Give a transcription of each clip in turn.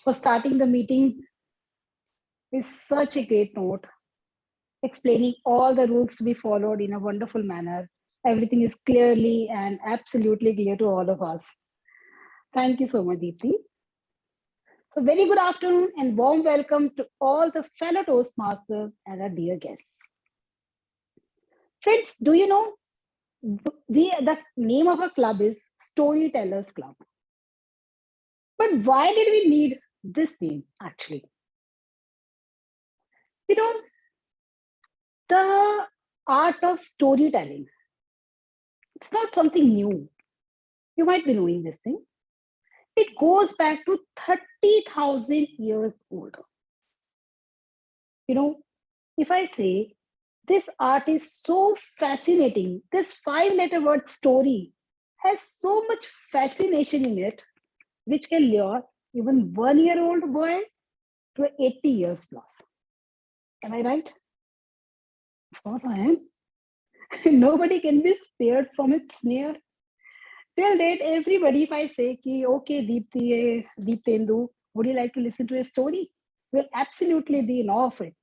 for starting the meeting with such a great note, explaining all the rules to be followed in a wonderful manner. Everything is clearly and absolutely clear to all of us. Thank you so much, Deepti. So very good afternoon and warm welcome to all the fellow Toastmasters and our dear guests. Friends, do you know, the name of our club is Storytellers Club. But why did we need this name actually? You know, the art of storytelling, it's not something new. You might be knowing this thing. It goes back to 30,000 years old. You know, if I say this art is so fascinating, this 5-letter word story has so much fascination in it, which can lure even 1-year-old boy to 80 years plus. Am I right? Of course I am. Nobody can be spared from its snare. Till date, everybody, if I say, ki, okay, Deeptendu, would you like to listen to a story? Will absolutely be in awe of it.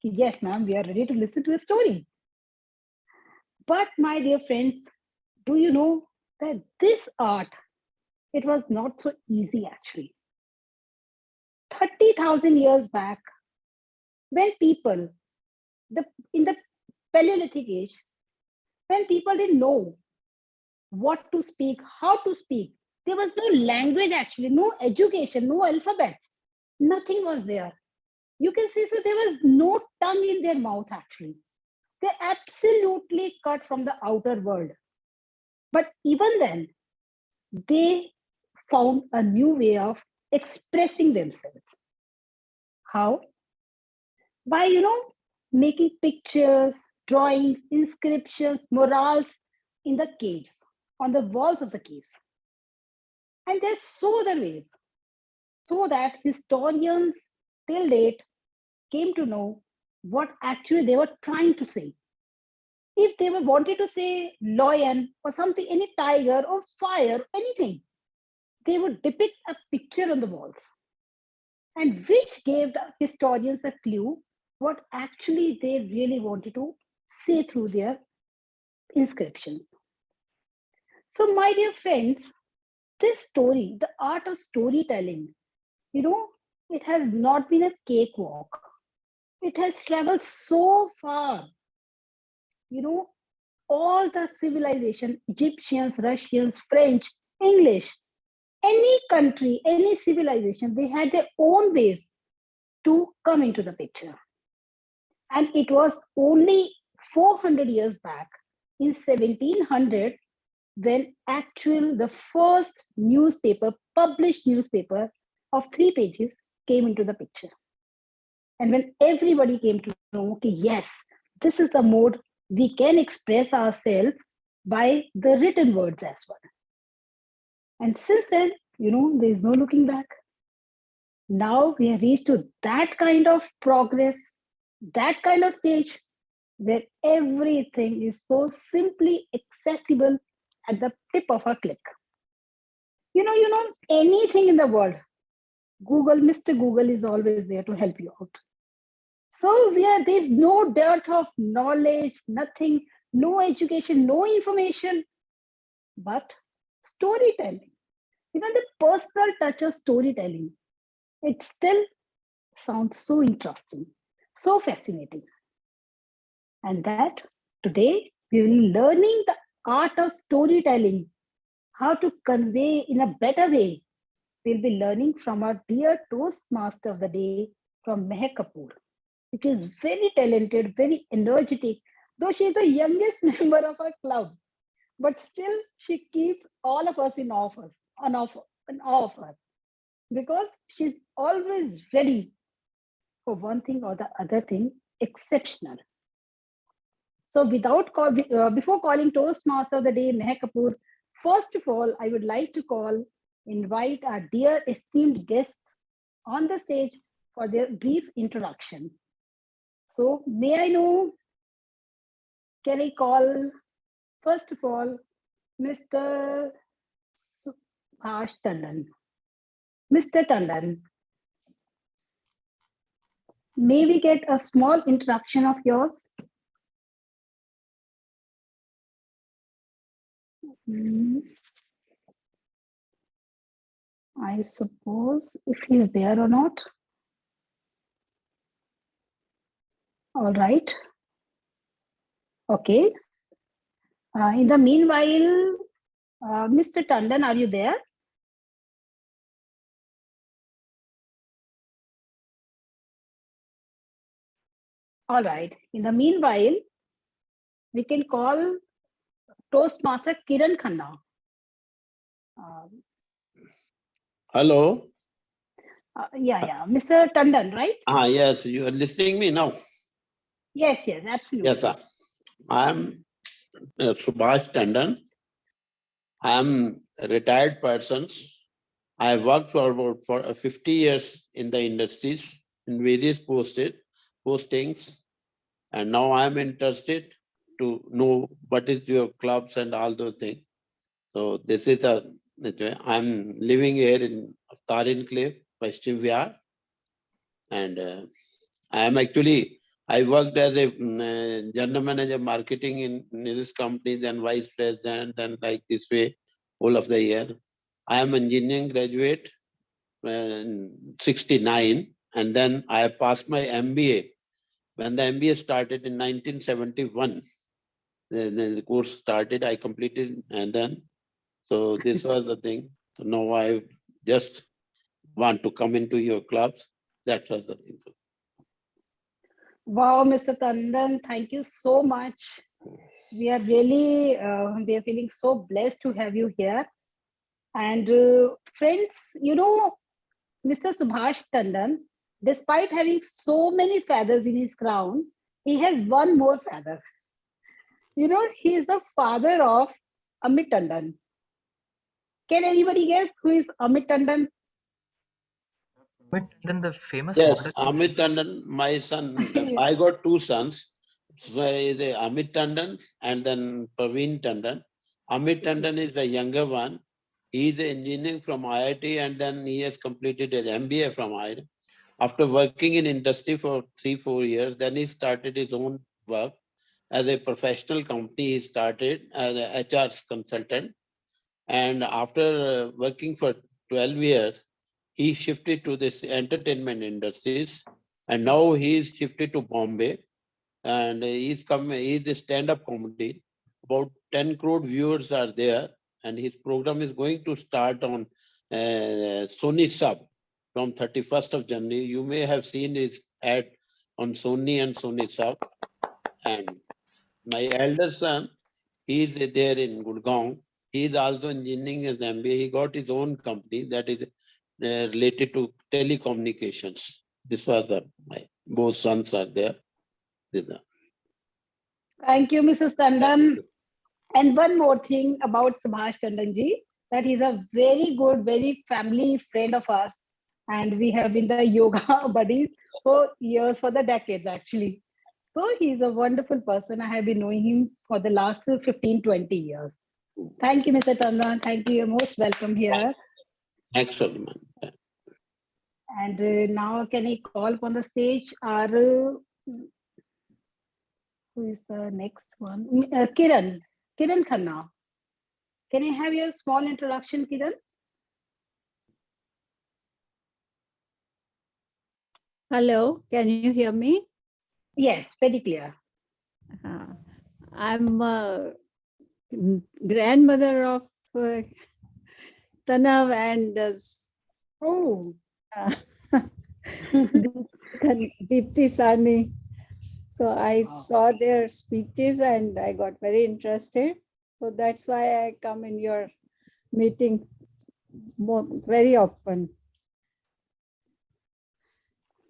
Ki, yes, ma'am, we are ready to listen to a story. But my dear friends, do you know that this art, it was not so easy actually. 30,000 years back, when people, in the Paleolithic age, when people didn't know what to speak, how to speak, there was no language actually, no education, no alphabets, nothing was there. You can see, so there was no tongue in their mouth actually. They're absolutely cut from the outer world. But even then, they found a new way of expressing themselves. How? By, making pictures, drawings, inscriptions, murals in the caves, on the walls of the caves. And there's so other ways, so that historians till date came to know what actually they were trying to say. If they were wanted to say lion or something, any tiger or fire, anything, they would depict a picture on the walls, and which gave the historians a clue what actually they really wanted to say through their inscriptions. So, my dear friends, this story, the art of storytelling, it has not been a cakewalk. It has traveled so far. All the civilization, Egyptians, Russians, French, English, any country, any civilization, they had their own ways to come into the picture. And it was only 400 years back, in 1700, when the first newspaper, published newspaper of 3 pages came into the picture. And when everybody came to know, okay, yes, this is the mode we can express ourselves by the written words as well. And since then, there is no looking back. Now we have reached to that kind of progress, that kind of stage where everything is so simply accessible at the tip of a click. Anything in the world, Mr. Google is always there to help you out. So there's no dearth of knowledge, nothing, no education, no information, but storytelling. Even the personal touch of storytelling, it still sounds so interesting, so fascinating. And that today we will be learning the art of storytelling, how to convey in a better way. We'll be learning from our dear Toastmaster of the day, from Mehak Kapoor, which is very talented, very energetic, though she is the youngest member of our club. But still, she keeps all of us in awe of her, because she's always ready for one thing or the other thing exceptional. So before calling Toastmaster of the day, Mehak Kapoor, first of all, I would like to invite our dear esteemed guests on the stage for their brief introduction. So may I know, can I call, first of all, Mr. Subhash Tandon. Mr. Tandon, May we get a small introduction of yours? I suppose if he is there or not. All right. Okay. In the meanwhile, Mr. Tandon, are you there? All right. In the meanwhile, we can call Toastmaster Kiran Khanna. Hello. Yeah. Mr. Tandon, right? Yes, you are listening me now. Yes, absolutely. Yes, sir. I am Subhash Tandon. I am a retired person. I worked for about 50 years in the industries in various postings, and now I am interested to know what is your clubs and all those things. So this is I'm living here in Avtar Enclave, Paschim Vihar, and I worked as a general manager marketing in this company, then vice president, and like this way, all of the year. I am engineering graduate, 69, and then I passed my MBA. When the MBA started in 1971, the course started, I completed, and then, so this was the thing. So now I just want to come into your clubs. That was the thing. Wow, Mr. Tandon, thank you so much. We are really, we are feeling so blessed to have you here. And friends, Mr. Subhash Tandon, despite having so many feathers in his crown, he has one more feather. He is the father of Amit Tandon. Can anybody guess who is Amit Tandon? Amit Tandon, the famous Yes, model. Amit Tandon, my son, I got two sons. So is Amit Tandon and then Praveen Tandon. Amit Tandon is the younger one. He is engineering from IIT and then he has completed his MBA from IIT. After working in industry for 3-4 years, then he started his own work. As a professional company, he started as an HR consultant. And after working for 12 years, he shifted to this entertainment industries. And now he's shifted to Bombay. And he's a stand-up comedy. About 10 crore viewers are there. And his program is going to start on Sony Sub from 31st of January. You may have seen his ad on Sony and Sony Sub. And my elder son, he's there in Gurgaon. He is also engineering his MBA. He got his own company that is related to telecommunications. This was my both sons are there. Thank you, Mrs. Tandon. And one more thing about Subhash Tandon ji, that he's a very good, very family friend of us. And we have been the yoga buddies for years, for the decades actually. So he's a wonderful person. I have been knowing him for the last 15, 20 years. Thank you, Mr. Tandon. Thank you. You're most welcome here. Excellent. And now can I call upon the stage our, who is the next one? Kiran Khanna. Can I have your small introduction, Kiran? Hello, can you hear me? Yes, very clear. I'm a grandmother of Tanav and Deepti Sani. So I saw their speeches and I got very interested. So that's why I come in your meeting very often.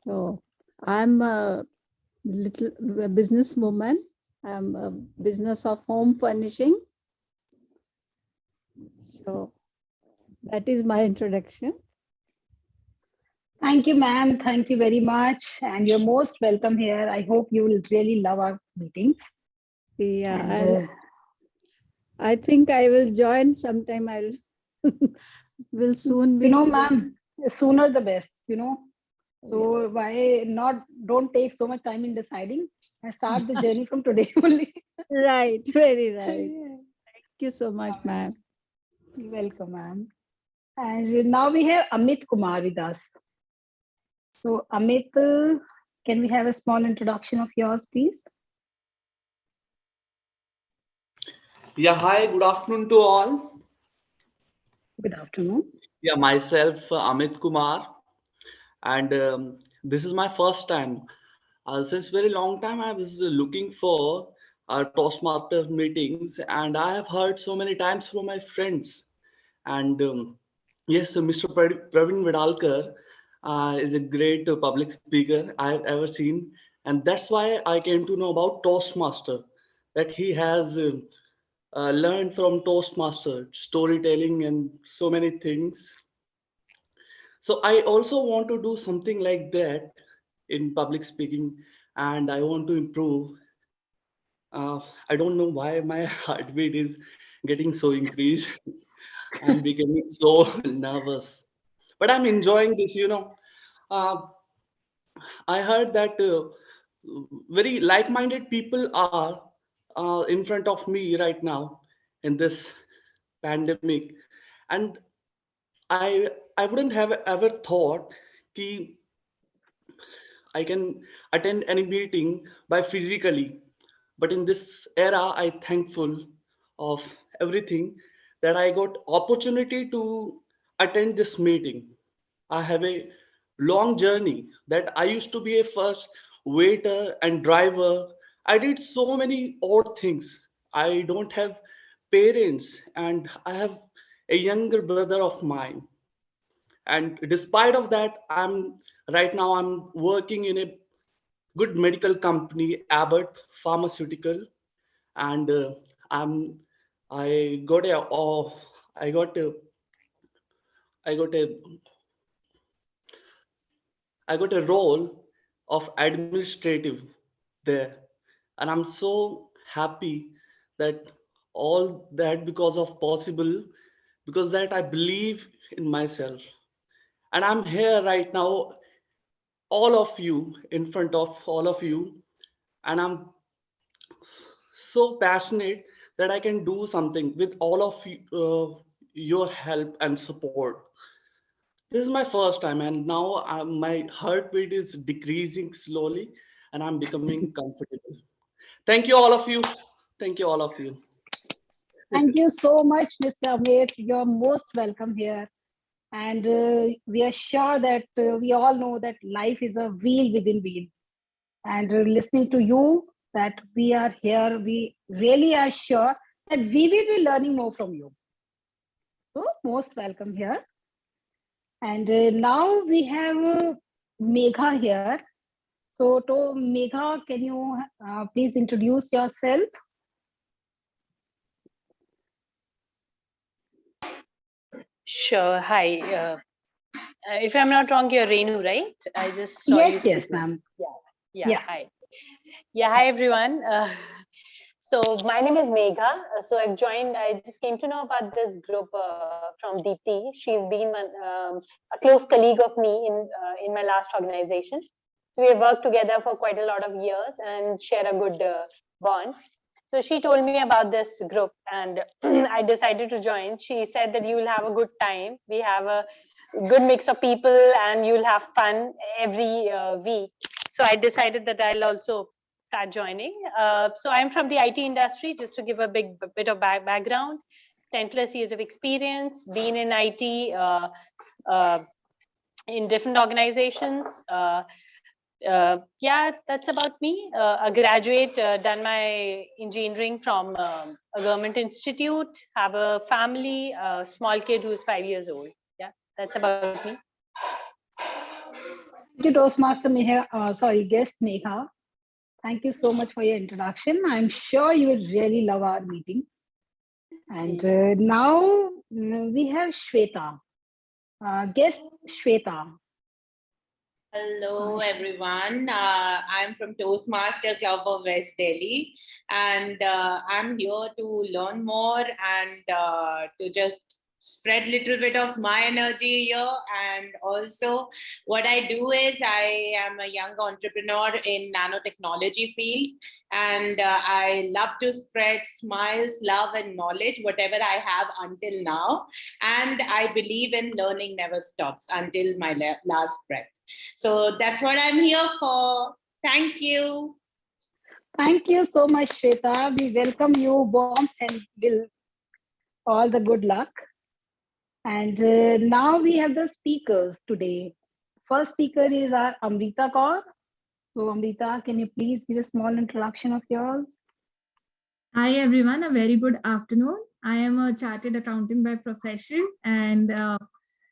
So I'm a little businesswoman. I'm a business of home furnishing. So that is my introduction. Thank you, ma'am. Thank you very much. And you're most welcome here. I hope you will really love our meetings. Yeah, and, I think I will join sometime. I'll will soon be. Ma'am, sooner the best, So why not? Don't take so much time in deciding and start the journey from today only. Right, very right. Thank you so much, ma'am. You're welcome, ma'am. And now we have Amit Kumar with us. So Amit, can we have a small introduction of yours, please? Yeah, hi, good afternoon to all. Good afternoon. Yeah, myself, Amit Kumar, and this is my first time. Since very long time, I was looking for Toastmaster meetings, and I have heard so many times from my friends. And yes, Mr. Praveen Vidalkar is a great public speaker I've ever seen, and that's why I came to know about Toastmaster, that he has learned from Toastmaster, storytelling, and so many things. So I also want to do something like that in public speaking, and I want to improve. I don't know why my heartbeat is getting so increased. I'm becoming so nervous, but I'm enjoying this. Uh, I heard that very like-minded people are in front of me right now in this pandemic, and I wouldn't have ever thought कि I can attend any meeting by physically, but in this era, I thankful of everything that I got opportunity to attend this meeting. I have a long journey that I used to be a first waiter and driver. I did so many odd things. I don't have parents and I have a younger brother of mine. And despite of that, I'm working in a good medical company, Abbott Pharmaceutical, and I'm I got a oh, I got a I got a I got a role of administrative there, and I'm so happy that all that because of possible, because that I believe in myself, and I'm here right now, all of you, in front of all of you, and I'm so passionate that I can do something with all of you, your help and support. This is my first time, and now my heartbeat is decreasing slowly, and I'm becoming comfortable. Thank you, all of you. Thank you, all of you. Thank you so much, Mr. Amit. You're most welcome here. And we are sure that we all know that life is a wheel within wheel. And listening to you, that we are here, we really are sure that we will be learning more from you. So, most welcome here. And now we have Megha here. So, to Megha, can you please introduce yourself? Sure. Hi. If I'm not wrong, you're Renu, right? I just saw you Yes, yes, speaking. ma'am. Yeah. Yeah. Hi. Yeah. Hi, everyone. So my name is Megha. So I've joined. I just came to know about this group from Deepti. She's been a close colleague of me in my last organization. So we have worked together for quite a lot of years and share a good bond. So she told me about this group and I decided to join. She said that you will have a good time. We have a good mix of people and you'll have fun every week. So I decided that I'll also start joining. So I'm from the IT industry, just to give a bit of background. 10 plus years of experience, been in IT uh, in different organizations. Yeah, that's about me. A graduate, done my engineering from a government institute, have a family, a small kid who's 5 years old. Yeah, that's about me. Thank you, Toastmaster Meha, guest Megha. Thank you so much for your introduction. I'm sure you will really love our meeting. And now we have Shweta. Guest Shweta. Hello, everyone. I'm from Toastmaster Club of West Delhi, and I'm here to learn more and to just spread little bit of my energy here. And also what I do is I am a young entrepreneur in nanotechnology field, and I love to spread smiles, love and knowledge, whatever I have until now. And I believe in learning never stops until my last breath. So that's what I'm here for. Thank you. Thank you so much, Shweta. We welcome you warm and will all the good luck. And now we have the speakers today. First speaker is our Amrita Kaur. So Amrita, can you please give a small introduction of yours? Hi everyone, a very good afternoon. I am a chartered accountant by profession, and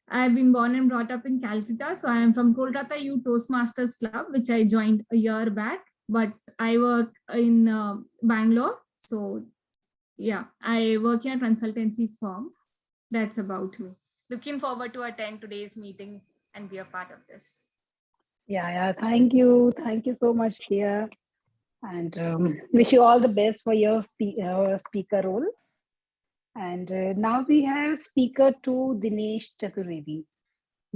I've been born and brought up in Calcutta. So I am from Kolkata U Toastmasters Club, which I joined a year back, but I work in Bangalore. So yeah, I work in a consultancy firm. That's about me. Looking forward to attend today's meeting and be a part of this. Yeah, thank you. Thank you so much, dear. And wish you all the best for your speaker role. And now we have speaker 2, Dinesh Chaturvedi.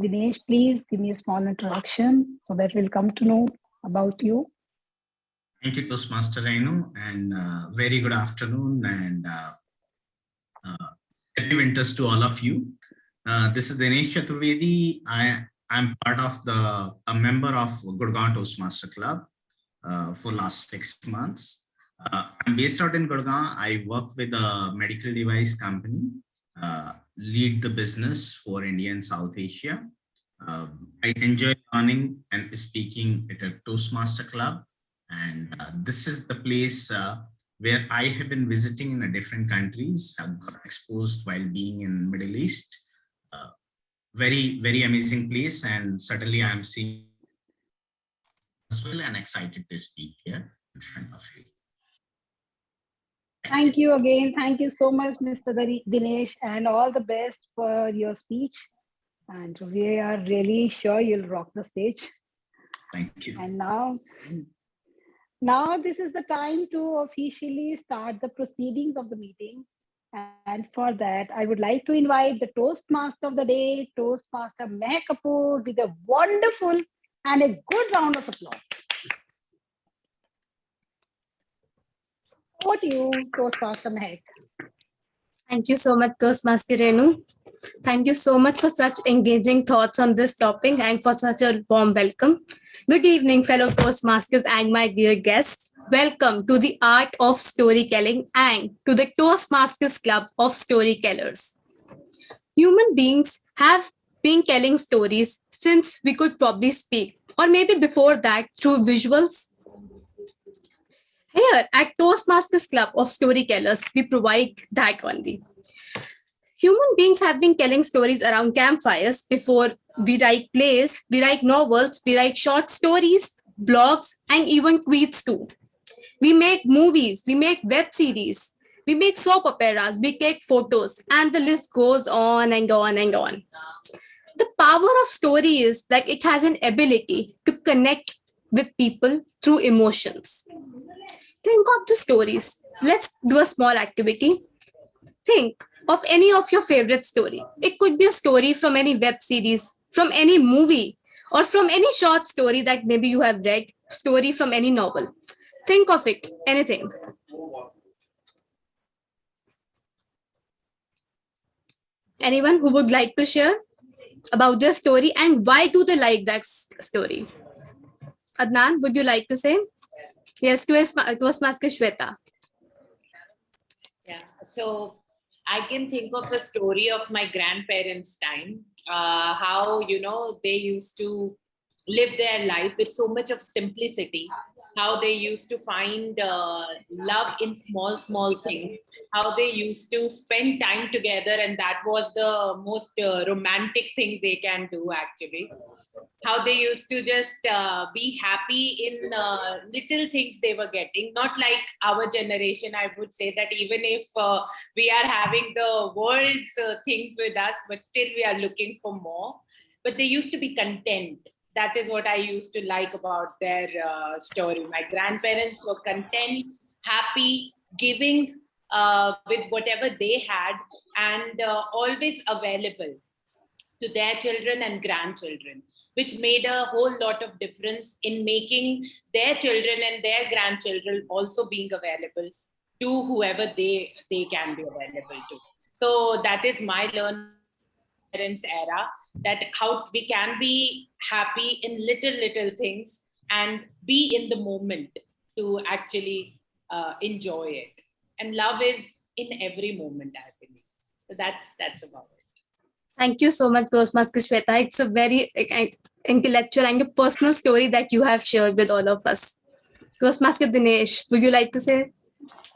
Dinesh, please give me a small introduction so that we'll come to know about you. Thank you, Toastmaster Renu, and very good afternoon and happy winters to all of you. This is Dinesh Chaturvedi. I'm a member of Gurgaon Toastmaster Club for last 6 months. I'm based out in Gurgaon. I work with a medical device company, lead the business for India and South Asia. I enjoy learning and speaking at a Toastmaster Club. And this is the place where I have been visiting in different countries. I've got exposed while being in Middle East. Very, very amazing place. And certainly I'm seeing as well and excited to speak here in front of you. Thank you again. Thank you so much, Mr. Dinesh, and all the best for your speech. And we are really sure you'll rock the stage. Thank you. And now this is the time to officially start the proceedings of the meeting. And for that, I would like to invite the Toastmaster of the day, Toastmaster Mehak Kapoor, with a wonderful and a good round of applause. Over to you, Toastmaster Mehak. Thank you so much, Toastmaster Renu. Thank you so much for such engaging thoughts on this topic and for such a warm welcome. Good evening, fellow Toastmasters and my dear guests. Welcome to the Art of Storytelling and to the Toastmasters Club of Storytellers. Human beings have been telling stories since we could probably speak, or maybe before that through visuals. Here at Toastmasters Club of Storytellers, we provide that only. Human beings have been telling stories around campfires before we write plays, we write novels, we write short stories, blogs, and even tweets too. We make movies, we make web series, we make soap operas, we take photos, and the list goes on and on and on. The power of story is that it has an ability to connect with people through emotions. Think of the stories. Let's do a small activity. Think of any of your favorite story. It could be a story from any web series, from any movie, or from any short story that maybe you have read, story from any novel. Think of it, anything. Anyone who would like to share about their story and why do they like that story? Adnan, would you like to say? Yes, Toastmaster Shweta. Yeah, so I can think of a story of my grandparents' time, how, they used to live their life with so much of simplicity, how they used to find love in small, small things, how they used to spend time together, and that was the most romantic thing they can do, actually. How they used to just be happy in little things they were getting, not like our generation. I would say that even if we are having the world's things with us, but still we are looking for more. But they used to be content. That is what I used to like about their story. My grandparents were content, happy, giving, with whatever they had, and always available to their children and grandchildren, which made a whole lot of difference in making their children and their grandchildren also being available to whoever they can be available to. So that is my learning parents era, that how we can be happy in little things and be in the moment to actually enjoy it. And love is in every moment, I believe. So that's about it. Thank you so much, Toastmaster Shweta. It's a very intellectual and a personal story that you have shared with all of us. Toastmaster Dinesh, would you like to say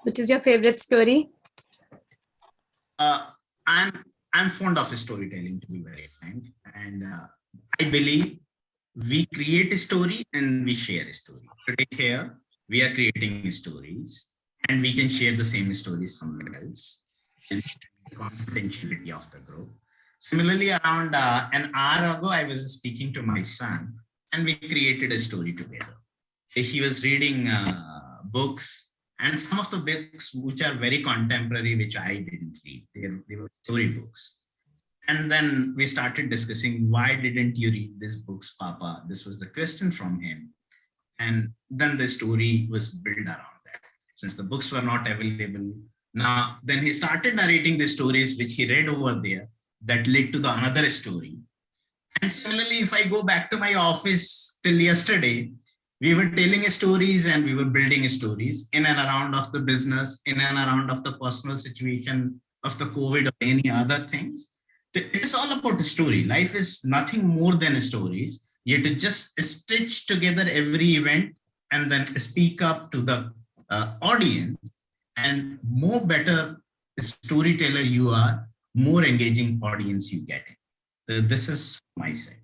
which is your favorite story? I'm fond of storytelling, to be very frank, and I believe we create a story and we share a story. Today here, we are creating stories, and we can share the same stories somewhere else. Confidentiality of the group. Similarly, around an hour ago, I was speaking to my son, and we created a story together. He was reading books, and some of the books which are very contemporary, which I didn't read. They were story books. And then we started discussing, why didn't you read these books, Papa? This was the question from him. And then the story was built around that. Since the books were not available, then he started narrating the stories which he read over there that led to the another story. And similarly, if I go back to my office till yesterday, we were telling stories and we were building stories in and around of the business, in and around of the personal situation of the COVID or any other things. It's all about the story. Life is nothing more than stories. You have to just stitch together every event and then speak up to the audience. And more better storyteller you are, more engaging audience you get. So this is my side.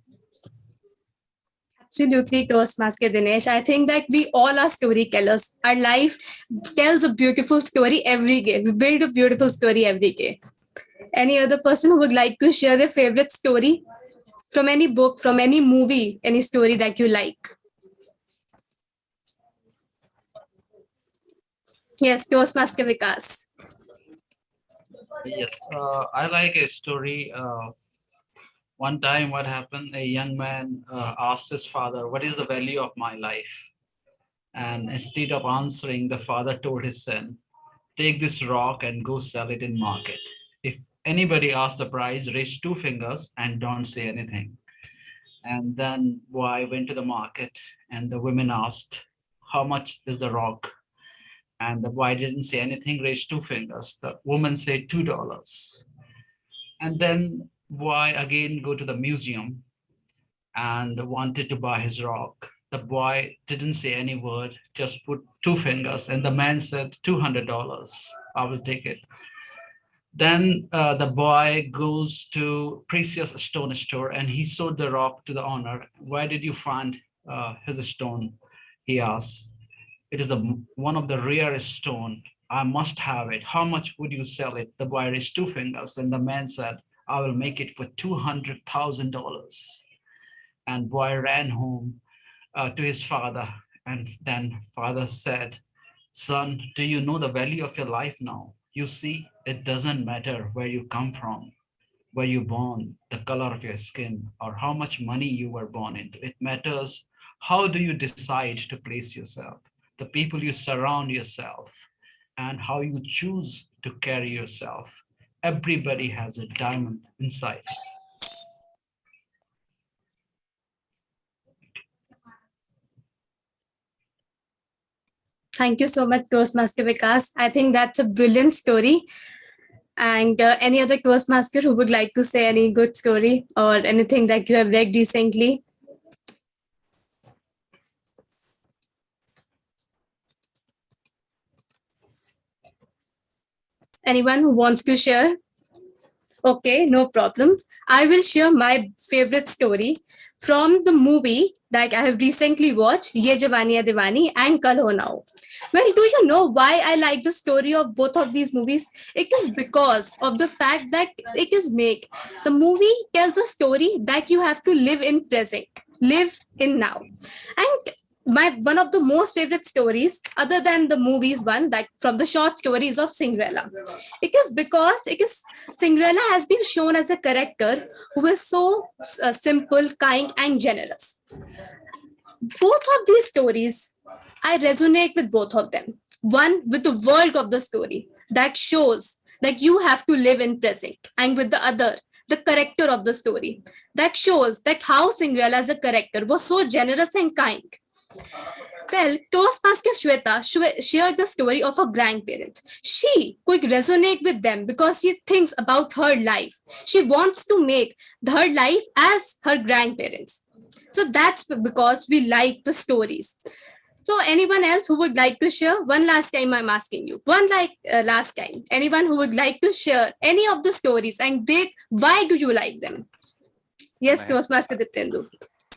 Absolutely, Toastmaster Dinesh. I think that we all are storytellers. Our life tells a beautiful story every day. We build a beautiful story every day. Any other person who would like to share their favorite story from any book, from any movie, any story that you like? Yes, Toastmaster Vikas. Yes, I like a story. One time, what happened? A young man asked his father, "What is the value of my life?" And instead of answering, the father told his son, "Take this rock and go sell it in market. If anybody asks the price, raise two fingers and don't say anything." And then boy went to the market, and the women asked, "How much is the rock?" And the boy didn't say anything, raised two fingers. The woman said $2. And then boy again go to the museum and wanted to buy his rock. The boy didn't say any word, just put two fingers, and the man said $200. I will take it. Then the boy goes to precious stone store and he sold the rock to the owner. "Where did you find his stone?" he asked. "It is one of the rarest stone. I must have it. How much would you sell it?" The boy raised two fingers and the man said, "I will make it for $200,000. And boy ran home to his father, and then father said, "Son, do you know the value of your life now? You see, it doesn't matter where you come from, where you born, the color of your skin, or how much money you were born into. It matters how do you decide to place yourself, the people you surround yourself, and how you choose to carry yourself. Everybody has a diamond inside." Thank you so much, Toastmaster Vikas. I think that's a brilliant story. And any other Toastmaster who would like to say any good story or anything that you have read recently? Anyone who wants to share? Okay, no problem. I will share my favorite story from the movie that I have recently watched, Ye Jawani Hai Diwani and Kal Ho Na Ho. Well, do you know why I like the story of both of these movies? It is because of the fact that it is make. The movie tells a story that you have to live in present, live in now. And one of the most favorite stories, other than the movies one, that from the short stories of Cinderella. It is because Cinderella has been shown as a character who is so simple, kind, and generous. Both of these stories, I resonate with both of them. One with the world of the story that shows that you have to live in present, and with the other, the character of the story that shows that how Cinderella as a character was so generous and kind. Well, Toastmaster Shweta shared the story of her grandparents. She could resonate with them because she thinks about her life. She wants to make her life as her grandparents. So that's because we like the stories. So anyone else who would like to share? One last time I'm asking you. Last time. Anyone who would like to share any of the stories and why do you like them? Yes, Toastmaster Dityendu.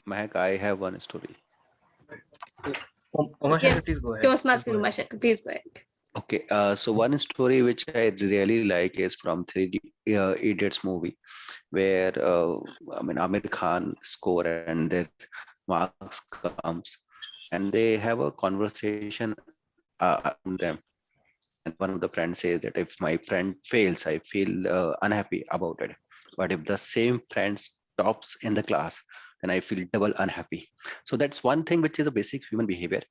Mahak, I have one story. Umashankar, Yes, please go ahead. Toastmaster Umashankar, please go ahead. Okay, so one story which I really like is from 3D Idiots movie, where Amir Khan score and their marks comes, and they have a conversation on them. And one of the friends says that if my friend fails, I feel unhappy about it. But if the same friend tops in the class, then I feel double unhappy. So that's one thing which is a basic human behavior,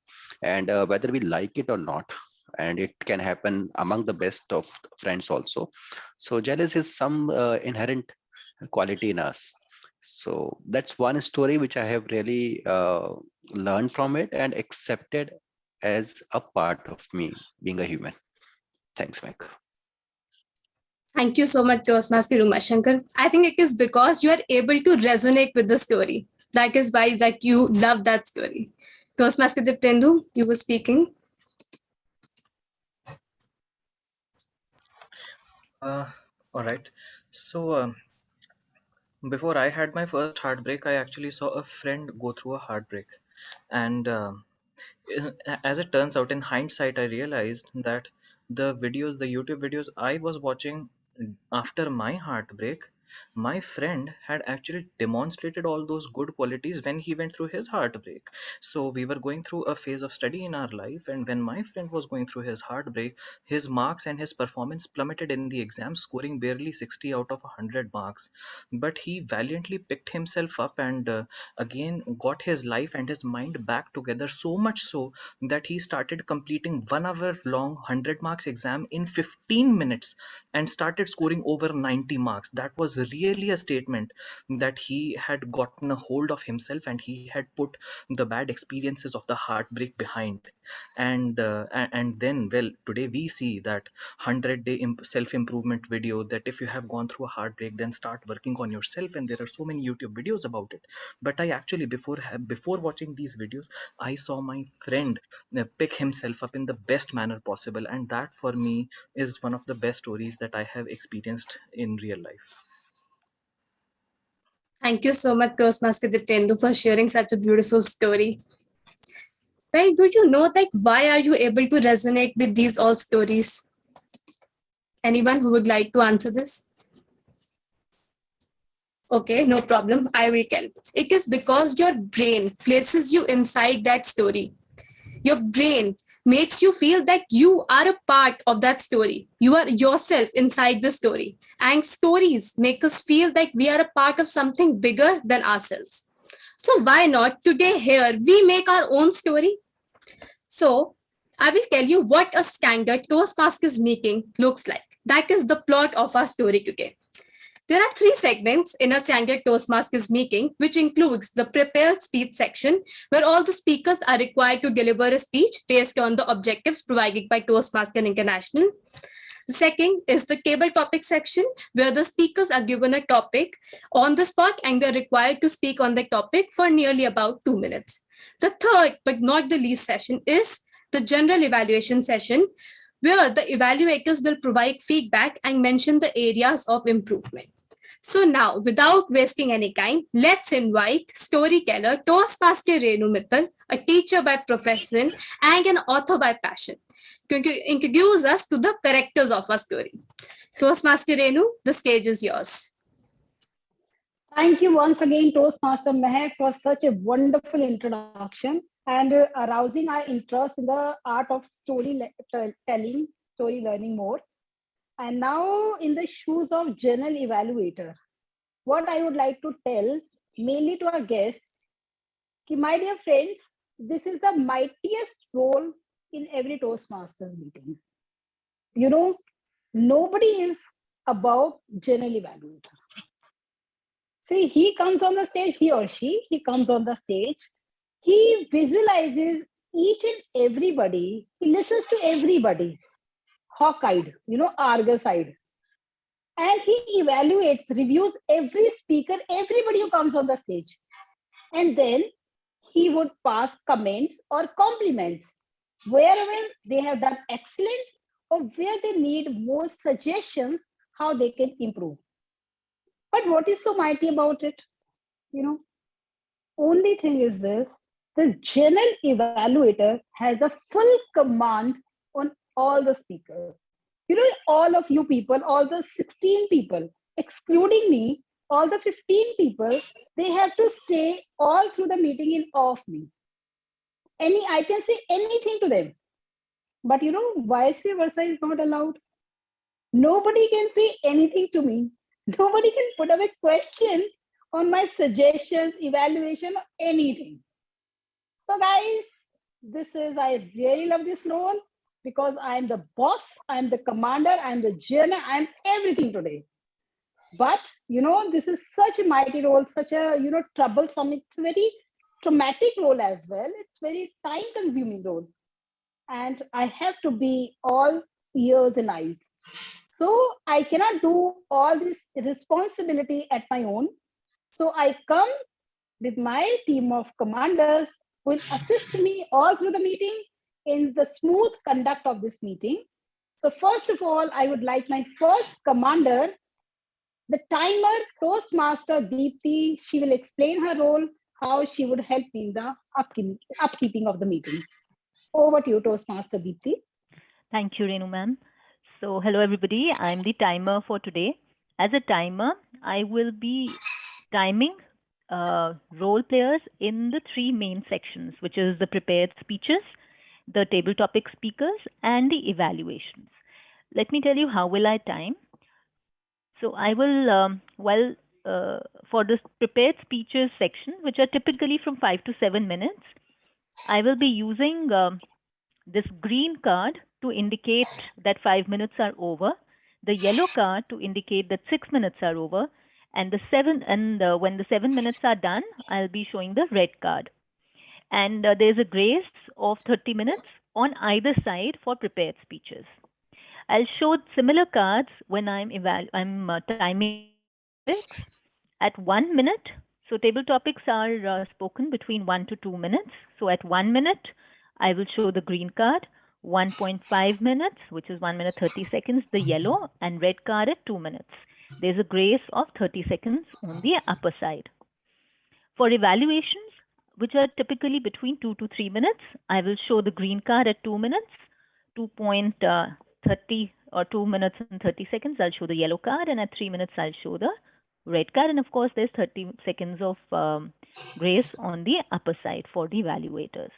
and whether we like it or not, and it can happen among the best of friends also. So jealous is some inherent quality in us. So that's one story which I have really learned from it and accepted as a part of me being a human. Thanks, Mike. Thank you so much, Toastmaster Umashankar. I think it is because you are able to resonate with the story. That is why you love that story. Toastmaster Dityendu, you were speaking. All right. So before I had my first heartbreak, I actually saw a friend go through a heartbreak, and as it turns out, in hindsight, I realized that the YouTube videos I was watching after my heartbreak, my friend had actually demonstrated all those good qualities when he went through his heartbreak. So we were going through a phase of study in our life, and when my friend was going through his heartbreak, his marks and his performance plummeted in the exam, scoring barely 60 out of 100 marks. But he valiantly picked himself up and again got his life and his mind back together, so much so that he started completing 1 hour long 100 marks exam in 15 minutes and started scoring over 90 marks. That was really a statement that he had gotten a hold of himself and he had put the bad experiences of the heartbreak behind. And then, well, today we see that 100-day self-improvement video, that if you have gone through a heartbreak, then start working on yourself, and there are so many YouTube videos about it. But I actually, before watching these videos, I saw my friend pick himself up in the best manner possible, and that for me is one of the best stories that I have experienced in real life. Thank you so much, Toastmaster Dityendu, for sharing such a beautiful story. Well, do you know why are you able to resonate with these all stories? Anyone who would like to answer this? Okay, no problem. I will tell. It is because your brain places you inside that story. Your brain makes you feel that you are a part of that story. You are yourself inside the story. And stories make us feel that we are a part of something bigger than ourselves. So why not today here we make our own story? So I will tell you what a standard Toastmasters meeting looks like. That is the plot of our story today. There are 3 segments in a standard Toastmasters meeting, which includes the prepared speech section, where all the speakers are required to deliver a speech based on the objectives provided by Toastmasters International. The second is the table topic section, where the speakers are given a topic on the spot and they're required to speak on the topic for nearly about 2 minutes. The third, but not the least session, is the general evaluation session, where the evaluators will provide feedback and mention the areas of improvement. So now, without wasting any time, let's invite storyteller Toastmaster Renu Mittal, a teacher by profession and an author by passion, to introduce us to the characters of our story. Toastmaster Renu, the stage is yours. Thank you once again, Toastmaster Mehak, for such a wonderful introduction. and arousing our interest in the art of telling, story learning more. And now, in the shoes of journal evaluator, what I would like to tell mainly to our guests, my dear friends, this is the mightiest role in every Toastmasters meeting. You know, nobody is above journal evaluator. See, he comes on the stage, he or he comes on the stage, he visualizes each and everybody, he listens to everybody, hawk-eyed, argus-eyed. And he evaluates, reviews every speaker, everybody who comes on the stage. And then he would pass comments or compliments wherever they have done excellent or where they need more suggestions how they can improve. But what is so mighty about it? Only thing is this, the general evaluator has a full command on all the speakers. All of you people, all the 16 people, excluding me, all the 15 people, they have to stay all through the meeting in awe of me. I can say anything to them. But vice versa is not allowed. Nobody can say anything to me. Nobody can put up a question on my suggestions, evaluation, or anything. So guys, I really love this role because I'm the boss, I'm the commander, I'm the journal, I'm everything today. But, this is such a mighty role, such a, troublesome, it's very traumatic role as well. It's very time consuming role. And I have to be all ears and eyes. So I cannot do all this responsibility at my own. So I come with my team of commanders who will assist me all through the meeting in the smooth conduct of this meeting. So first of all, I would like my first commander, the timer Toastmaster Deepti. She will explain her role, how she would help me in the upkeeping of the meeting. Over to you, Toastmaster Deepti. Thank you, Renu ma'am. So hello everybody, I'm the timer for today. As a timer, I will be timing role players in the three main sections, which is the prepared speeches, the table topic speakers, and the evaluations. Let me tell you how will I time. So I will, for the prepared speeches section, which are typically from 5 to 7 minutes, I will be using this green card to indicate that 5 minutes are over, the yellow card to indicate that 6 minutes are over, and when the 7 minutes are done, I'll be showing the red card. And there's a grace of 30 minutes on either side for prepared speeches. I'll show similar cards when I'm timing table topics at 1 minute. So table topics are spoken between 1 to 2 minutes. So at 1 minute, I will show the green card, 1.5 minutes, which is 1 minute 30 seconds, the yellow, and red card at 2 minutes. There's a grace of 30 seconds on the upper side. For evaluations, which are typically between 2 to 3 minutes, I will show the green card at 2 minutes, 2.30 or 2 minutes and 30 seconds, I'll show the yellow card, and at 3 minutes, I'll show the red card. And of course, there's 30 seconds of grace on the upper side for the evaluators.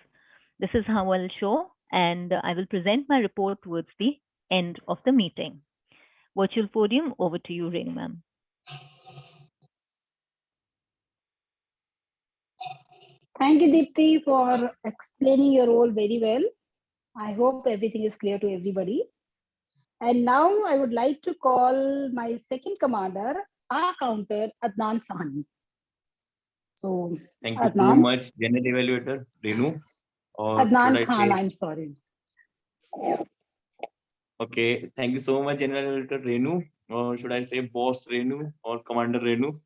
This is how I'll show, and I will present my report towards the end of the meeting. Virtual podium, over to you, Renu ma'am. Thank you, Deepti, for explaining your role very well. I hope everything is clear to everybody. And now I would like to call my second commander, our counter, Adnan Sahani. So, thank you so much, General Evaluator Renu. Or Adnan Khan, I'm sorry. Okay, thank you so much, General Evaluator Renu. Or should I say Boss Renu or Commander Renu?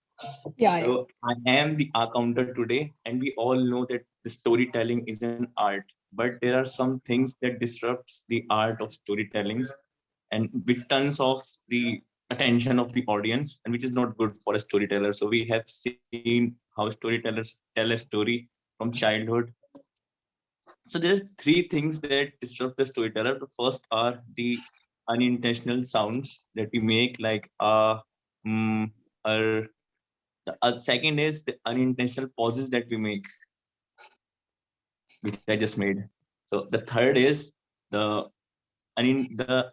Yeah, so I am the counter today, and we all know that the storytelling is an art, but there are some things that disrupts the art of storytelling and which turns off the attention of the audience, and which is not good for a storyteller. So we have seen how storytellers tell a story from childhood. So there's three things that disrupt the storyteller. The first are the unintentional sounds that we make, like or the second is the unintentional pauses that we make. which I just made. So the third is the the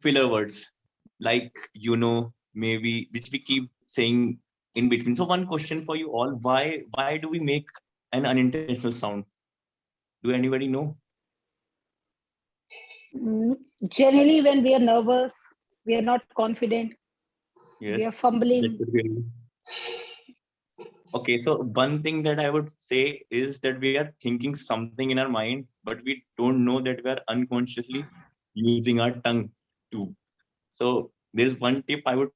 filler words, like maybe, which we keep saying in between. So one question for you all: why do we make an unintentional sound? Do anybody know? Generally, when we are nervous, we are not confident, we Yes, are that fumbling. could be. Okay, so one thing that I would say is that we are thinking something in our mind, but we don't know that we are unconsciously using our tongue too. So there's one tip I would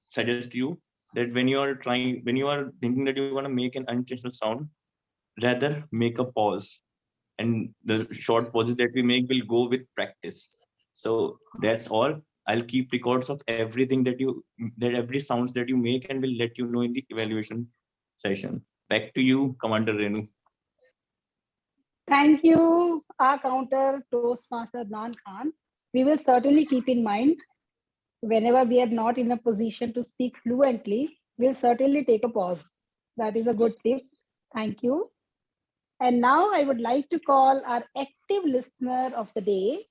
suggest you, that when you are thinking that you want to make an unintentional sound, rather make a pause. And the short pauses that we make will go with practice. So that's all. I'll keep records of everything that every sounds that you make, and will let you know in the evaluation session. Back to you, Commander Renu. Thank you, our counter Toastmaster Adnan Khan. We will certainly keep in mind whenever we are not in a position to speak fluently, we'll certainly take a pause. That is a good tip. Thank you. And now I would like to call our active listener of the day,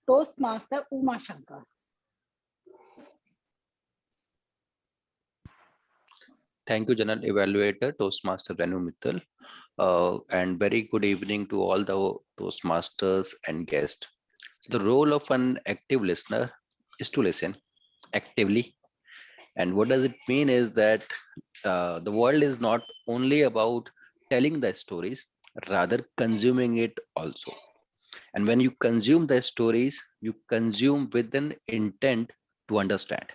Toastmaster Uma Shankar. Thank you, General Evaluator, Toastmaster Renu Mittal, and very good evening to all the Toastmasters and guests. The role of an active listener is to listen actively. And what does it mean is that the world is not only about telling the stories, rather consuming it also. And when you consume the stories, you consume with an intent to understand.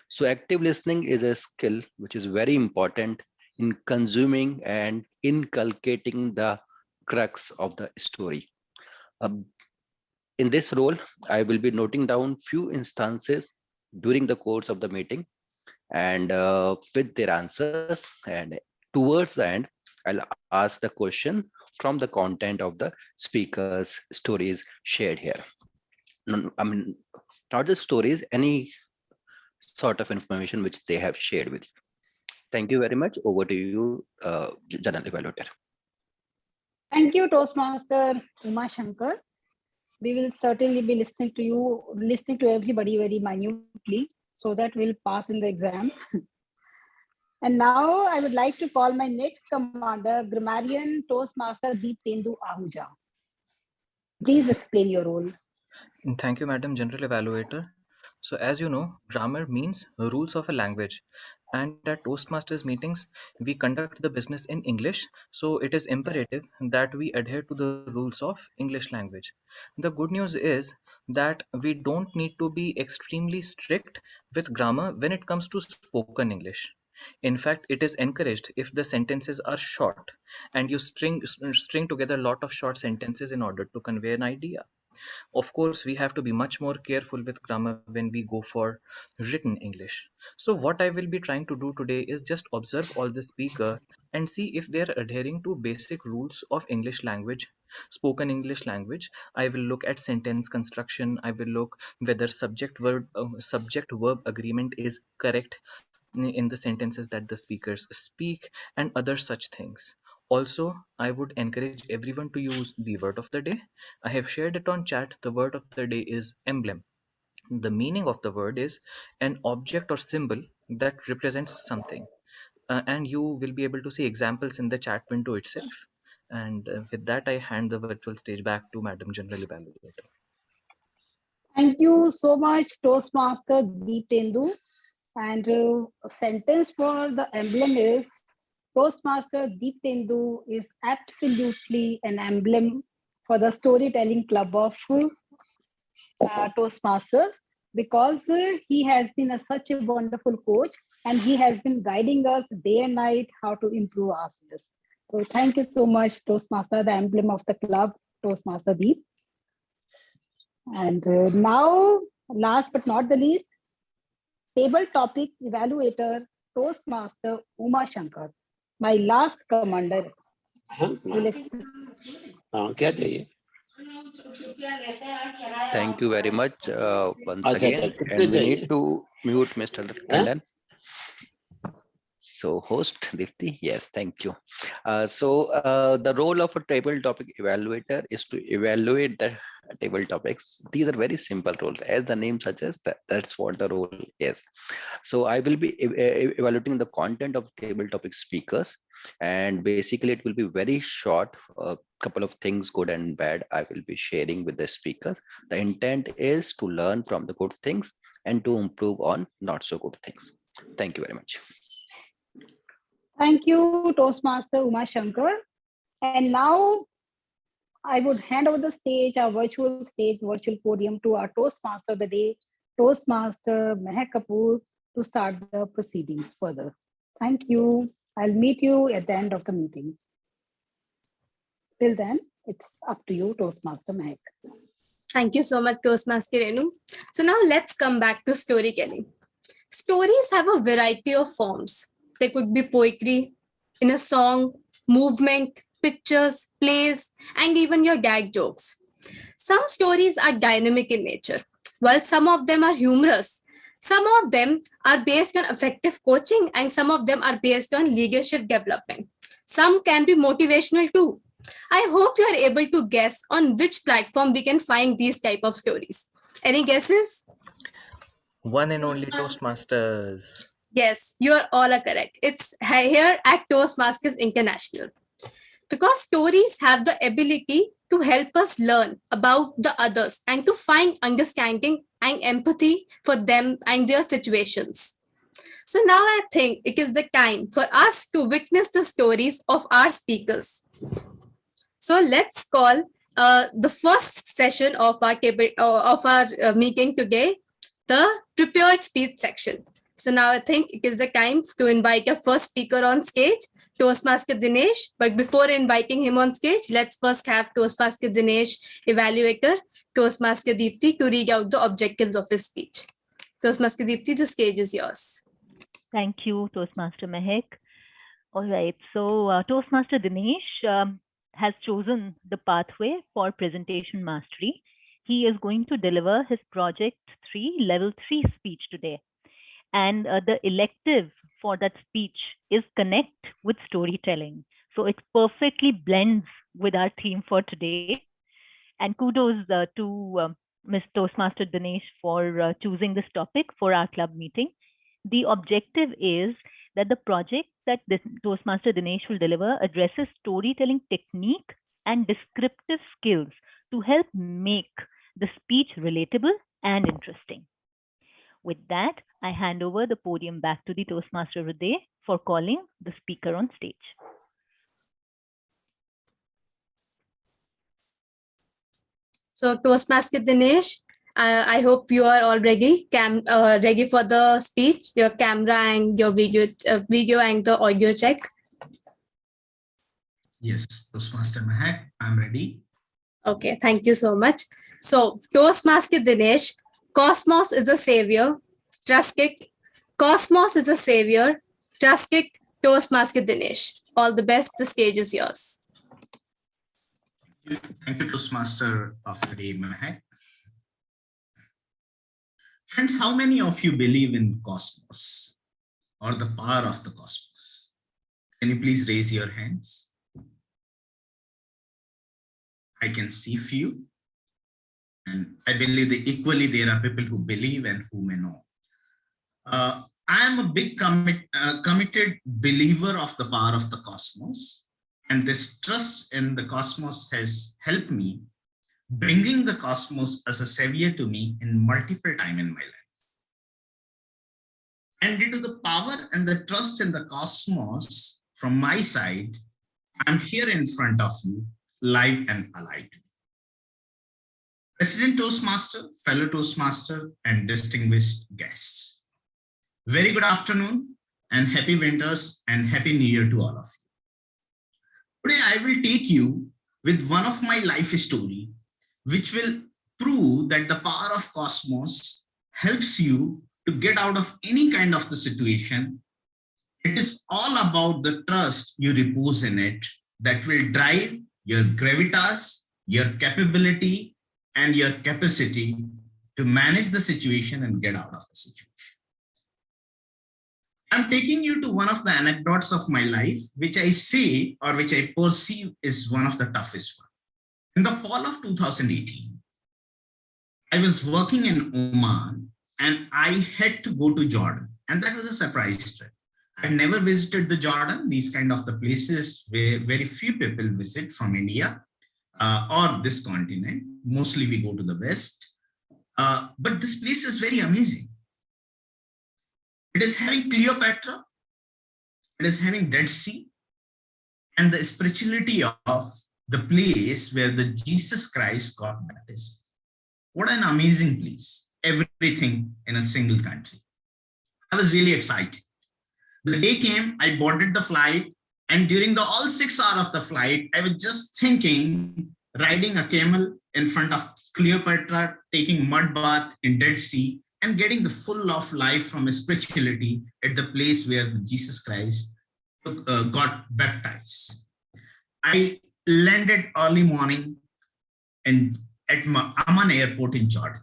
So active listening is a skill which is very important in consuming and inculcating the crux of the story. Um, in this role, I will be noting down few instances during the course of the meeting, and with their answers, and towards the end, I'll ask the question from the content of the speakers' stories shared here. I mean, not just stories, any sort of information which they have shared with you. Thank you very much. Over to you, General Evaluator. Thank you, Toastmaster Uma Shankar. We will certainly be listening to you, listening to everybody very minutely, so that we'll pass in the exam. And now I would like to call my next commander, Grammarian Toastmaster Deeptendu Ahuja. Please explain your role. Thank you, Madam General Evaluator. So as you know, grammar means rules of a language. And at Toastmasters meetings, we conduct the business in English. So it is imperative that we adhere to the rules of English language. The good news is that we don't need to be extremely strict with grammar when it comes to spoken English. In fact, it is encouraged if the sentences are short and you string together a lot of short sentences in order to convey an idea. Of course, we have to be much more careful with grammar when we go for written English. So what I will be trying to do today is just observe all the speaker and see if they are adhering to basic rules of English language, spoken English language. I will look at sentence construction. I will look whether subject verb agreement is correct in the sentences that the speakers speak, and other such things. Also, I would encourage everyone to use the word of the day. I have shared it on chat. The word of the day is emblem. The meaning of the word is an object or symbol that represents something. And you will be able to see examples in the chat window itself. And with that, I hand the virtual stage back to Madam General Evaluator. Thank you so much, Toastmaster Deeptendu. And a sentence for the emblem is, Toastmaster Deeptendu is absolutely an emblem for the storytelling club of Toastmasters, because he has been such a wonderful coach, and he has been guiding us day and night how to improve ourselves. So thank you so much, Toastmaster, the emblem of the club, Toastmaster Deep. And now, last but not the least, table topic evaluator, Toastmaster Uma Shankar, my last commander. क्या चाहिए? Thank you very much once again. And we need to mute Mr. Tandon. So host Deepti, yes, thank you. The role of a table topic evaluator is to evaluate the table topics. These are very simple roles. As the name suggests, that's what the role is. So I will be evaluating the content of table topic speakers, and basically it will be very short. A couple of things, good and bad, I will be sharing with the speakers. The intent is to learn from the good things and to improve on not so good things. Thank you very much. Thank you, Toastmaster Uma Shankar. And now I would hand over the stage, our virtual stage, virtual podium to our Toastmaster of the day, Toastmaster Mehak Kapoor, to start the proceedings further. Thank you. I'll meet you at the end of the meeting. Till then, it's up to you, Toastmaster Mehak. Thank you so much, Toastmaster Renu. So now let's come back to storytelling. Stories have a variety of forms. They could be poetry, in a song, movement, pictures, plays, and even your gag jokes. Some stories are dynamic in nature, while some of them are humorous. Some of them are based on effective coaching, and some of them are based on leadership development. Some can be motivational too. I hope you are able to guess on which platform we can find these type of stories. Any guesses? One and only Toastmasters. Yes, you are all correct. It's here at Toastmasters International. Because stories have the ability to help us learn about the others and to find understanding and empathy for them and their situations. So now I think it is the time for us to witness the stories of our speakers. So let's call the first session of our meeting today, the prepared speech section. So now I think it is the time to invite our first speaker on stage, Toastmaster Dinesh. But before inviting him on stage, let's first have Toastmaster Dinesh, evaluator, Toastmaster Deepti, to read out the objectives of his speech. Toastmaster Deepti, the stage is yours. Thank you, Toastmaster Mehak. All right, so Toastmaster Dinesh has chosen the pathway for presentation mastery. He is going to deliver his Project 3 Level 3 speech today. And the elective for that speech is Connect with Storytelling. So it perfectly blends with our theme for today. And kudos to Ms. Toastmaster Dinesh for choosing this topic for our club meeting. The objective is that the project that Toastmaster Dinesh will deliver addresses storytelling technique and descriptive skills to help make the speech relatable and interesting. With that, I hand over the podium back to the Toastmaster of the day for calling the speaker on stage. So Toastmaster Dinesh, I hope you are all ready, ready for the speech, your camera and your video and the audio check. Yes, Toastmaster Mehak, I'm ready. Okay, thank you so much. So Toastmaster Dinesh, Cosmos is a savior, trust it. Cosmos is a savior, trust it, Toastmaster Dinesh. All the best, the stage is yours. Thank you, Toastmaster of the day, Mehak. Friends, how many of you believe in cosmos or the power of the cosmos? Can you please raise your hands? I can see few. And I believe that equally there are people who believe and who may know. I am a big committed believer of the power of the cosmos. And this trust in the cosmos has helped me bringing the cosmos as a savior to me in multiple times in my life. And due to the power and the trust in the cosmos from my side, I'm here in front of you, live and alive. President Toastmaster, fellow Toastmaster, and distinguished guests. Very good afternoon and happy winters and happy new year to all of you. Today, I will take you with one of my life story, which will prove that the power of cosmos helps you to get out of any kind of the situation. It is all about the trust you repose in it that will drive your gravitas, your capability, and your capacity to manage the situation and get out of the situation. I'm taking you to one of the anecdotes of my life, which I say or which I perceive is one of the toughest one. In the fall of 2018, I was working in Oman and I had to go to Jordan. And that was a surprise trip. I'd never visited the Jordan, these kind of the places where very few people visit from India or this continent. Mostly we go to the West. But this place is very amazing. It is having Cleopatra, it is having Dead Sea, and the spirituality of the place where the Jesus Christ got baptized. What an amazing place. Everything in a single country. I was really excited. The day came, I boarded the flight, and during the all 6 hours of the flight, I was just thinking, riding a camel in front of Cleopatra, taking mud bath in Dead Sea, and getting the full of life from spirituality at the place where Jesus Christ got baptized. I landed early morning at Amman airport in Jordan.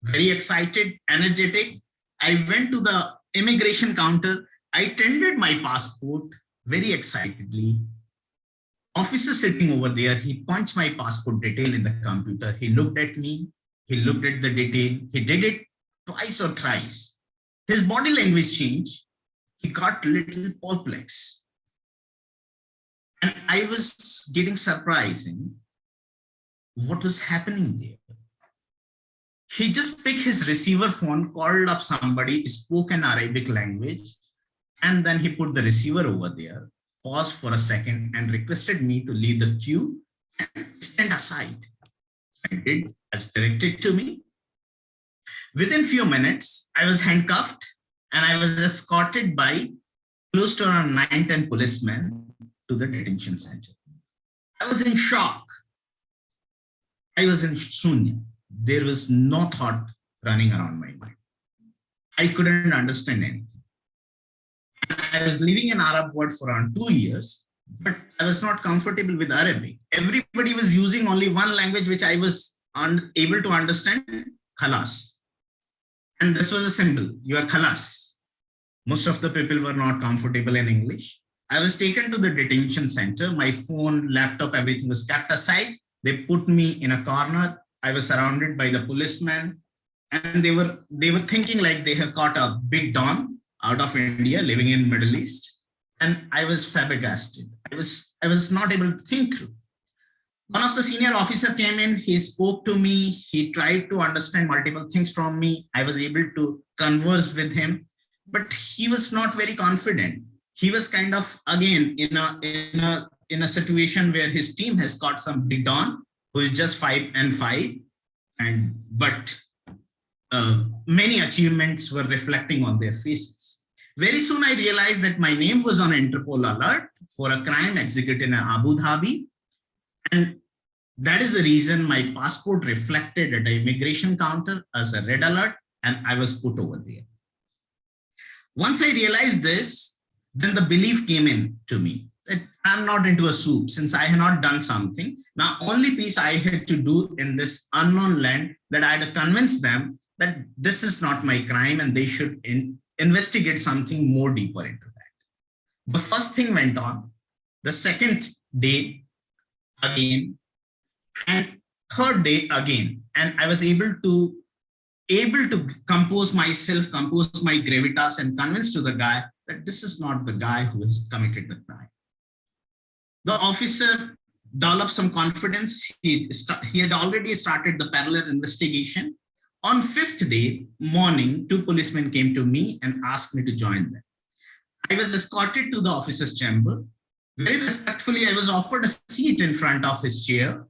Very excited, energetic. I went to the immigration counter. I tendered my passport very excitedly. Officer sitting over there, he punched my passport detail in the computer. He looked at me. He looked at the detail. He did it twice or thrice. His body language changed. He got a little perplexed. And I was getting surprising what was happening there. He just picked his receiver phone, called up somebody, spoke an Arabic language, and then he put the receiver over there, paused for a second, and requested me to leave the queue and stand aside. I did as directed to me. Within few minutes, I was handcuffed and I was escorted by close to around 9-10 policemen to the detention center. I was in shock. I was in shunya. There was no thought running around my mind. I couldn't understand anything. I was living in Arab world for around 2 years, but I was not comfortable with Arabic. Everybody was using only one language which I was able to understand, khalas. And this was a symbol, you are khalas. Most of the people were not comfortable in English. I was taken to the detention center. My phone, laptop, everything was kept aside. They put me in a corner. I was surrounded by the policemen, and they were thinking like they have caught a big don out of India living in Middle East. And I was flabbergasted. I was not able to think through. One of the senior officer came in, he spoke to me, he tried to understand multiple things from me. I was able to converse with him, but he was not very confident. He was kind of, again, in a situation where his team has got some big don who is just 5 and but many achievements were reflecting on their faces. Very soon I realized that my name was on Interpol alert for a crime executed in Abu Dhabi. And that is the reason my passport reflected at the immigration counter as a red alert, and I was put over there. Once I realized this, then the belief came in to me that I'm not into a soup since I had not done something. Now, only piece I had to do in this unknown land that I had to convince them that this is not my crime and they should investigate something more deeper into that. The first thing went on, the second day again, and third day again, and I was able to compose myself, compose my gravitas, and convince to the guy that this is not the guy who has committed the crime. The officer developed some confidence. He had already started the parallel investigation. On 5th day morning, 2 policemen came to me and asked me to join them. I was escorted to the officer's chamber. Very respectfully, I was offered a seat in front of his chair.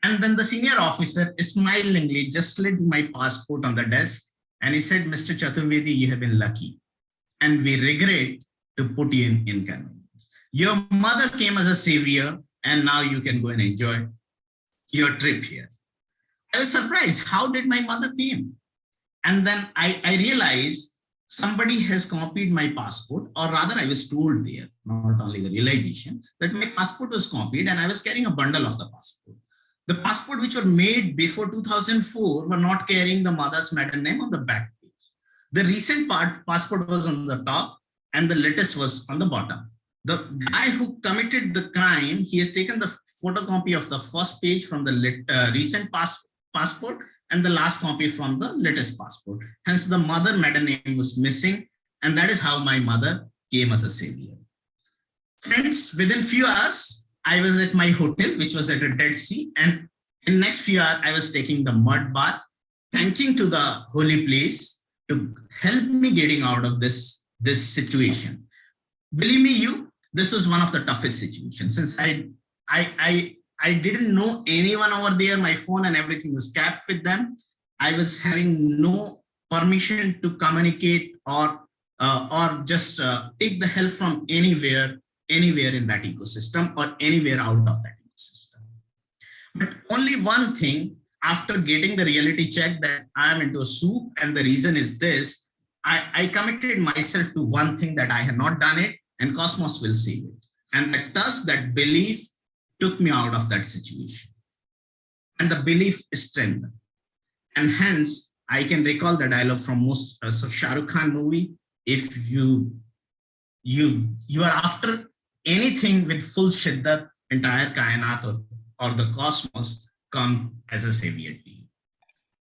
And then the senior officer smilingly just slid my passport on the desk. And he said, Mr. Chaturvedi, you have been lucky. And we regret to put you in inconvenience. Your mother came as a savior, and now you can go and enjoy your trip here. I was surprised. How did my mother came? And then I realized somebody has copied my passport, or rather I was told there, not only the realization, that my passport was copied and I was carrying a bundle of the passport. The passport which were made before 2004 were not carrying the mother's maiden name on the back page. The recent passport was on the top and the lettuce was on the bottom. The guy who committed the crime, he has taken the photocopy of the first page from the recent passport and the last copy from the latest passport. Hence, the mother maiden name was missing, and that is how my mother came as a savior. Friends, within few hours, I was at my hotel, which was at a Dead Sea, and in next few hours, I was taking the mud bath, thanking to the holy place to help me getting out of this situation. Believe me, this was one of the toughest situations, since I didn't know anyone over there. My phone and everything was kept with them. I was having no permission to communicate or just take the help from anywhere in that ecosystem or anywhere out of that ecosystem. But only one thing, after getting the reality check that I'm into a soup and the reason is this, I committed myself to one thing, that I had not done it and Cosmos will save it. And that trust, that belief took me out of that situation. And the belief strengthened. And hence, I can recall the dialogue from most Shah Rukh Khan movie. If you are after anything with full shiddat, entire kainat or the cosmos come as a savior to you.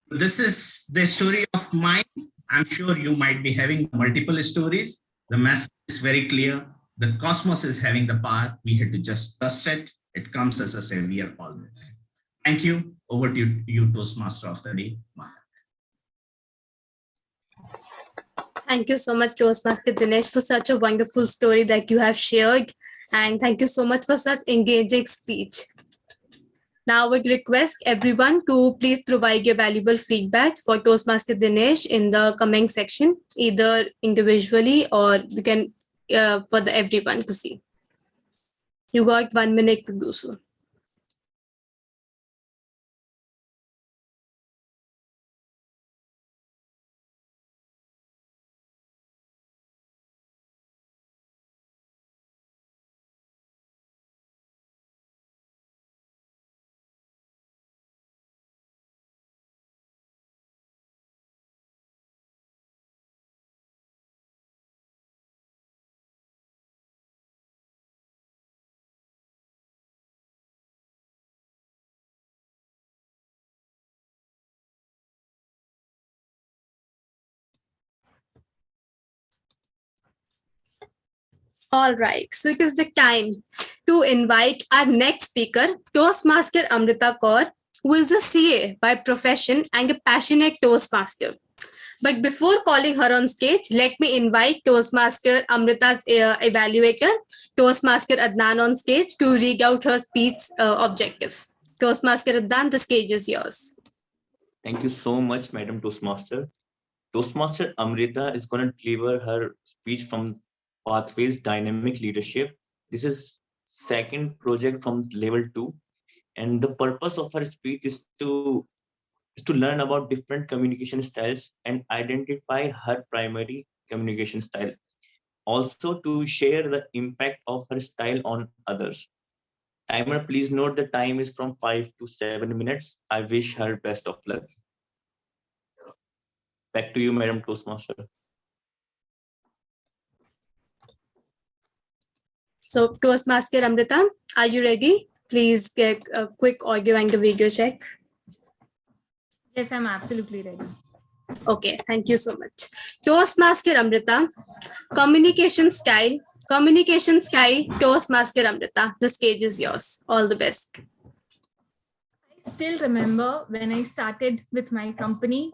This is the story of mine. I'm sure you might be having multiple stories. The message is very clear. The cosmos is having the power. We had to just trust it. It comes as a savior all the time. Thank you. Over to you, Toastmaster of the Day, Maya. Thank you so much, Toastmaster Dinesh, for such a wonderful story that you have shared. And thank you so much for such engaging speech. Now we request everyone to please provide your valuable feedbacks for Toastmaster Dinesh in the comment section, either individually or you can for everyone to see. You got 1 minute to do so. All right, so it is the time to invite our next speaker, Toastmaster Amrita Kaur, who is a CA by profession and a passionate Toastmaster. But before calling her on stage, let me invite Toastmaster Amrita's evaluator, Toastmaster Adnan, on stage to read out her speech objectives. Toastmaster Adnan, the stage is yours. Thank you so much, Madam Toastmaster. Toastmaster Amrita is going to deliver her speech from Pathways Dynamic Leadership. This is second project from level 2. And the purpose of her speech is to learn about different communication styles and identify her primary communication style. Also to share the impact of her style on others. Timer, please note the time is from 5 to 7 minutes. I wish her best of luck. Back to you, Madam Toastmaster. So Toastmaster Amrita, are you ready? Please get a quick audio and the video check. Yes, I'm absolutely ready. Okay, thank you so much. Toastmaster Amrita, communication style, Toastmaster Amrita. The stage is yours. All the best. I still remember when I started with my company,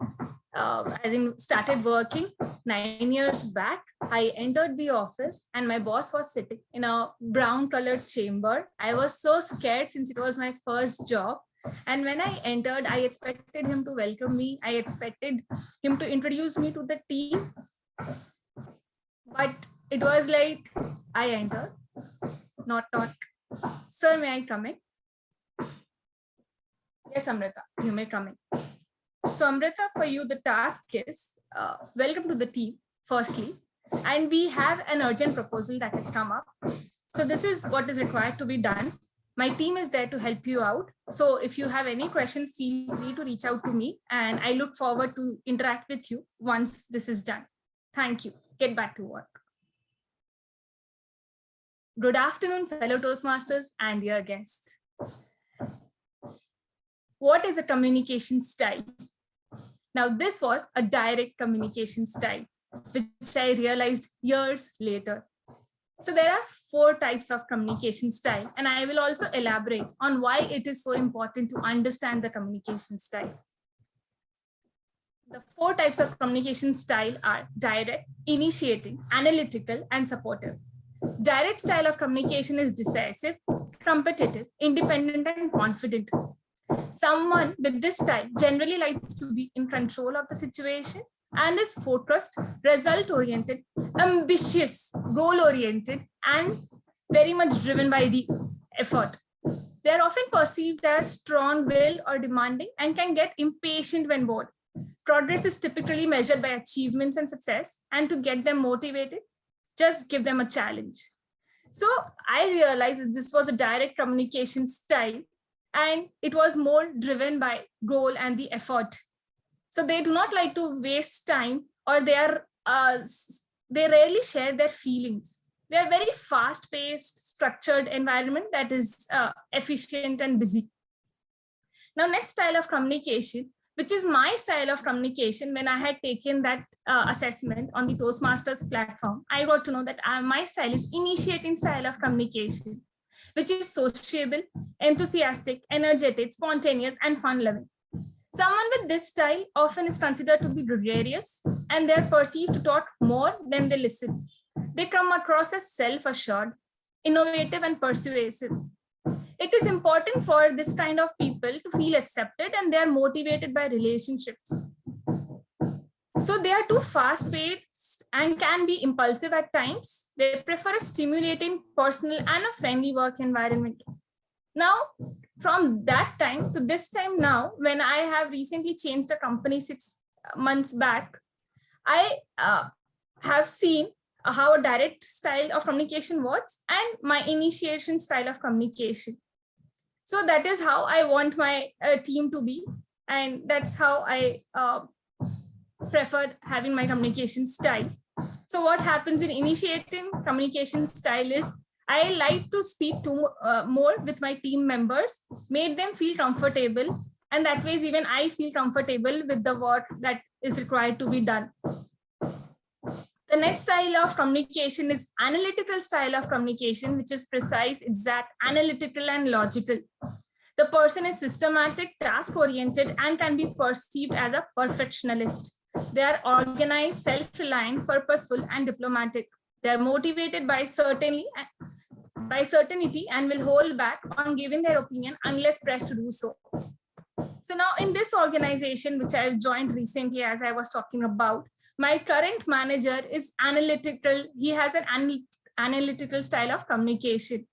started working 9 years back. I entered the office and my boss was sitting in a brown colored chamber. I was so scared since it was my first job. And when I entered, I expected him to welcome me. I expected him to introduce me to the team. But it was like, I entered, not talk. Sir, may I come in? Yes, Amrita, you may come in. So Amrita, for you, the task is, welcome to the team, firstly. And we have an urgent proposal that has come up. So this is what is required to be done. My team is there to help you out. So if you have any questions, feel free to reach out to me. And I look forward to interact with you once this is done. Thank you. Get back to work. Good afternoon, fellow Toastmasters and dear guests. What is a communication style? Now, this was a direct communication style, which I realized years later. So there are 4 types of communication style, and I will also elaborate on why it is so important to understand the communication style. The 4 types of communication style are direct, initiating, analytical, and supportive. Direct style of communication is decisive, competitive, independent, and confident. Someone with this style generally likes to be in control of the situation and is focused, result-oriented, ambitious, goal-oriented, and very much driven by the effort. They are often perceived as strong-willed or demanding and can get impatient when bored. Progress is typically measured by achievements and success, and to get them motivated, just give them a challenge. So I realized that this was a direct communication style, and it was more driven by goal and the effort. So they do not like to waste time, or they rarely share their feelings. They are very fast-paced, structured environment that is efficient and busy. Now, next style of communication, which is my style of communication. When I had taken that assessment on the Toastmasters platform, I got to know that my style is initiating style of communication, which is sociable, enthusiastic, energetic, spontaneous, and fun-loving. Someone with this style often is considered to be gregarious, and they're perceived to talk more than they listen. They come across as self-assured, innovative, and persuasive. It is important for this kind of people to feel accepted, and they are motivated by relationships. So they are too fast-paced and can be impulsive at times. They prefer a stimulating, personal, and a friendly work environment. Now, from that time to this time now, when I have recently changed a company 6 months back, I have seen how a direct style of communication works and my initiation style of communication. So that is how I want my team to be, and that's how I prefer having my communication style. So what happens in initiating communication style is I like to speak more with my team members, make them feel comfortable, and that way even I feel comfortable with the work that is required to be done. The next style of communication is analytical style of communication, which is precise, exact, analytical, and logical. The person is systematic, task-oriented, and can be perceived as a perfectionist. They are organized, self-reliant, purposeful, and diplomatic. They are motivated by certainty and will hold back on giving their opinion unless pressed to do so. So now in this organization, which I've joined recently, as I was talking about, my current manager is analytical. He has an analytical style of communication.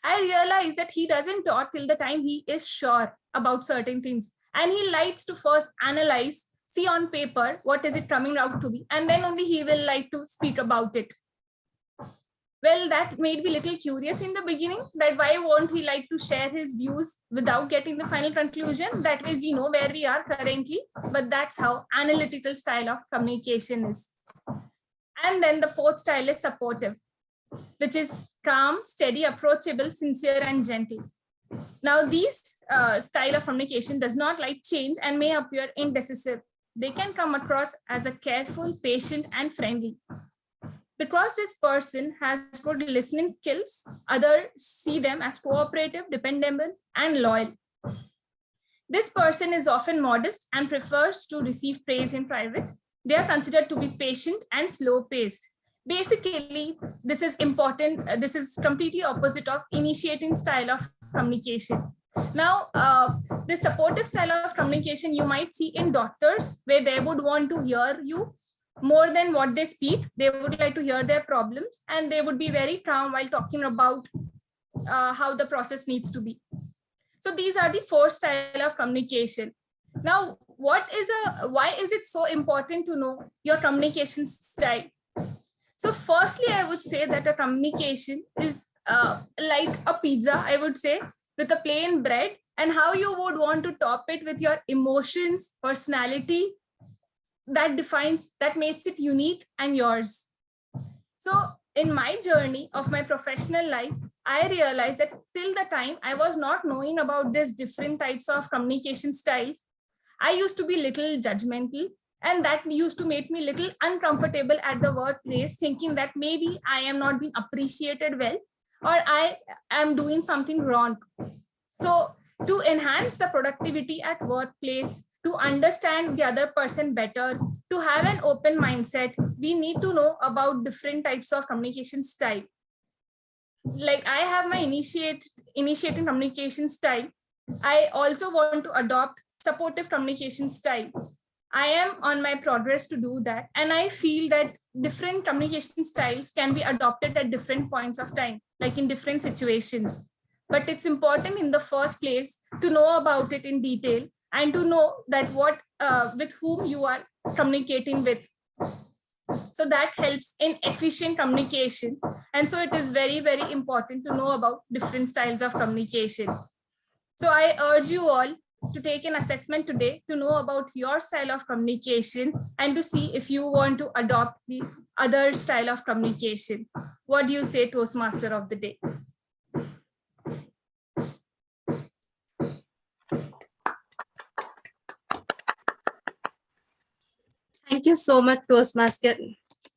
I realized that he doesn't talk till the time he is sure about certain things. And he likes to first analyze, see on paper, what is it coming out to be, and then only he will like to speak about it. Well, that made me a little curious in the beginning, that why won't he like to share his views without getting the final conclusion? That way we know where we are currently, but that's how analytical style of communication is. And then the 4th style is supportive, which is calm, steady, approachable, sincere, and gentle. Now, these style of communication does not like change and may appear indecisive. They can come across as a careful, patient, and friendly. Because this person has good listening skills, others see them as cooperative, dependable, and loyal. This person is often modest and prefers to receive praise in private. They are considered to be patient and slow-paced. Basically, this is important. This is completely opposite of initiating style of communication. Now, the supportive style of communication you might see in doctors, where they would want to hear you more than what they speak. They would like to hear their problems, and they would be very calm while talking about how the process needs to be. So these are the 4 styles of communication. Now, why is it so important to know your communication style? So firstly, I would say that a communication is like a pizza, I would say, with a plain bread, and how you would want to top it with your emotions, personality, that makes it unique and yours. So in my journey of my professional life, I realized that till the time I was not knowing about these different types of communication styles, I used to be little judgmental, and that used to make me little uncomfortable at the workplace, thinking that maybe I am not being appreciated well, or I am doing something wrong. So to enhance the productivity at workplace, to understand the other person better, to have an open mindset, we need to know about different types of communication style. Like I have my initiating communication style. I also want to adopt supportive communication style. I am on my progress to do that. And I feel that different communication styles can be adopted at different points of time, like in different situations. But it's important in the first place to know about it in detail and to know that with whom you are communicating with. So that helps in efficient communication. And so it is very, very important to know about different styles of communication. So I urge you all to take an assessment today to know about your style of communication and to see if you want to adopt the other style of communication. What do you say, Toastmaster of the day? Thank you so much, Toastmaster.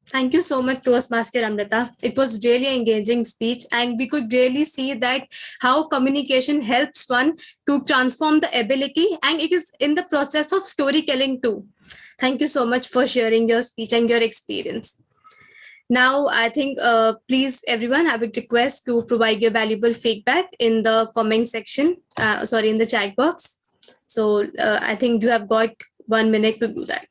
Thank you so much, Toastmaster Amrita. It was really an engaging speech, and we could really see that how communication helps one to transform the ability, and it is in the process of storytelling too. Thank you so much for sharing your speech and your experience. Now, I think, please, everyone, I would request to provide your valuable feedback in the comment section, in the chat box. So I think you have got 1 minute to do that.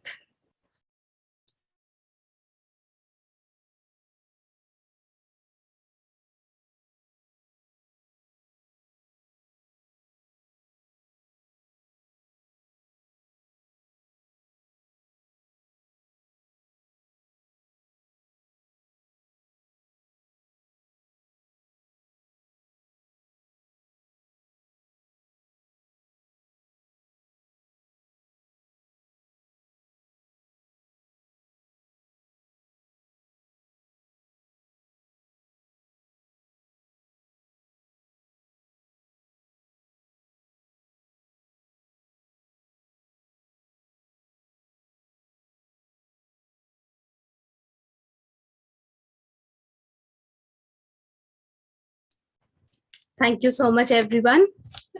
Thank you so much, everyone.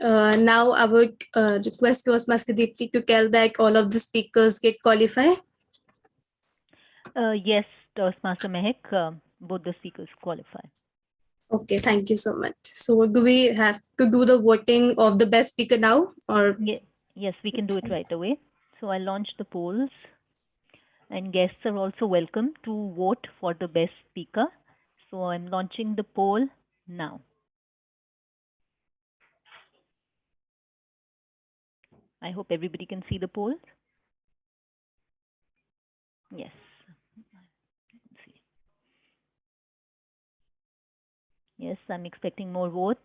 Now I would request Toastmaster Deepti to tell that all of the speakers get qualified. Yes, Toastmaster Mehak, both the speakers qualify. Okay, thank you so much. So do we have to do the voting of the best speaker now, or? Yes, we can do it right away. So I launched the polls, and guests are also welcome to vote for the best speaker. So I'm launching the poll now. I hope everybody can see the poll. Yes. Yes, I'm expecting more votes.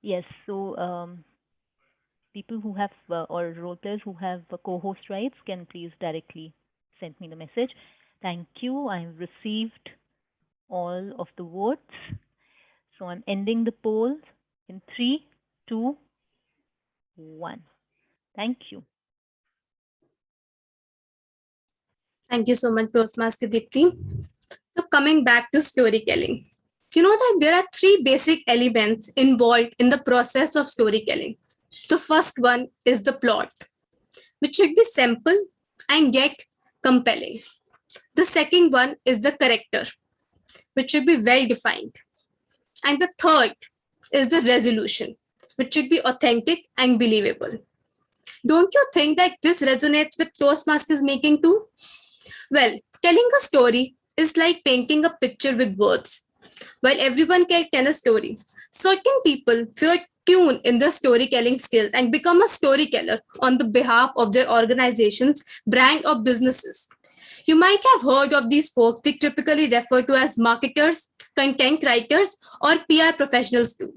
Yes, so people who have or role players who have co-host rights can please directly send me the message. Thank you. I've received all of the votes. So I'm ending the poll in 3, 2, 1. Thank you. Thank you so much, Toastmaster Deepti. So coming back to storytelling, you know that there are 3 basic elements involved in the process of storytelling. The first one is the plot, which should be simple and yet compelling. The second one is the character, which should be well defined. And the third is the resolution, which should be authentic and believable. Don't you think that this resonates with Toastmasters making too? Well, telling a story is like painting a picture with words. While everyone can tell a story, certain people feel tuned in their storytelling skills and become a storyteller on the behalf of their organizations, brand, or businesses. You might have heard of these folks we typically refer to as marketers, content writers, or PR professionals too.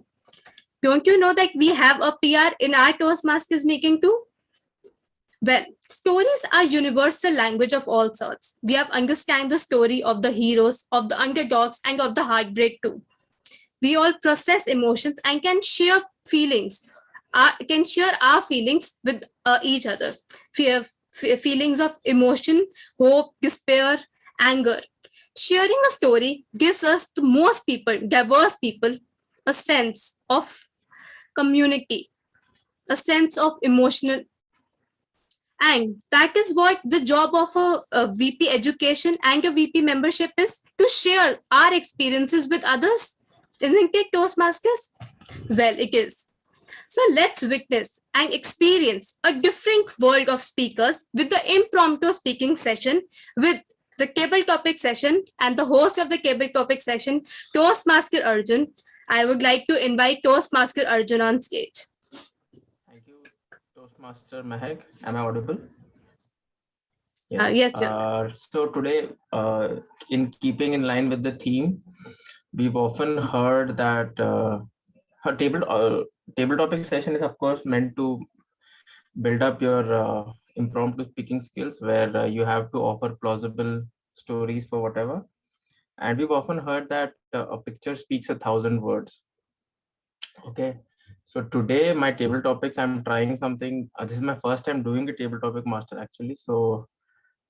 Don't you know that we have a PR in our Toastmasters making too? Well, stories are universal language of all sorts. We have understand the story of the heroes, of the underdogs, and of the heartbreak too. We all process emotions and can share feelings, can share our feelings with each other. Feelings of emotion, hope, despair, anger. Sharing a story gives us, to most people, diverse people, a sense of community, a sense of emotional. And that is what the job of a VP education and a VP membership is, to share our experiences with others. Isn't it, Toastmasters? Well, it is. So let's witness and experience a different world of speakers with the impromptu speaking session, with the cable topic session and the host of the cable topic session, Toastmaster Arjun. I would like to invite Toastmaster Arjun on stage. Thank you, Toastmaster Mahek. Am I audible? Yes, sir. So today, in keeping in line with the theme, we've often heard that a table topic session is, of course, meant to build up your impromptu speaking skills, where you have to offer plausible stories for whatever. And we've often heard that a picture speaks 1,000 words. Okay. So today, my table topics, I'm trying something. This is my first time doing a table topic master, actually. So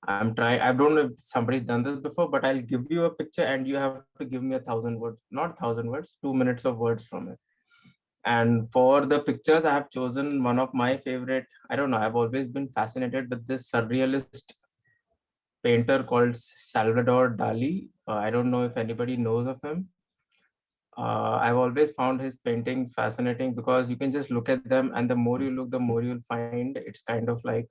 I'm trying. I don't know if somebody's done this before, but I'll give you a picture and you have to give me 1,000 words, not 1,000 words, 2 minutes of words from it. And for the pictures, I have chosen one of my favorite. I don't know. I've always been fascinated with this surrealist painter called Salvador Dali. I don't know if anybody knows of him. I've always found his paintings fascinating because you can just look at them, and the more you look, the more you'll find it's kind of like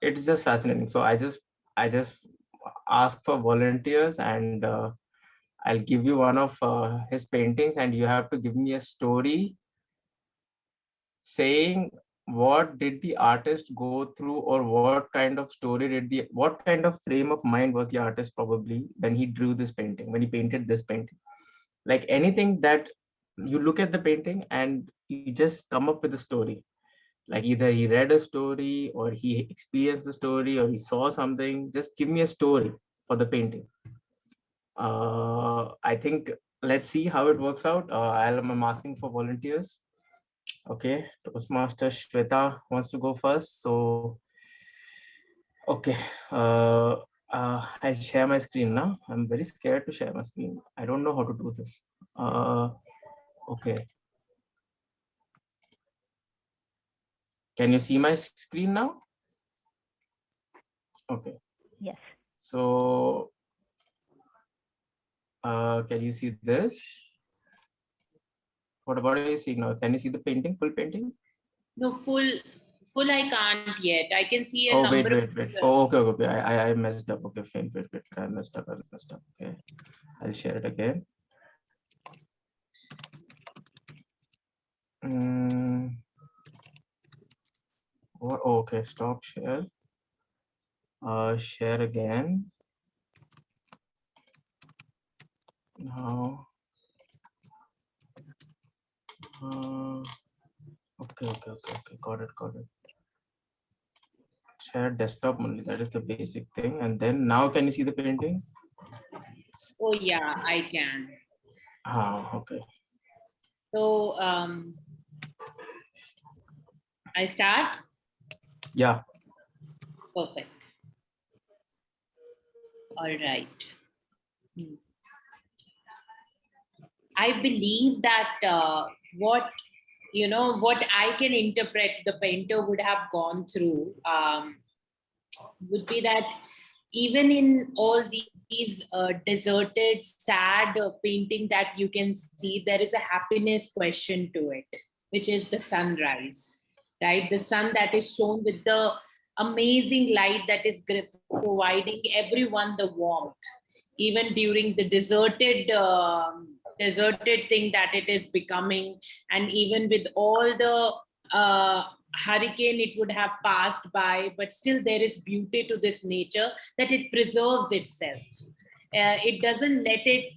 it's just fascinating. So I just ask for volunteers, and I'll give you one of his paintings, and you have to give me a story saying what did the artist go through, or what kind of story what kind of frame of mind was the artist probably when he drew this painting, when he painted this painting. Like anything that you look at the painting and you just come up with a story. Like either he read a story, or he experienced a story, or he saw something. Just give me a story for the painting. I think let's see how it works out. I'm asking for volunteers. Okay, Toastmaster Shweta wants to go first. So, okay, I'll share my screen now. I'm very scared to share my screen. I don't know how to do this. Okay. Can you see my screen now? Okay. Yes. So, can you see this? What are you seeing now? Can you see the painting, full painting? No, full I can't yet. I can see a Oh, number wait. Oh, okay. I messed up. Okay, fine. Wait. I messed up. Okay. I'll share it again. Oh, okay, stop share. Share again. Now. Okay. Got it. Share desktop only. That is the basic thing. And then now, can you see the painting? Oh yeah, I can. Okay. So I start? Yeah. Perfect. All right. I believe that what I can interpret the painter would have gone through would be that even in all these deserted, sad painting that you can see, there is a happiness question to it, which is the sunrise, right? The sun that is shown with the amazing light that is providing everyone the warmth, even during the deserted thing that it is becoming, and even with all the hurricane it would have passed by, but still there is beauty to this nature, that it preserves itself. It doesn't let it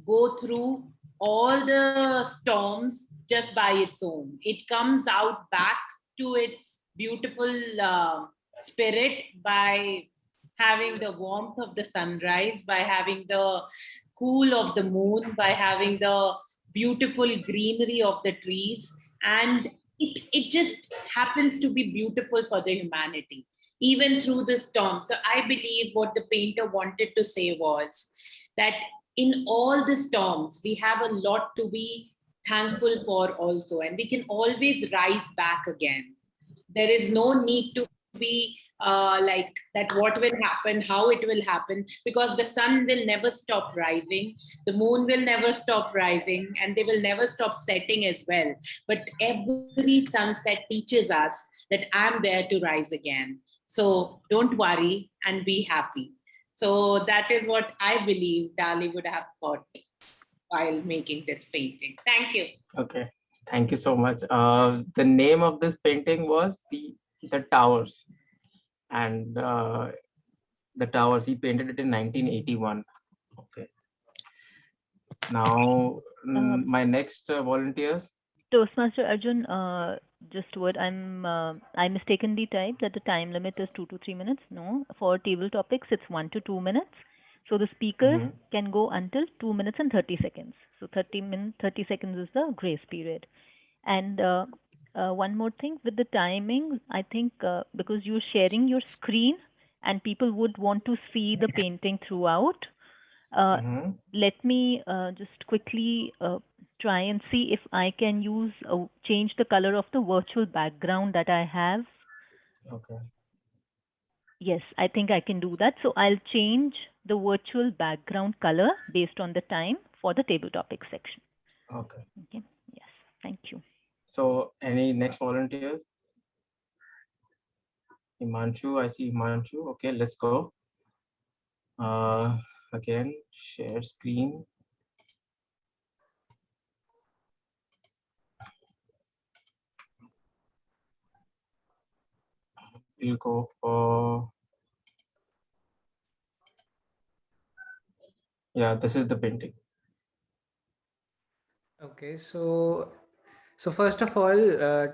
go through all the storms just by its own. It comes out back to its beautiful spirit by having the warmth of the sunrise, by having the cool of the moon, by having the beautiful greenery of the trees. And it just happens to be beautiful for the humanity, even through the storm. So I believe what the painter wanted to say was that in all the storms, we have a lot to be thankful for also, and we can always rise back again. There is no need to be like that what will happen, how it will happen, because the sun will never stop rising, the moon will never stop rising, and they will never stop setting as well. But every sunset teaches us that I'm there to rise again. So don't worry and be happy. So that is what I believe Dali would have thought while making this painting. Thank you. Okay, thank you so much. The name of this painting was the Towers, and the Towers, he painted it in 1981. Okay. Now, my next volunteers. Toastmaster Arjun, just what I mistakenly typed that the time limit is 2 to 3 minutes. No, for table topics it's 1 to 2 minutes. So the speaker can go until 2 minutes and 30 seconds. So 30 seconds is the grace period. And one more thing with the timing, I think because you're sharing your screen and people would want to see the painting throughout. Let me just quickly try and see if I can use change the color of the virtual background that I have. Okay. Yes, I think I can do that. So I'll change the virtual background color based on the time for the table topic section. Okay. Okay. Yes. Thank you. So, any next volunteers? Himanshu, I see Himanshu. Okay, let's go. Again, share screen. We'll go for, yeah, this is the painting. Okay, so first of all,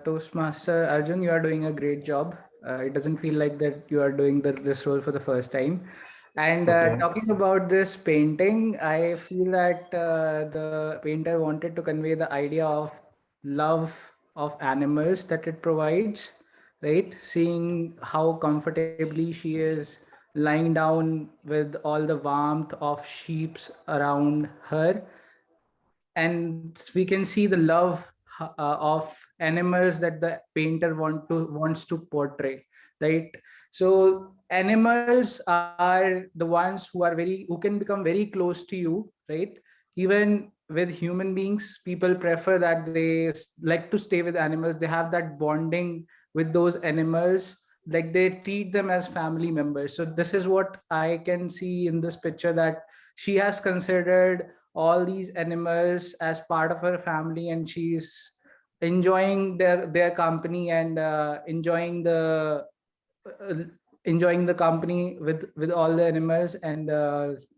Toastmaster Arjun, you are doing a great job. It doesn't feel like that you are doing this role for the first time. And Okay. talking about this painting, I feel that the painter wanted to convey the idea of love of animals that it provides, right? Seeing how comfortably she is lying down with all the warmth of sheeps around her, and we can see the love of animals that the painter wants to portray, right? So animals are the ones who can become very close to you, right? Even with human beings, people prefer that they like to stay with animals. They have that bonding with those animals, like they treat them as family members. So this is what I can see in this picture, that she has considered all these animals as part of her family, and she's enjoying their company, and uh, enjoying the company with all the animals, and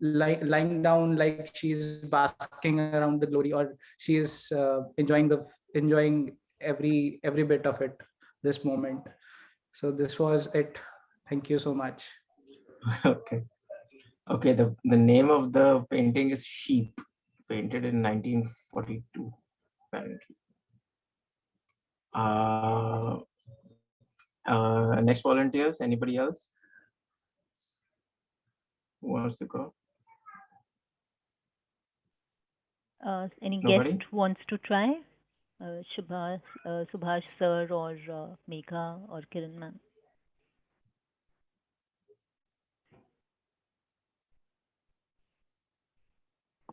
lying down like she's basking around the glory, or she is enjoying every bit of it, this moment. So this was it. Thank you so much. Okay. Okay, the name of the painting is Sheep, painted in 1942, apparently. Next volunteers, anybody else who wants to go? Any Nobody? guest wants to try? Subhash sir, or Megha or Kiran ma'am?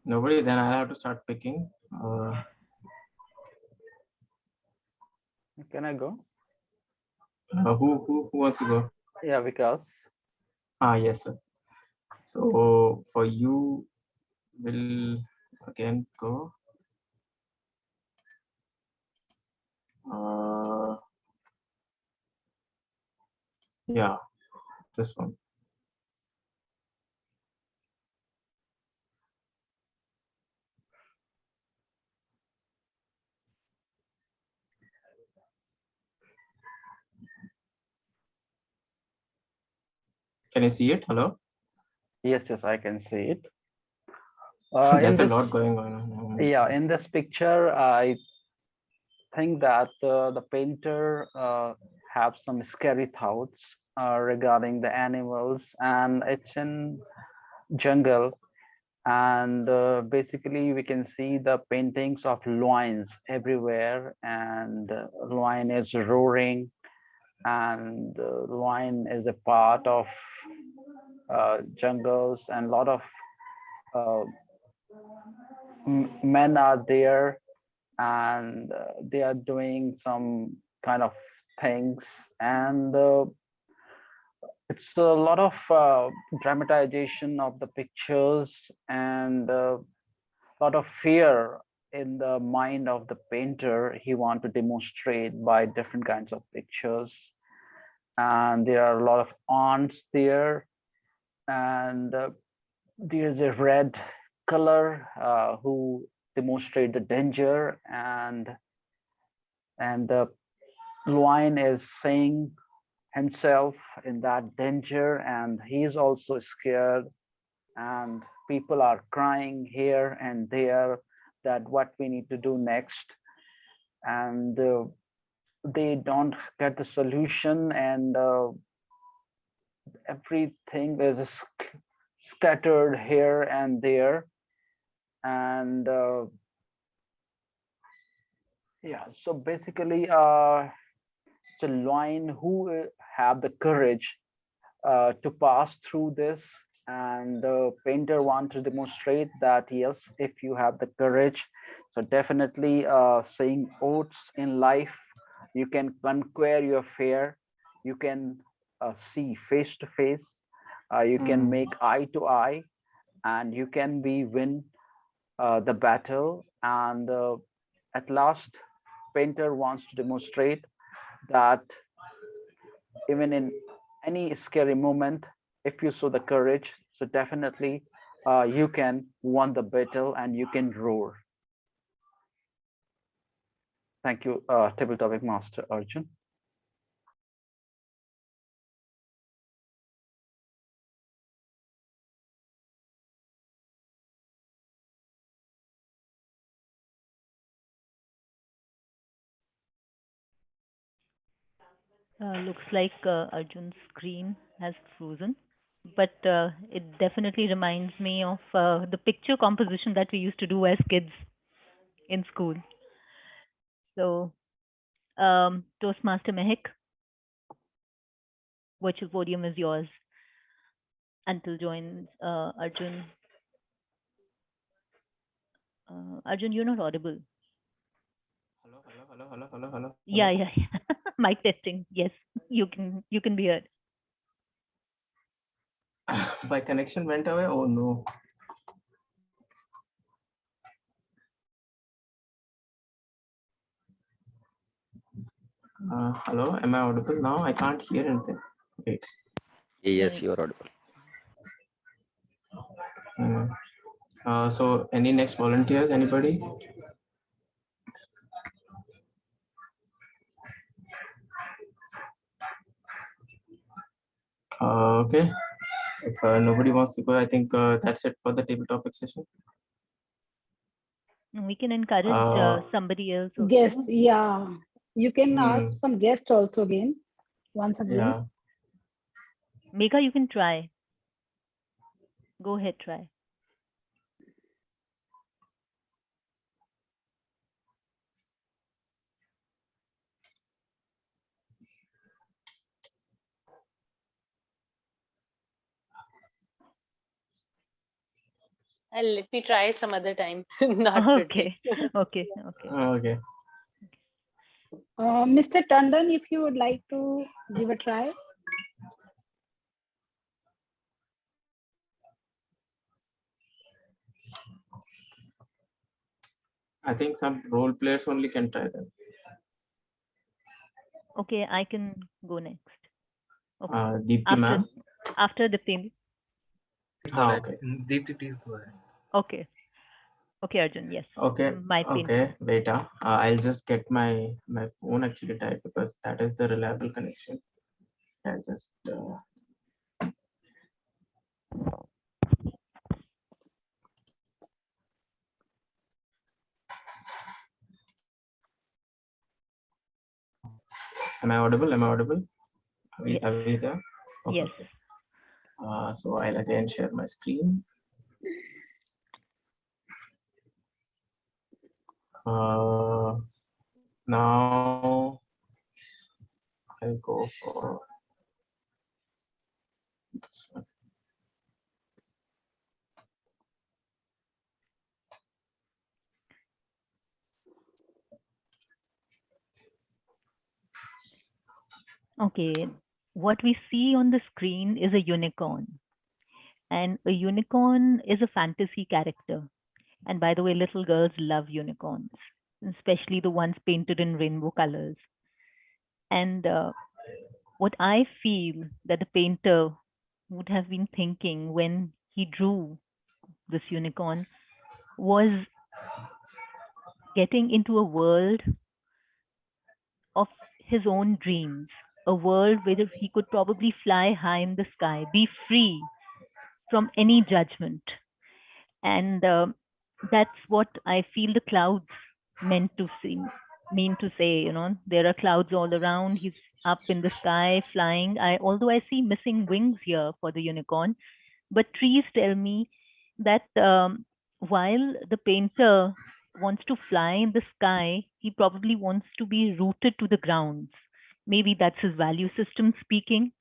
Nobody, then I'll have to start picking. Can I go? Who wants to go? Yeah, Vikas. Yes, sir. So for you, will again go. Yeah, this one. Can you see it? Hello? Yes, I can see it. There's a lot going on. Yeah, in this picture, I think that the painter have some scary thoughts regarding the animals, and it's in jungle. And basically, we can see the paintings of lions everywhere, and lion is roaring, and lion is a part of jungles, and a lot of men are there, and they are doing some kind of things, and it's a lot of dramatization of the pictures, and a lot of fear in the mind of the painter he want to demonstrate by different kinds of pictures. And there are a lot of ants there, and there's a red color who demonstrate the danger, and the lion is saying himself in that danger, and he's also scared, and people are crying here and there that what we need to do next, and they don't get the solution, and everything is scattered here and there, and yeah, so basically it's a lion who have the courage to pass through this, and the painter want to demonstrate that yes, if you have the courage, so definitely saying oaths in life, you can conquer your fear, you can see face to face, you can make eye to eye, and you can be win the battle. And at last, painter wants to demonstrate that even in any scary moment, if you show the courage, so definitely you can win the battle and you can roar. Thank you, table topic master Arjun. Looks like Arjun's screen has frozen, but it definitely reminds me of the picture composition that we used to do as kids in school. So, Toastmaster Mehik, virtual podium is yours until joins Arjun. Arjun, you're not audible. Hello. Yeah. Mic testing. Yes, you can be heard. My connection went away. Oh no. Hello, am I audible now? I can't hear anything. Wait. Yes, you're audible. So any next volunteers, anybody? Okay, if nobody wants to go, I think that's it for the table topic session. We can encourage somebody else. Also. Guest, yeah. You can ask some guests also again, once again. Yeah. Megha, you can try. Go ahead, try. Let me try some other time. Not okay. today. Okay. Okay. Mr. Tandon, if you would like to give a try. I think some role players only can try that. Okay, I can go next. Okay. Deepti ma'am. After Deepti. It's all right. Okay. Deepti, please go ahead. Okay, Arjun. Yes. Okay. Painting. Okay. Wait. I'll just get my phone actually tied because that is the reliable connection. I'll just. Am I audible? Am I audible? Yes. Are we there? Okay. Yes. Okay. So I'll again share my screen. Now I'll go for this one. Okay. What we see on the screen is a unicorn. And a unicorn is a fantasy character. And by the way, little girls love unicorns, especially the ones painted in rainbow colors. And what I feel that the painter would have been thinking when he drew this unicorn was getting into a world of his own dreams, a world where he could probably fly high in the sky, be free from any judgment. And that's what I feel the clouds meant to seem mean to say. There are clouds all around. He's up in the sky flying. Although I see missing wings here for the unicorn, but trees tell me that while the painter wants to fly in the sky, he probably wants to be rooted to the grounds. Maybe that's his value system speaking.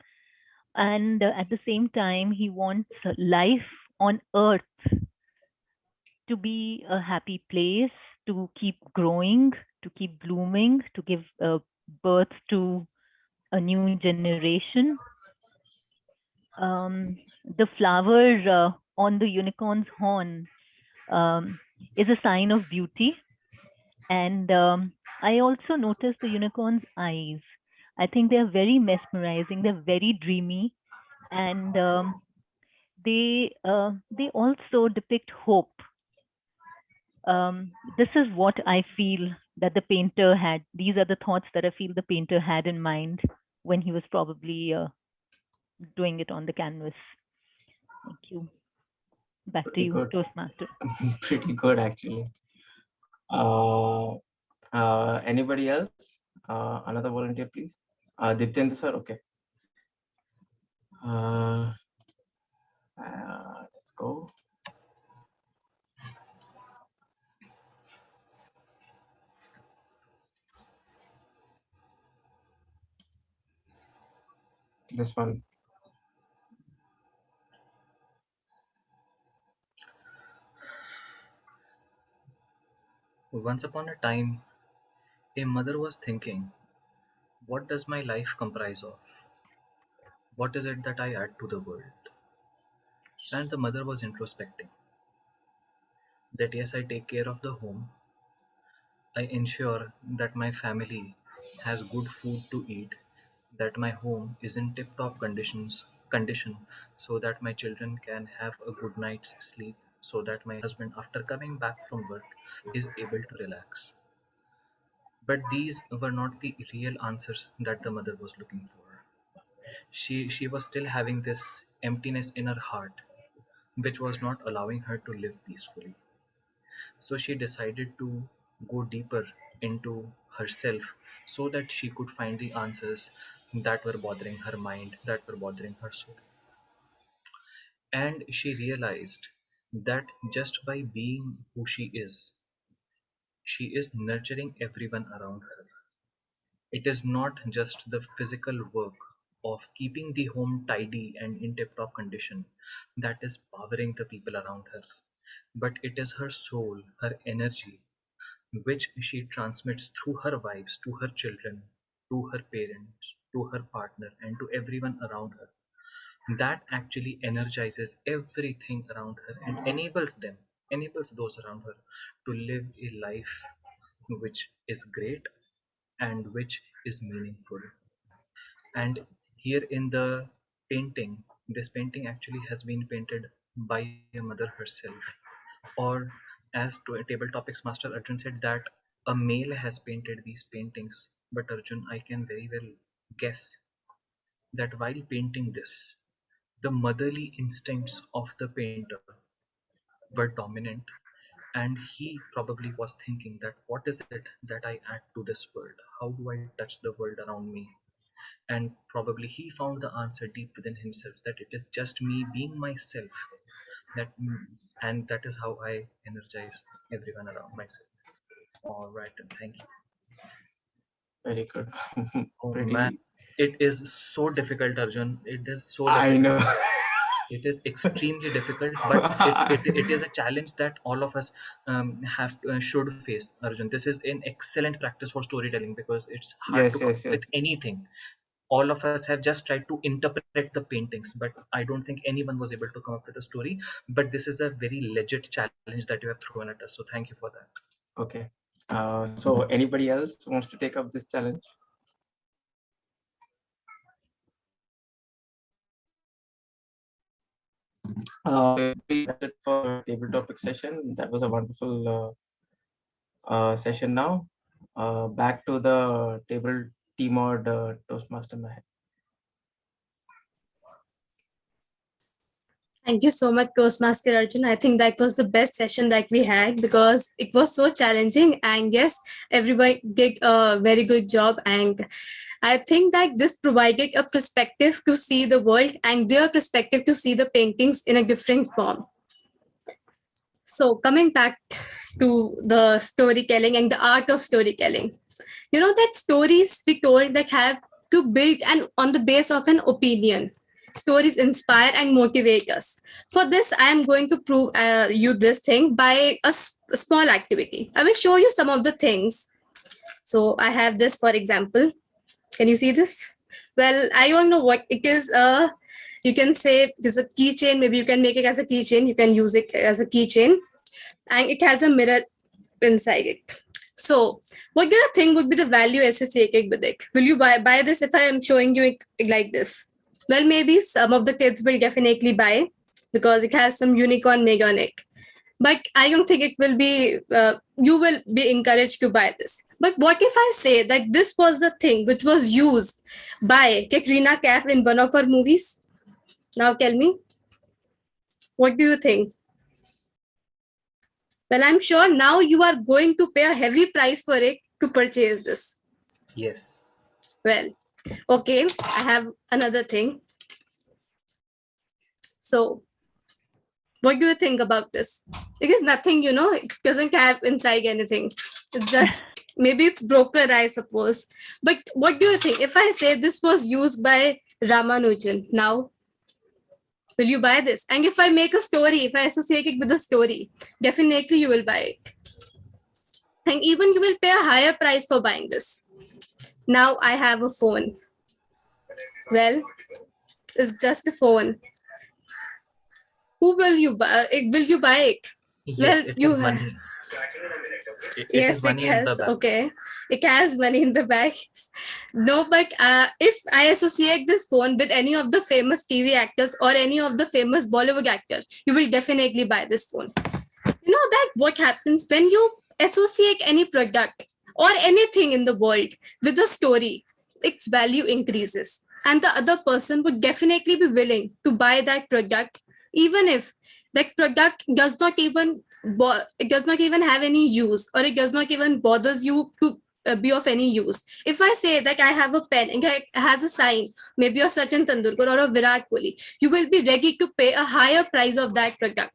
And at the same time, he wants life on earth to be a happy place, to keep growing, to keep blooming, to give birth to a new generation. The flower on the unicorn's horn um, is a sign of beauty. And I also noticed the unicorn's eyes. I think they're very mesmerizing, they're very dreamy, and they also depict hope. This is what I feel that the painter had. These are the thoughts that I feel the painter had in mind when he was probably doing it on the canvas. Thank you. Back to Pretty you, good. Toastmaster. Pretty good, actually. Anybody else? Another volunteer, please. Dityendra sir, okay. Let's go. This one. Once upon a time, a mother was thinking, what does my life comprise of? What is it that I add to the world? And the mother was introspecting that yes, I take care of the home. I ensure that my family has good food to eat, that my home is in tip-top condition so that my children can have a good night's sleep, so that my husband after coming back from work is able to relax. But these were not the real answers that the mother was looking for. She was still having this emptiness in her heart, which was not allowing her to live peacefully. So she decided to go deeper into herself so that she could find the answers that were bothering her mind, that were bothering her soul. And she realized that just by being who she is nurturing everyone around her. It is not just the physical work of keeping the home tidy and in tip top condition that is powering the people around her, but it is her soul, her energy, which she transmits through her wives to her children, to her parents, to her partner, and to everyone around her. That actually energizes everything around her and enables those around her to live a life which is great and which is meaningful. And here in the painting, this painting actually has been painted by a mother herself. Or as to a table topics master Arjun said that a male has painted these paintings. But Arjun, I can very well guess that while painting this, the motherly instincts of the painter were dominant, and he probably was thinking that what is it that I add to this world? How do I touch the world around me? And probably he found the answer deep within himself, that it is just me being myself, that and that is how I energize everyone around myself. All right, and thank you. Very good. Oh man, Pretty. it is so difficult, Arjun. It is so I difficult. know. It is extremely difficult, but it is a challenge that all of us should face, Arjun. This is an excellent practice for storytelling because it's hard to Yes, come yes, up yes. with anything. All of us have just tried to interpret the paintings, but I don't think anyone was able to come up with a story. But this is a very legit challenge that you have thrown at us. So thank you for that. Okay. So anybody else wants to take up this challenge? That's it for table topic session. That was a wonderful session. Now, back to the table team or the Toastmaster Mahek. Thank you so much, Toastmaster Arjun. I think that was the best session that we had because it was so challenging. And yes, everybody did a very good job. And I think that this provided a perspective to see the world and their perspective to see the paintings in a different form. So coming back to the storytelling and the art of storytelling, you know that stories we told that have to build and on the base of an opinion. Stories inspire and motivate us. For this, I am going to prove you this thing by a small activity. I will show you some of the things. So I have this, for example. Can you see this? Well, I don't know what it is. You can say there's a keychain. Maybe you can make it as a keychain. You can use it as a keychain, and it has a mirror inside it. So, what do you think would be the value associated with it? Will you buy this if I am showing you it like this? Well, maybe some of the kids will definitely buy because it has some unicorn mega on it. But I don't think it will be, you will be encouraged to buy this. But what if I say that this was the thing which was used by Katrina Kaif in one of her movies? Now tell me, what do you think? Well, I'm sure now you are going to pay a heavy price for it to purchase this. Yes. Well, okay, I have another thing. So, what do you think about this? It is nothing, you know, it doesn't have inside anything. It's just, maybe it's broken, I suppose. But what do you think? If I say this was used by Ramanujan, now, will you buy this? And if I make a story, if I associate it with a story, definitely you will buy it. And even you will pay a higher price for buying this. Now I have a phone. Well, it's just a phone. Who will you buy? Will you buy it? Yes, well, it you has money. It yes, is it money in the has. bank. Okay, it has money in the bank. No, but if I associate this phone with any of the famous TV actors or any of the famous Bollywood actors, you will definitely buy this phone. You know that what happens when you associate any product or anything in the world with a story, its value increases, and the other person would definitely be willing to buy that product, even if that product does not even it does not even have any use, or it does not even bothers you to be of any use. If I say that I have a pen and it has a sign, maybe of Sachin Tendulkar or of Virat Kohli, you will be ready to pay a higher price of that product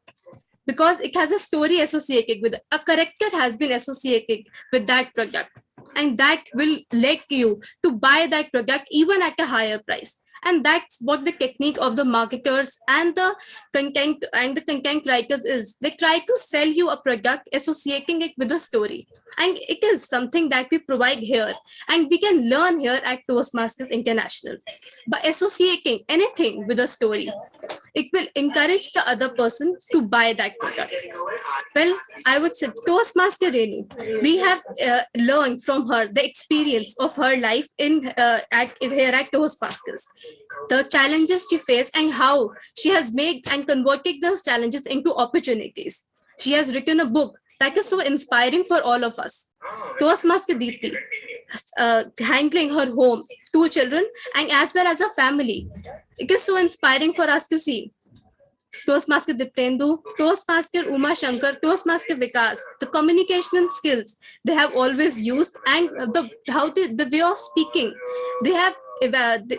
because it has a story associated with it. A character has been associated with that product, and that will let you to buy that product even at a higher price. And that's what the technique of the marketers and the content writers is. They try to sell you a product associating it with a story, and it is something that we provide here, and we can learn here at Toastmasters International. By associating anything with a story, it will encourage the other person to buy that product. Well, I would say Toastmaster Renu, we have learned from her the experience of her life here at Toastmasters, the challenges she faced and how she has made and converted those challenges into opportunities. She has written a book that is so inspiring for all of us. Toastmaster Deepti, handling her home, 2 children, and as well as a family. It is so inspiring for us to see. Toastmaster Diptendu, Toastmaster Uma Shankar, Toastmaster Vikas, the communication skills they have always used, and the way of speaking they have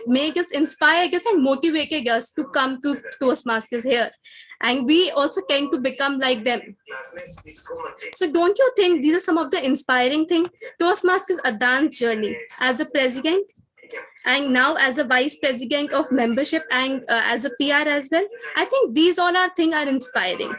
make us, inspire us, and motivated us to come to Toastmasters here, and we also tend to become like them. So don't you think these are some of the inspiring things? Toastmasters a dance journey as a president, and now as a vice president of membership, and as a PR as well. I think these all are things are inspiring.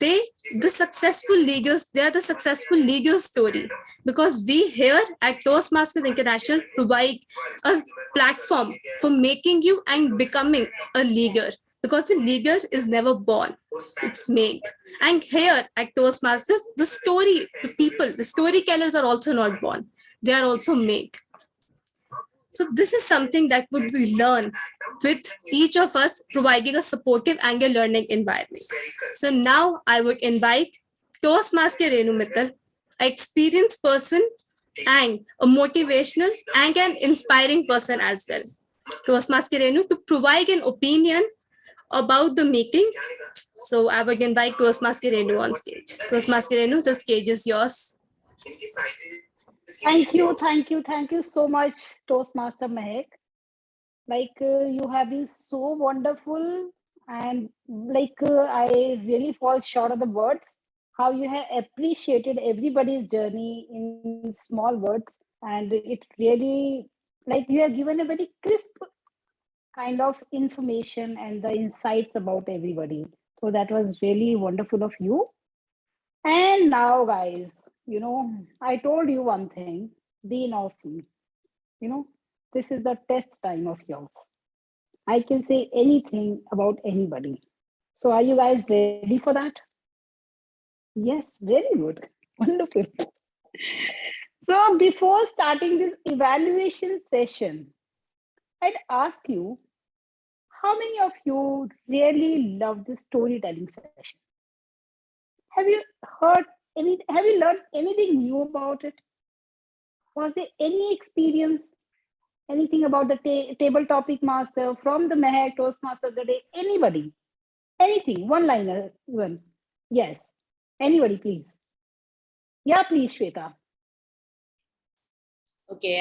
They the successful leaders, they are the successful leader story, because we here at Toastmasters International provide a platform for making you and becoming a leader, because a leader is never born, it's made. And here at Toastmasters, the people, the storytellers are also not born, they are also made. So this is something that would be learned with each of us providing a supportive and a learning environment. So now I would invite Toastmaster Renu Mittal, an experienced person and a motivational and an inspiring person as well. Toastmaster Renu to provide an opinion about the meeting. So I would invite Toastmaster Renu on stage. Toastmaster Renu, the stage is yours. Thank you so much, Toastmaster Mehak. You have been so wonderful, and I really fall short of the words. How you have appreciated everybody's journey in small words, and it really, you have given a very crisp kind of information and the insights about everybody. So that was really wonderful of you. And now, guys, I told you one thing, be naughty. This is the test time of yours. I can say anything about anybody. So are you guys ready for that? Yes, very good. Wonderful. So before starting this evaluation session, I'd ask you, how many of you really love this storytelling session? Have you have you learned anything new about it? Was there any experience, anything about the table topic master from the Mehak Toastmaster the day? Anybody? Anything? One liner even? Yes. Anybody, please. Yeah, please, Shweta. Okay,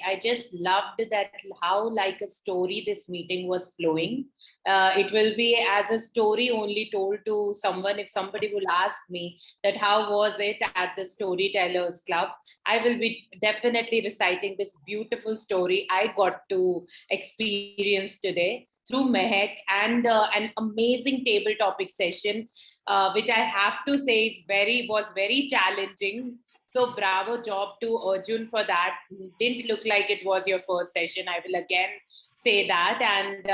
I just loved that how like a story this meeting was flowing. It will be as a story only told to someone. If somebody will ask me that how was it at the Storytellers Club, I will be definitely reciting this beautiful story I got to experience today through Mehak, and an amazing table topic session, which I have to say was very challenging. So bravo job to Arjun for that. Didn't look like it was your first session. I will again say that. And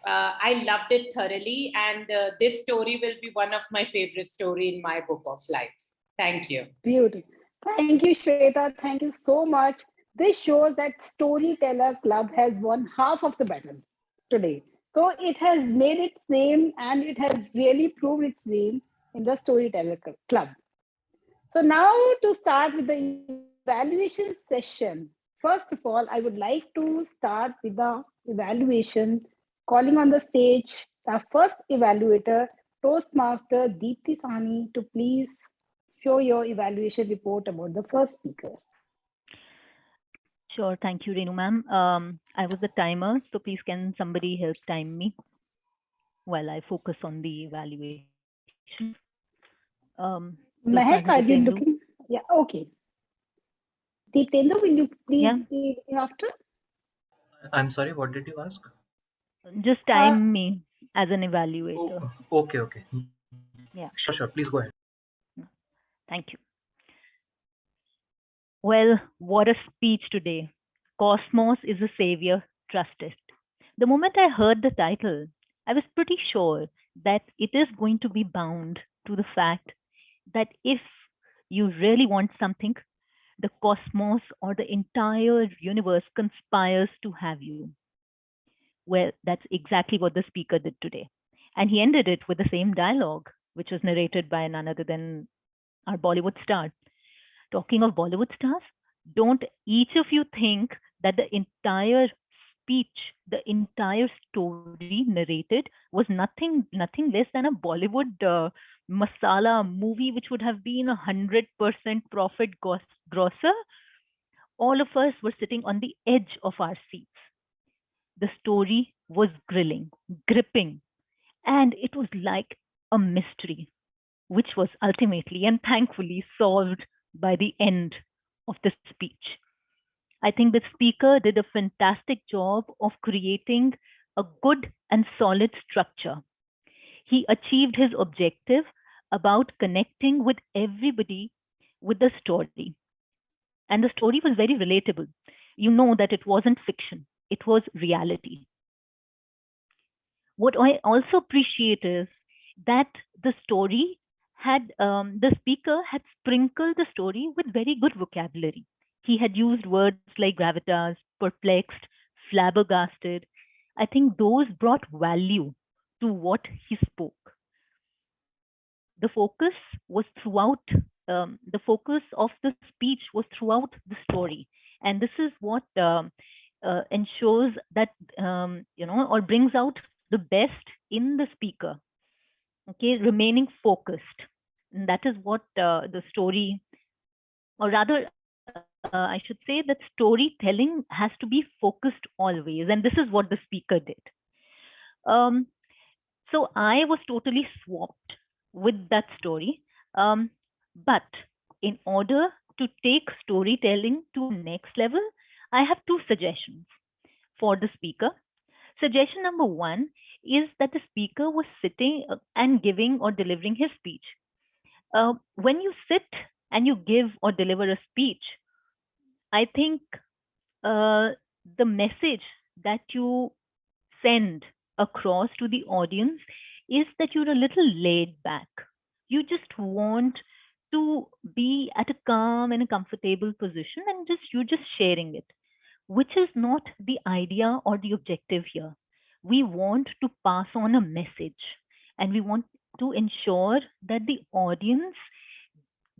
I loved it thoroughly. And this story will be one of my favorite story in my book of life. Thank you. Beautiful. Thank you, Shweta. Thank you so much. This shows that Storyteller Club has won half of the battle today. So it has made its name, and it has really proved its name in the Storyteller Club. So now to start with the evaluation session, first of all, I would like to start with the evaluation, calling on the stage our first evaluator, Toastmaster Deepti Sahni, to please show your evaluation report about the first speaker. Sure, thank you, Renu ma'am. I was the timer, so please can somebody help time me while I focus on the evaluation. Mehak, are you looking? Yeah, okay. Deeptendra, will you please be after? I'm sorry, what did you ask? Just time me as an evaluator. Okay. Yeah. Sure, please go ahead. Thank you. Well, what a speech today. Cosmos is a savior, trust it. The moment I heard the title, I was pretty sure that it is going to be bound to the fact that if you really want something, the cosmos or the entire universe conspires to have you. Well, that's exactly what the speaker did today. And he ended it with the same dialogue, which was narrated by none other than our Bollywood star. Talking of Bollywood stars, don't each of you think that the entire speech, the entire story narrated, was nothing less than a Bollywood masala movie, which would have been 100% profit grosser. All of us were sitting on the edge of our seats. The story was gripping, and it was like a mystery, which was ultimately and thankfully solved by the end of the speech. I think the speaker did a fantastic job of creating a good and solid structure. He achieved his objective about connecting with everybody with the story. And the story was very relatable. You know that it wasn't fiction, it was reality. What I also appreciate is that the story the speaker had sprinkled the story with very good vocabulary. He had used words like gravitas, perplexed, flabbergasted. I think those brought value to what he spoke. The focus was throughout, the focus of the speech was throughout the story. And this is what ensures that, or brings out the best in the speaker. Okay, remaining focused. And that is what the story, or rather, I should say that storytelling has to be focused always. And this is what the speaker did. So I was totally swamped with that story. But in order to take storytelling to next level, I have two suggestions for the speaker. Suggestion number one is that the speaker was sitting and giving or delivering his speech. When you sit and you give or deliver a speech, I think the message that you send across to the audience is that you're a little laid back. You just want to be at a calm and a comfortable position, and you're just sharing it, which is not the idea or the objective here. We want to pass on a message, and we want to ensure that the audience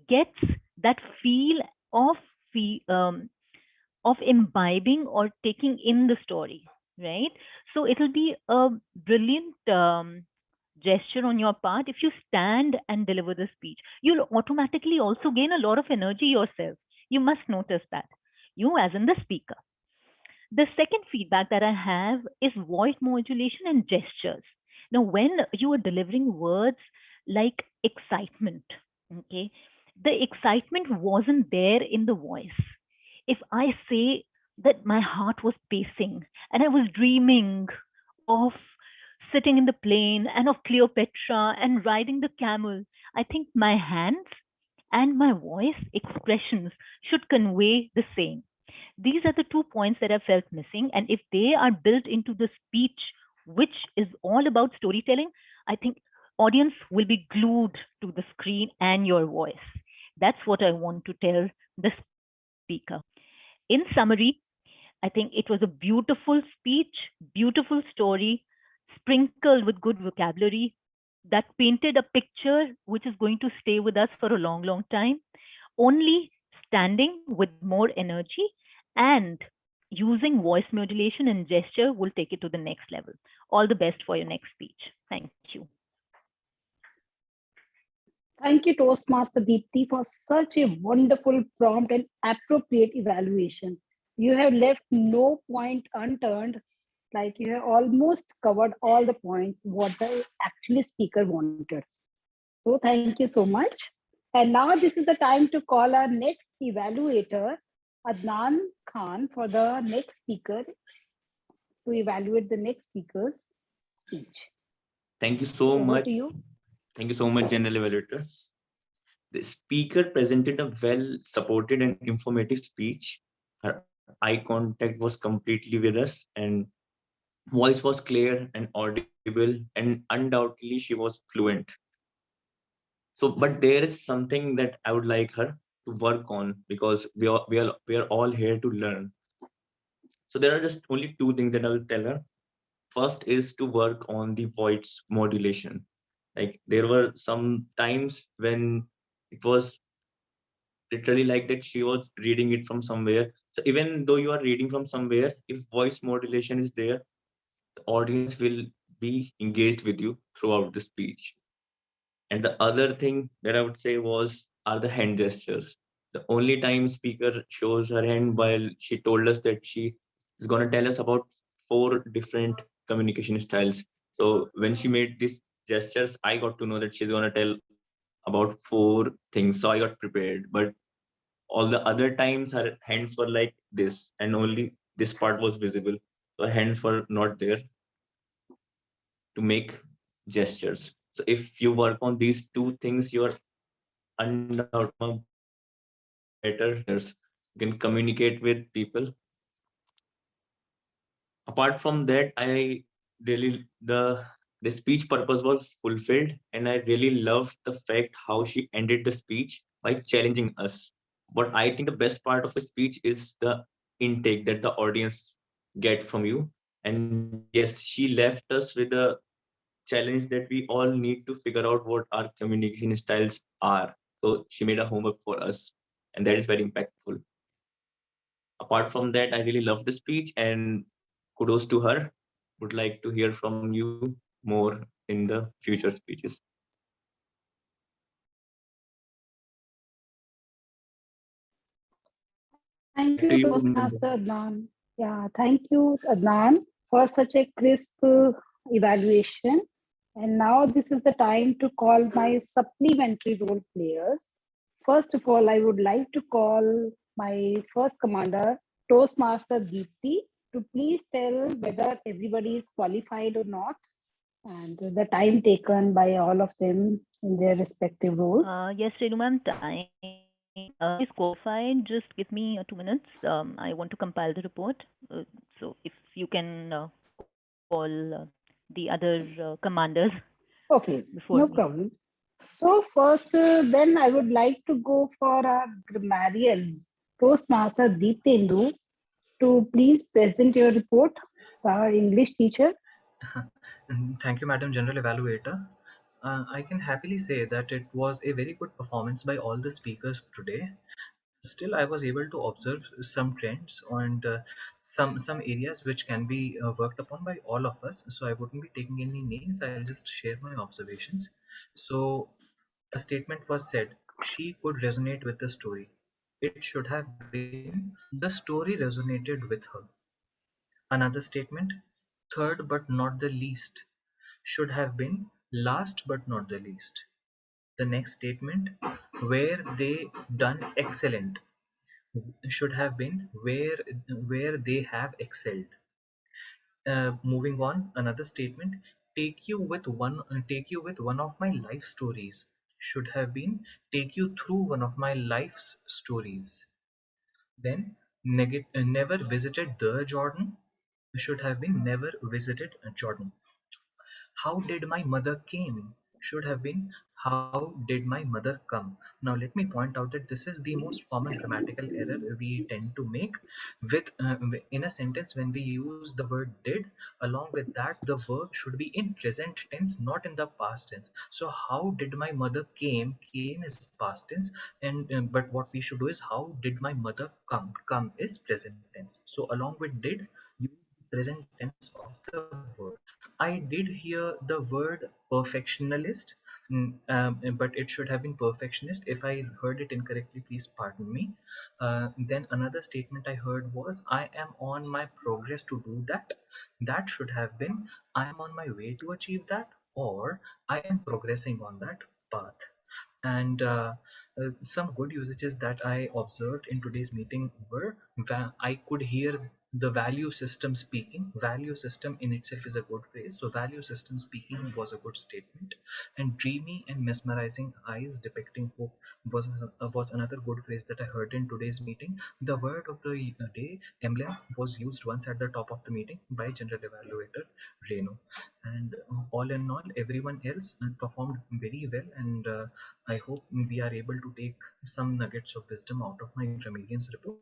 gets that feel of of imbibing or taking in the story, right? So it'll be a brilliant gesture on your part if you stand and deliver the speech. You'll automatically also gain a lot of energy yourself. You must notice that, you as in the speaker. The second feedback that I have is voice modulation and gestures. Now, when you are delivering words like excitement, okay, the excitement wasn't there in the voice. If I say that my heart was pacing and I was dreaming of sitting in the plane and of Cleopatra and riding the camel, I think my hands and my voice expressions should convey the same. These are the 2 points that I felt missing. And if they are built into the speech, which is all about storytelling, I think audience will be glued to the screen and your voice. That's what I want to tell the speaker. In summary, I think it was a beautiful speech, beautiful story, sprinkled with good vocabulary that painted a picture which is going to stay with us for a long, long time. Only standing with more energy and using voice modulation and gesture will take it to the next level. All the best for your next speech. Thank you. Thank you, Toastmaster Deepti, for such a wonderful, prompt, and appropriate evaluation. You have left no point unturned, like you have almost covered all the points what the actual speaker wanted. So thank you so much. And now this is the time to call our next evaluator, Adnan Khan, for the next speaker to evaluate the next speaker's speech. Thank you so Over much. to you. Thank you so much, General Evaluator. The speaker presented a well-supported and informative speech. Her eye contact was completely with us, and voice was clear and audible, and undoubtedly she was fluent. So, but there is something that I would like her to work on, because we are all here to learn. So there are just only 2 things that I will tell her. First is to work on the voice modulation. Like there were some times when it was literally like that she was reading it from somewhere. So even though you are reading from somewhere, if voice modulation is there, the audience will be engaged with you throughout the speech. And the other thing that I would say was are the hand gestures. The only time speaker shows her hand while she told us that she is going to tell us about 4 different communication styles. So when she made these gestures, I got to know that she's going to tell about 4 things. So I got prepared. But all the other times her hands were like this, and only this part was visible. So her hands were not there to make gestures. So if you work on these 2 things, you are undoubtedly better. You can communicate with people. Apart from that, I really the speech purpose was fulfilled, and I really loved the fact how she ended the speech by challenging us. What I think the best part of a speech is the intake that the audience get from you. And yes, she left us with a challenge that we all need to figure out what our communication styles are. So she made a homework for us, and that is very impactful. Apart from that, I really love the speech and kudos to her. Would like to hear from you more in the future speeches. Thank Back you, to you, Toastmaster Niranjan. Adnan. Yeah, thank you, Adnan, for such a crisp evaluation. And now this is the time to call my supplementary role players. First of all, I would like to call my first commander, Toastmaster Deepti, to please tell whether everybody is qualified or not, and the time taken by all of them in their respective roles. Yes, Renu ma'am, time is qualified. Just give me 2 minutes. I want to compile the report. So if you can call the other commanders Okay, before no me. problem. So first, then I would like to go for our grammarian, Toastmaster Deeptendu, to please present your report, our English teacher. Thank you, Madam General Evaluator. I can happily say that it was a very good performance by all the speakers today. Still, I was able to observe some trends and some areas which can be worked upon by all of us. So I wouldn't be taking any names. I'll just share my observations. So a statement was said, she could resonate with the story. It should have been, the story resonated with her. Another statement, third but not the least, should have been last but not the least. The next statement, where they done excellent, should have been where they have excelled. Moving on, another statement, take you with one of my life stories, should have been take you through one of my life's stories. Then never visited the Jordan, should have been never visited Jordan. How did my mother came, should have been how did my mother come. Now let me point out that this is the most common grammatical error we tend to make with in a sentence. When we use the word did, along with that the verb should be in present tense, not in the past tense. So how did my mother came is past tense, and but what we should do is how did my mother come is present tense. So along with did, use the present tense of the word. I did hear the word perfectionist, but it should have been perfectionist. If I heard it incorrectly, please pardon me. Then another statement I heard was, I am on my progress to do that. That should have been, I am on my way to achieve that, or I am progressing on that path. And some good usages that I observed in today's meeting were, I could hear the value system speaking. Value system in itself is a good phrase. So value system speaking was a good statement. And dreamy and mesmerizing eyes depicting hope was another good phrase that I heard in today's meeting. The word of the day, emblem, was used once at the top of the meeting by General Evaluator Renu. And all in all, everyone else performed very well, and I hope we are able to take some nuggets of wisdom out of my grammarian's report.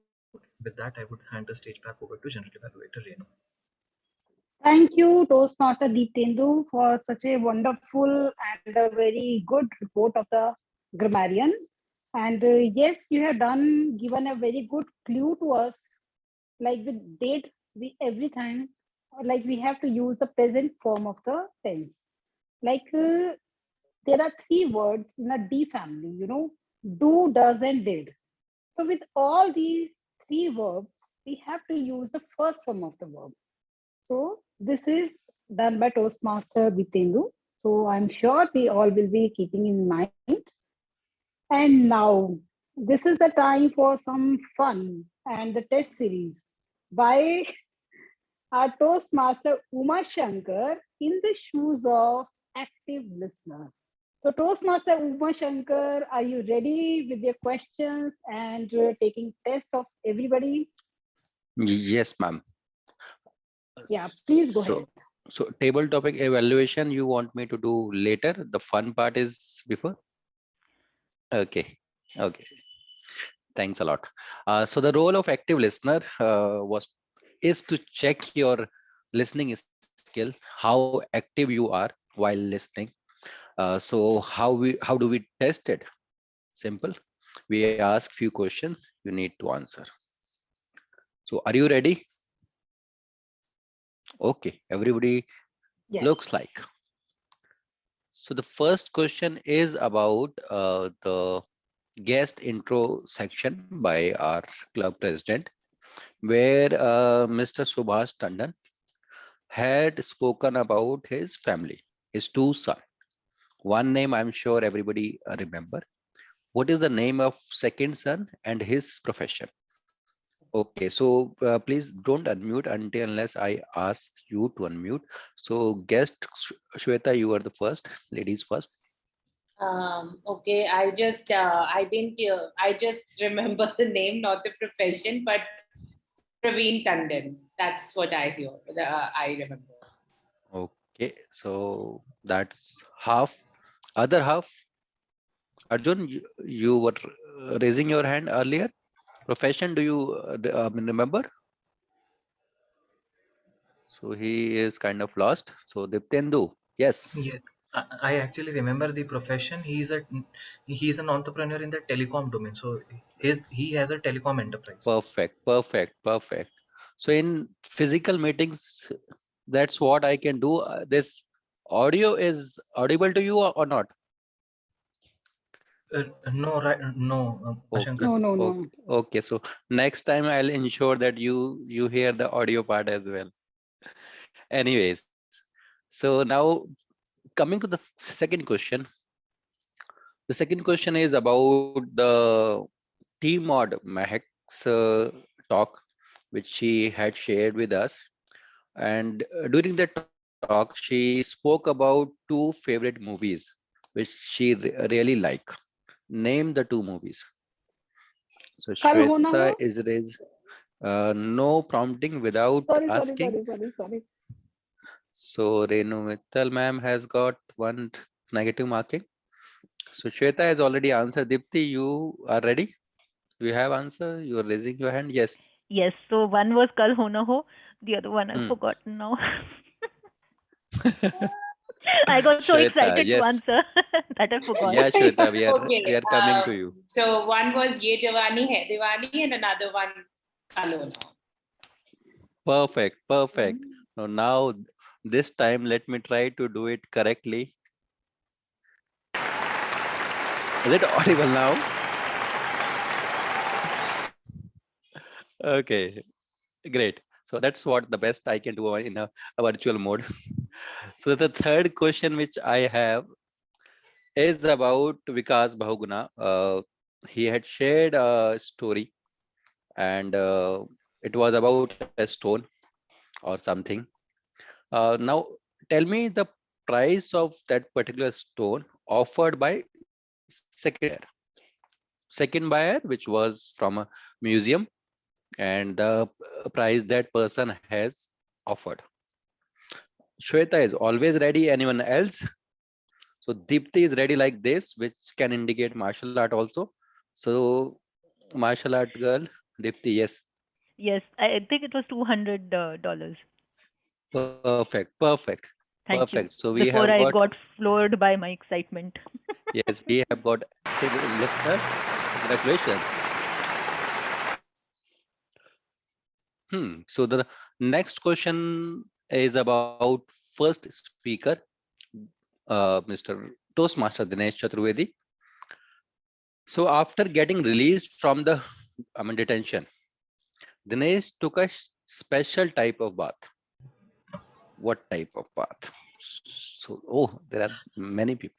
With that, I would hand the stage back over to General Evaluator Renu. Thank you, Toastmaster Deeptendu, for such a wonderful and a very good report of the grammarian. And yes, you have given a very good clue to us. Like with date, we every time, like we have to use the present form of the tense. Like there are three words in a D family, do, does, and did. So with all these three verbs, we have to use the first form of the verb. So this is done by Toastmaster Bitendu. So I'm sure we all will be keeping in mind. And now this is the time for some fun and the test series by our Toastmaster Uma Shankar in the shoes of active listener. So Toastmaster Uma Shankar, are you ready with your questions and taking test of everybody? Yes, ma'am. Yeah, please go ahead. So table topic evaluation, you want me to do later? The fun part is before? Okay. Okay. Thanks a lot. So the role of active listener is to check your listening skill, how active you are while listening. So how do we test it? Simple. We ask few questions. You need to answer. So are you ready? Okay. Everybody Yes. looks like. So the first question is about the guest intro section by our club president, where Mr. Subhash Tandon had spoken about his family, his two sons. One name I'm sure everybody remember. What is the name of second son and his profession? Okay, so please don't unmute until unless I ask you to unmute. So guest Shweta, you are the first, ladies first. Okay, I just remember the name, not the profession, but Praveen Tandon. That's what I hear. I remember. Okay, so that's half. Other half, Arjun, you were raising your hand earlier. Profession, do you remember? So he is kind of lost. So Diptendu, yes. Yeah, I actually remember the profession. He's an entrepreneur in the telecom domain. So he has a telecom enterprise. Perfect, perfect, perfect. So in physical meetings, that's what I can do. This audio is audible to you or not? No, right? No, Ashankar. No. Okay, so next time I'll ensure that you hear the audio part as well. Anyways, so now coming to the second question. The second question is about the T mod Mehak's talk, which she had shared with us. And during the talk, she spoke about two favorite movies, which she really like. Name the two movies. So Kal ho na Shweta ho? is raised. No prompting without asking. Sorry. So Renu Mittal ma'am has got one negative marking. So Shweta has already answered. Dipti, you are ready? Do you have answer? You are raising your hand. Yes. Yes. So one was Kal Ho Na Ho. The other one I've forgotten now. I got so Shweta, excited to yes. answer that I forgot. Yeah, Shweta, Okay. we are coming to you. So one was Ye Jawani Hai Diwani, and another one Kalona. Perfect, perfect. Now this time let me try to do it correctly. Is it audible now? Okay, great. So that's what the best I can do in a virtual mode. So the third question which I have is about Vikas Bahuguna. He had shared a story, and it was about a stone or something. Now tell me the price of that particular stone offered by second buyer, which was from a museum, and the price that person has offered. Shweta is always ready. Anyone else? So Deepti is ready like this, which can indicate martial art also. So martial art girl, Deepti, yes. Yes, I think it was $200. Perfect, perfect, Thank perfect. you. So we Before have I got, got floored by my excitement. yes, we have got active listener. Congratulations. So the next question is about first speaker, Mr. Toastmaster Dinesh Chaturvedi. So after getting released from the detention, Dinesh took a special type of bath. What type of bath? So, there are many people.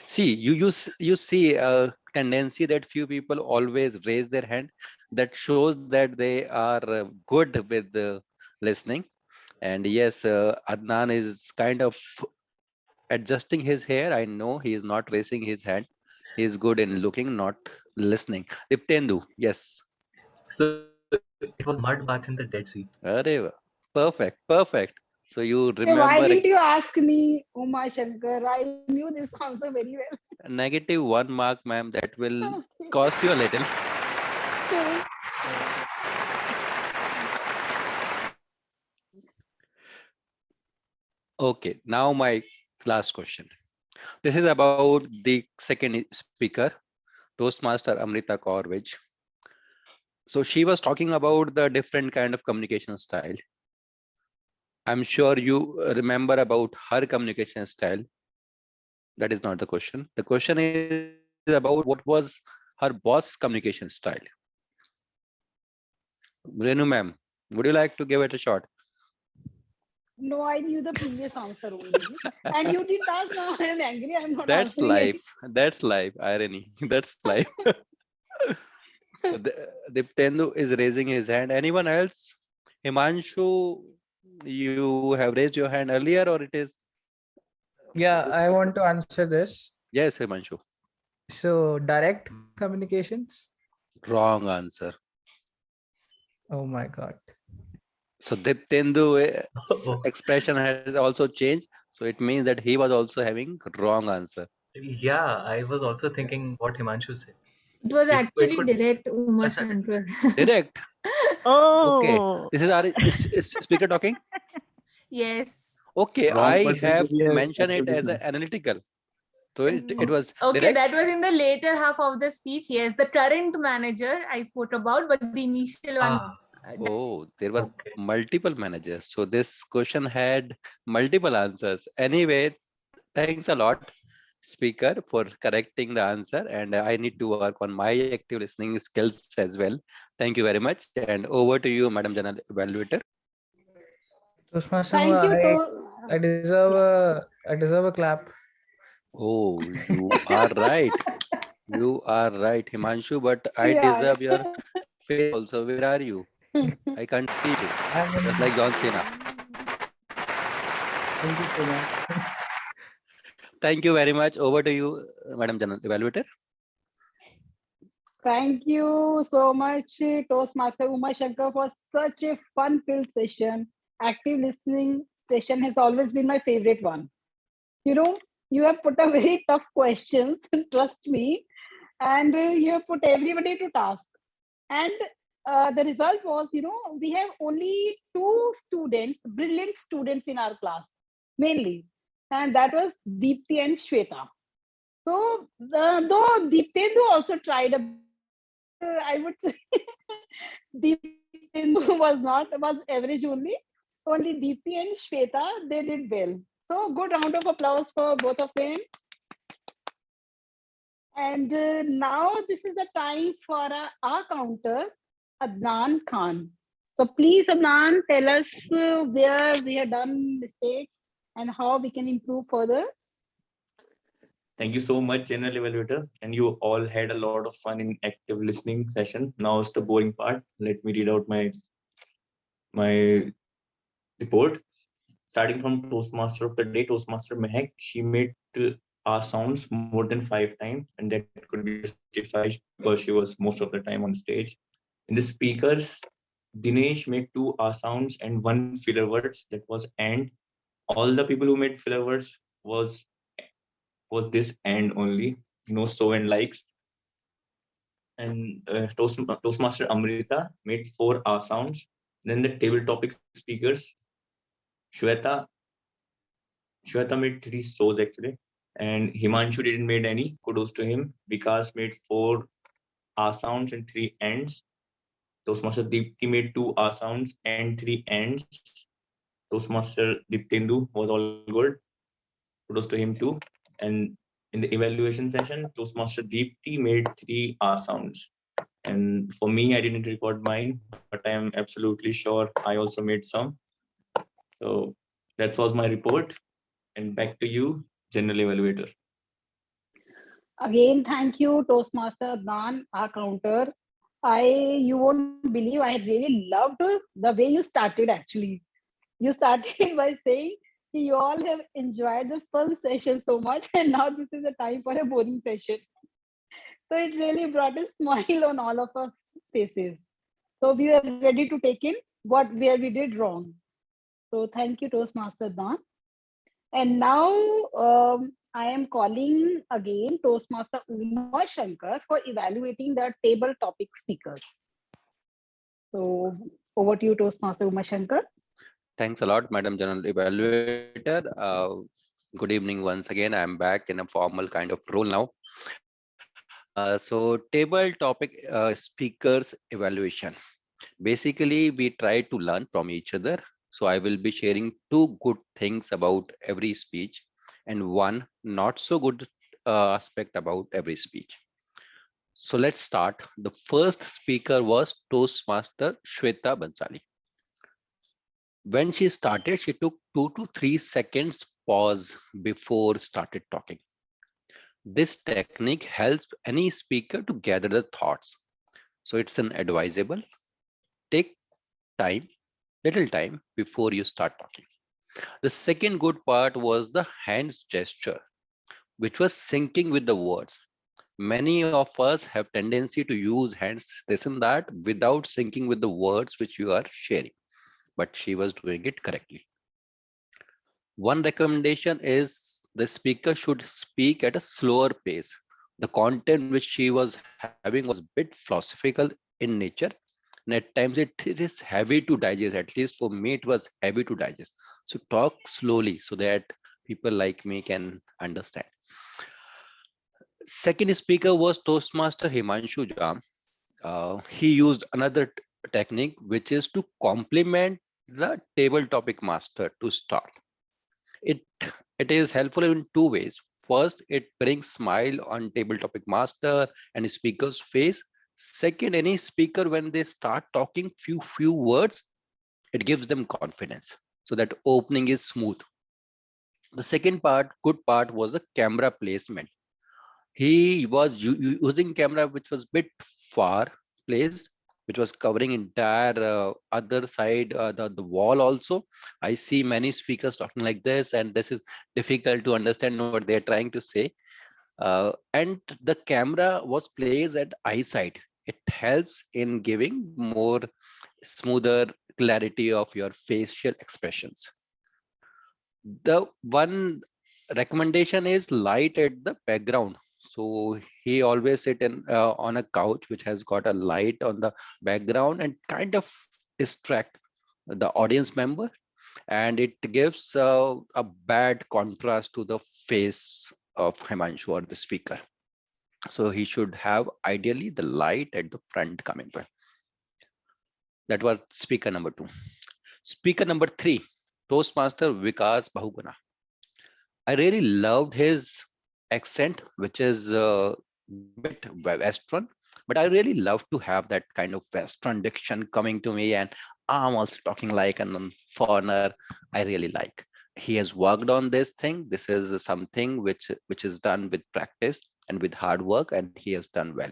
See, you see a tendency that few people always raise their hand. That shows that they are good with listening. And yes, Adnan is kind of adjusting his hair. I know he is not raising his hand. He is good in looking, not listening. Diptendu, yes. So it was mud bath in the Dead Sea. Arey, perfect, perfect. So you Hey, why remember did you ask me, Uma Shankar? I knew this answer very well. -1 mark, ma'am. That will cost you a little. Okay. Okay, now my last question. This is about the second speaker, Toastmaster Amrita Kaur. So she was talking about the different kind of communication style. I'm sure you remember about her communication style. That is not the question. The question is about what was her boss communication style. Renu ma'am, would you like to give it a shot? No, I knew the previous answer only. And you didn't ask now. I am angry. I'm not That's answering life. it. That's life. Irony. That's life. So Diptendu is raising his hand. Anyone else? Himanshu, you have raised your hand earlier, or it is? Yeah, I want to answer this. Yes, Himanshu. So, direct communications. Wrong answer. Oh my God. So Diptendu's expression has also changed. So it means that he was also having wrong answer. Yeah, I was also thinking what Himanshu said. It was It actually could direct Uma Shankar. Direct. Okay. Oh. This is our is speaker talking. Yes. Okay, Wrong I person to have be a mentioned it active as listener. a analytical. So it was Okay, direct. that was in the later half of the speech. Yes, the current manager I spoke about, but the initial one. Oh, there were multiple managers. So this question had multiple answers. Anyway, thanks a lot, speaker, for correcting the answer. And I need to work on my active listening skills as well. Thank you very much. And over to you, Madam General Evaluator. Toastmaster, Thank you. I deserve a clap. Oh, you are right. You are right, Himanshu, but I Yeah. deserve your face also. Where are you? I can't see you. Just like John Cena. Thank you so much. Thank you very much. Over to you, Madam General Evaluator. Thank you so much, Toastmaster Uma Shankar, for such a fun-filled session. Active listening session has always been my favorite one. You know, you have put a very tough questions, trust me, and you have put everybody to task. And the result was, we have only two students, brilliant students in our class, mainly, and that was Deepti and Shweta. So, though Deeptendu also tried a bit, but I would say Deeptendu was average only. Only Deepti and Shweta, they did well. So, good round of applause for both of them. And now this is the time for our counter, Adnan Khan. So please, Adnan, tell us where we have done mistakes and how we can improve further. Thank you so much, General Evaluator. And you all had a lot of fun in active listening session. Now it's the boring part. Let me read out my report. Starting from Toastmaster of the day, Toastmaster Mehak, she made our sounds more than 5 times, and that could be justified because she was most of the time on stage. In the speakers, Dinesh made 2 sounds and 1 filler words. That was and. All the people who made filler words was this and only, no so and likes. And Toastmaster Amrita made 4 sounds. Then the table topic speakers, Shweta Shweta made 3 so's actually, and Himanshu didn't made any. Kudos to him. Vikas made 4 R sounds and 3 ends. Toastmaster Deepti made 2 R sounds and 3 ends. Toastmaster Diptendu was all good. Kudos to him too. And in the evaluation session, Toastmaster Deepti made 3 R sounds. And for me, I didn't record mine, but I am absolutely sure I also made some. So that was my report. And back to you, General Evaluator. Again, thank you, Toastmaster Dan, our counter. You won't believe, I really loved the way you started actually. You started by saying you all have enjoyed the fun session so much, and now this is a time for a boring session. So it really brought a smile on all of our faces. So we are ready to take in where we did wrong. So thank you, Toastmaster Dan. And now I am calling again Toastmaster Uma Shankar for evaluating the table topic speakers. So over to you, Toastmaster Uma Shankar. Thanks a lot, Madam General Evaluator. Good evening once again. I'm back in a formal kind of role now. So table topic speakers evaluation. Basically, we try to learn from each other. So I will be sharing 2 good things about every speech and 1 not so good aspect about every speech. So let's start. The first speaker was Toastmaster Shweta Bansali. When she started, she took 2 to 3 seconds pause before started talking. This technique helps any speaker to gather the thoughts. So it's an advisable. Take time, little time before you start talking. The second good part was the hands gesture, which was syncing with the words. Many of us have tendency to use hands this and that without syncing with the words which you are sharing, but she was doing it correctly. One recommendation is the speaker should speak at a slower pace. The content which she was having was a bit philosophical in nature, and at times it is heavy to digest. At least for me, it was heavy to digest. So talk slowly so that people like me can understand. Second speaker was Toastmaster Himanshu Jam. He used another technique, which is to complement the table topic master to start. It is helpful in 2 ways. First, it brings smile on table topic master and speaker's face. Second, any speaker when they start talking few words, it gives them confidence. So that opening is smooth. The second part, good part, was the camera placement. He was using camera which was bit far placed, which was covering entire other side, the wall also. I see many speakers talking like this, and this is difficult to understand what they're trying to say. And the camera was placed at eyesight. It helps in giving more smoother clarity of your facial expressions. The one recommendation is light at the background. So he always sit in on a couch which has got a light on the background and kind of distract the audience member, and it gives a bad contrast to the face of Himanshu or the speaker. So he should have ideally the light at the front coming by. That was speaker number 2. Speaker number 3, Toastmaster Vikas Bahuguna. I really loved his accent, which is a bit Western, but I really love to have that kind of Western diction coming to me, and I'm also talking like a foreigner. I really like. He has worked on this thing. This is something which is done with practice and with hard work, and he has done well.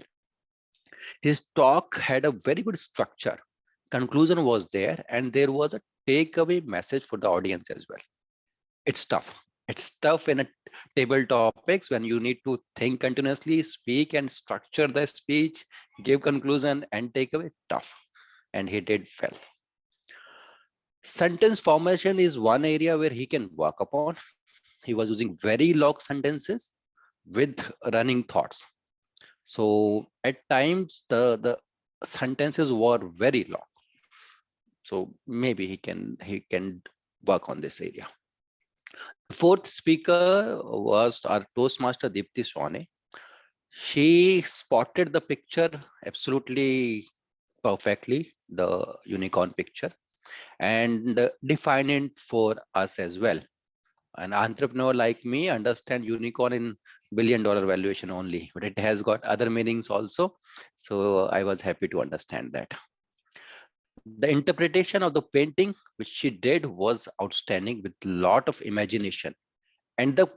His talk had a very good structure. Conclusion was there, and there was a takeaway message for the audience as well. It's tough. It's tough in a table topics when you need to think continuously, speak and structure the speech, give conclusion and takeaway. Tough, and he did well. Sentence formation is one area where he can work upon. He was using very long sentences with running thoughts. So at times the sentences were very long. So maybe he can work on this area. The fourth speaker was our Toastmaster Deepti Swane. She spotted the picture absolutely perfectly, the unicorn picture, and defined it for us as well. An entrepreneur like me understand unicorn in $1 billion valuation only, but it has got other meanings also. So I was happy to understand that. The interpretation of the painting which she did was outstanding with lot of imagination, and the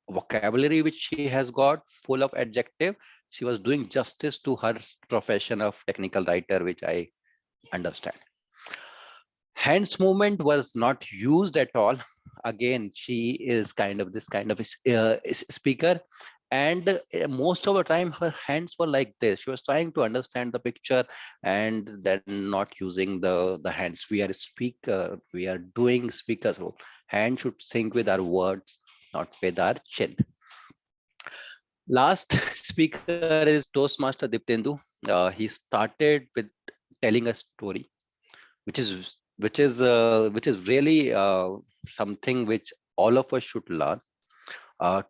vocabulary which she has got full of adjective. She was doing justice to her profession of technical writer, which I understand. Hands movement was not used at all. Again, she is kind of this kind of speaker, and most of the time her hands were like this. She was trying to understand the picture and then not using the hands. We are speaker, we are doing speaker's role. Hand should sync with our words, not with our chin. Last speaker is Toastmaster Diptendu. He started with telling a story which is really something which all of us should learn.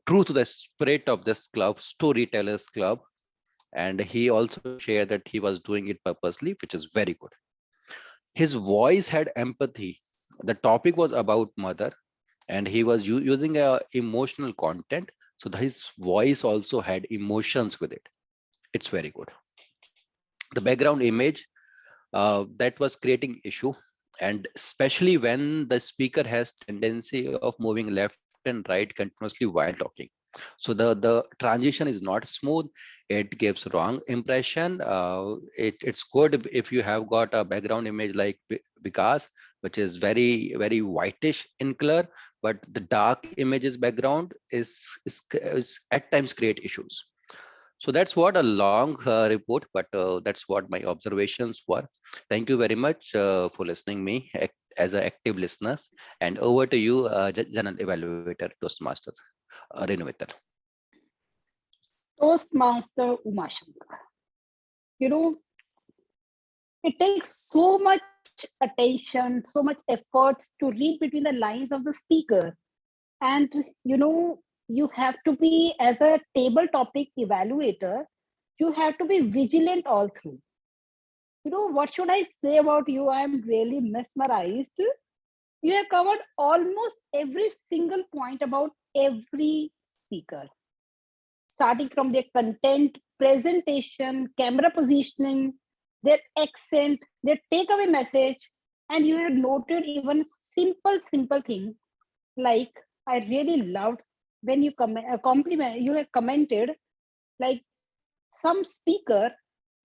True to the spirit of this club, Storytellers Club, and he also shared that he was doing it purposely, which is very good. His voice had empathy. The topic was about mother, and he was using a emotional content, so his voice also had emotions with it. It's very good. The background image that was creating issue, and especially when the speaker has tendency of moving left and right continuously while talking, so the transition is not smooth. It gives wrong impression. It's good if you have got a background image like Vikas, which is very whitish in color, but the dark images background is at times create issues. So that's what a long report, but that's what my observations were. Thank you very much for listening me as an active listeners. And over to you, General Evaluator, Toastmaster, Renuvitar. Toastmaster Umashankar. You know, it takes so much attention, so much efforts to read between the lines of the speaker. And, you have to be, as a table topic evaluator, you have to be vigilant all through. What should I say about you? I'm really mesmerized. You have covered almost every single point about every speaker, starting from their content, presentation, camera positioning, their accent, their takeaway message, and you have noted even simple things like I really loved when you compliment. You have commented like some speaker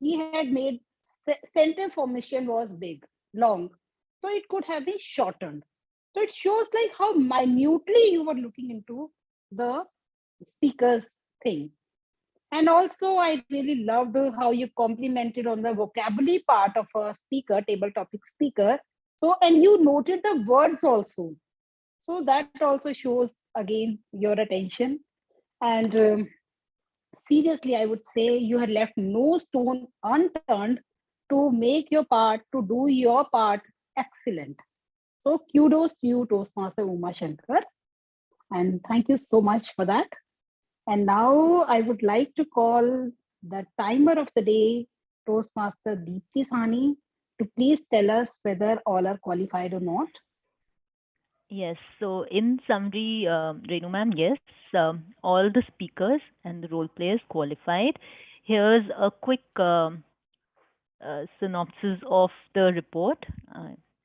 he had made sentence formation was big, long, so it could have been shortened. So it shows like how minutely you were looking into the speaker's thing. And also, I really loved how you complimented on the vocabulary part of a speaker, table topic speaker. So, and you noted the words also. So that also shows again your attention. And seriously, I would say you had left no stone unturned to make your part, to do your part excellent. So kudos to you, Toastmaster Uma Shankar. And thank you so much for that. And now I would like to call the timer of the day, Toastmaster Deepti Sani, to please tell us whether all are qualified or not. Yes. So in summary, Renu ma'am, yes, all the speakers and the role players qualified. Here's a quick synopsis of the report.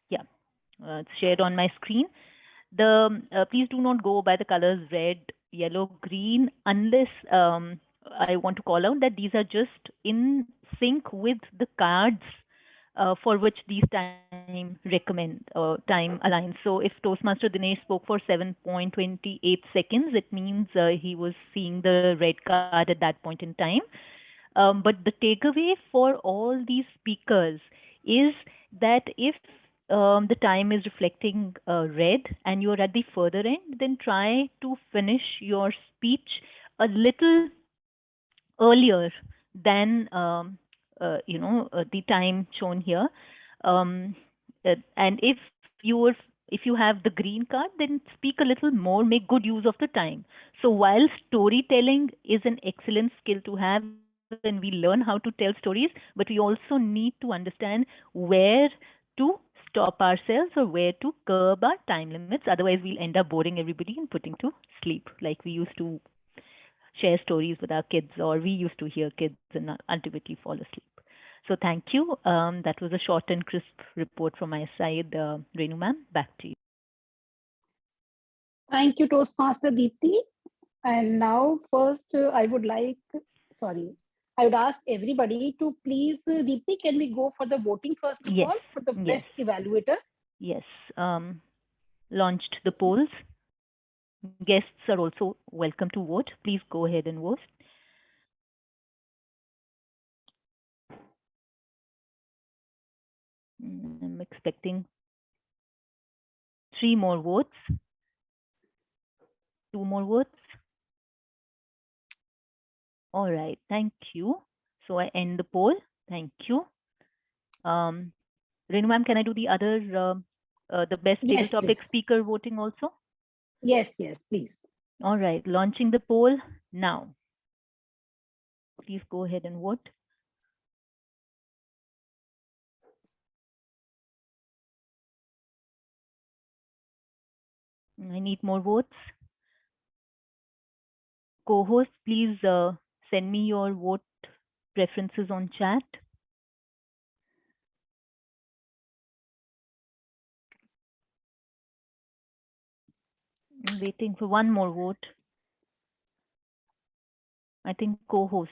Yeah, it's shared on my screen. Please do not go by the colors red, yellow, green, unless I want to call out that these are just in sync with the cards for which these time time aligns. So if Toastmaster Dinesh spoke for 7.28 seconds, it means he was seeing the red card at that point in time. But the takeaway for all these speakers is that if the time is reflecting red and you're at the further end, then try to finish your speech a little earlier than the time shown here. And if you were if you have the green card, then speak a little more, make good use of the time. So while storytelling is an excellent skill to have and we learn how to tell stories, but we also need to understand where to stop ourselves or where to curb our time limits. Otherwise, we'll end up boring everybody and putting to sleep, like we used to share stories with our kids, or we used to hear kids and ultimately fall asleep. So thank you. That was a short and crisp report from my side. Renu ma'am, back to you. Thank you, Toastmaster Deepti. And now, first, I would ask everybody to please, Deepti, can we go for the voting first of Yes, all for the yes. best evaluator? Yes. Launched the polls. Guests are also welcome to vote. Please go ahead and vote. I'm expecting 3 more votes. 2 more votes. All right, thank you. So I end the poll. Thank you. Renu ma'am, can I do the other, the best table Yes, topic please. speaker voting also? Yes, please. All right, launching the poll now. Please go ahead and vote. I need more votes. Co-host, please send me your vote preferences on chat. I'm waiting for one more vote. I think co-host.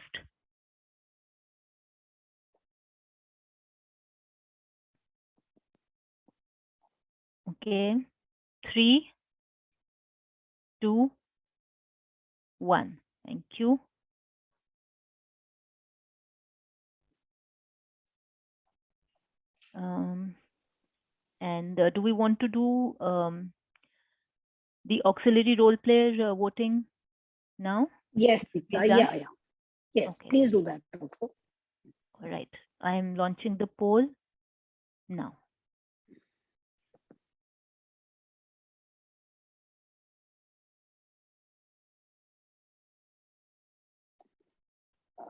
Okay. 3, 2, 1. Thank you. And do we want to do the auxiliary role player voting now? Yes, yeah. Yes, Okay. please do that also. All right. I am launching the poll now.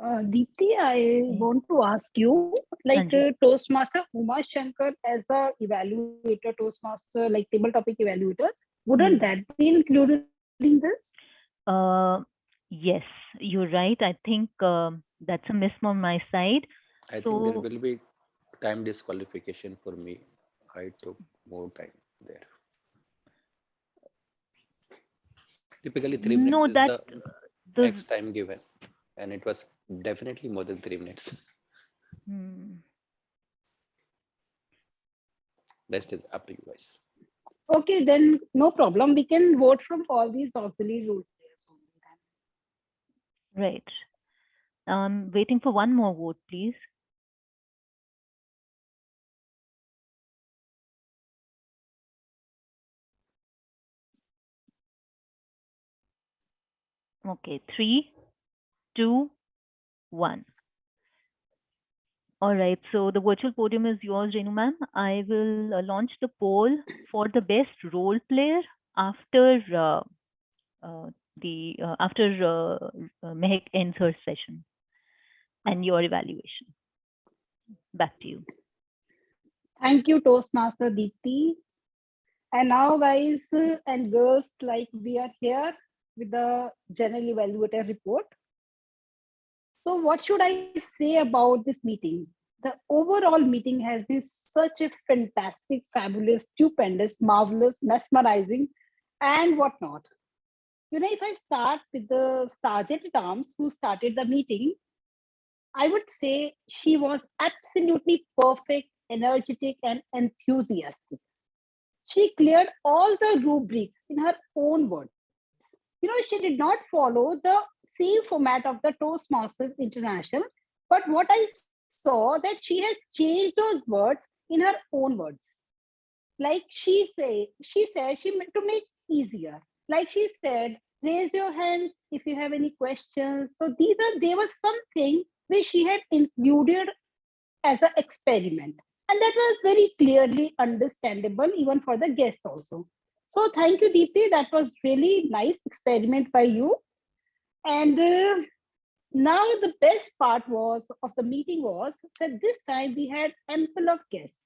Deepti, I want to ask you, like Toastmaster Uma Shankar as a evaluator, Toastmaster, like table topic evaluator, wouldn't that be included in this? Yes, you're right. I think that's a miss on my side. I think there will be time disqualification for me. I took more time there. Typically 3 minutes No, is that the max time given, and it was definitely more than 3 minutes. Rest is up to you guys. Okay, then no problem. We can vote from all these auxiliary role players. Right. Waiting for one more vote, please. Okay, 3, 2, 1. All right, so the virtual podium is yours, Renu ma'am. I will launch the poll for the best role player after Mehak ends her session and your evaluation. Back to you. Thank you, Toastmaster Deepti. And now, guys and girls, like we are here with the general evaluator report. So what should I say about this meeting? The overall meeting has been such a fantastic, fabulous, stupendous, marvelous, mesmerizing, and whatnot. You know, if I start with the Sergeant at Arms who started the meeting, I would say she was absolutely perfect, energetic, and enthusiastic. She cleared all the rubrics in her own words. You know, she did not follow the same format of the Toastmasters International, but what I saw that she has changed those words in her own words. Like she said she meant to make easier. Like she said, raise your hands if you have any questions. So there was something which she had included as an experiment. And that was very clearly understandable even for the guests also. So thank you, Deepti. That was really nice experiment by you. And now the best part was of the meeting was that this time we had ample of guests.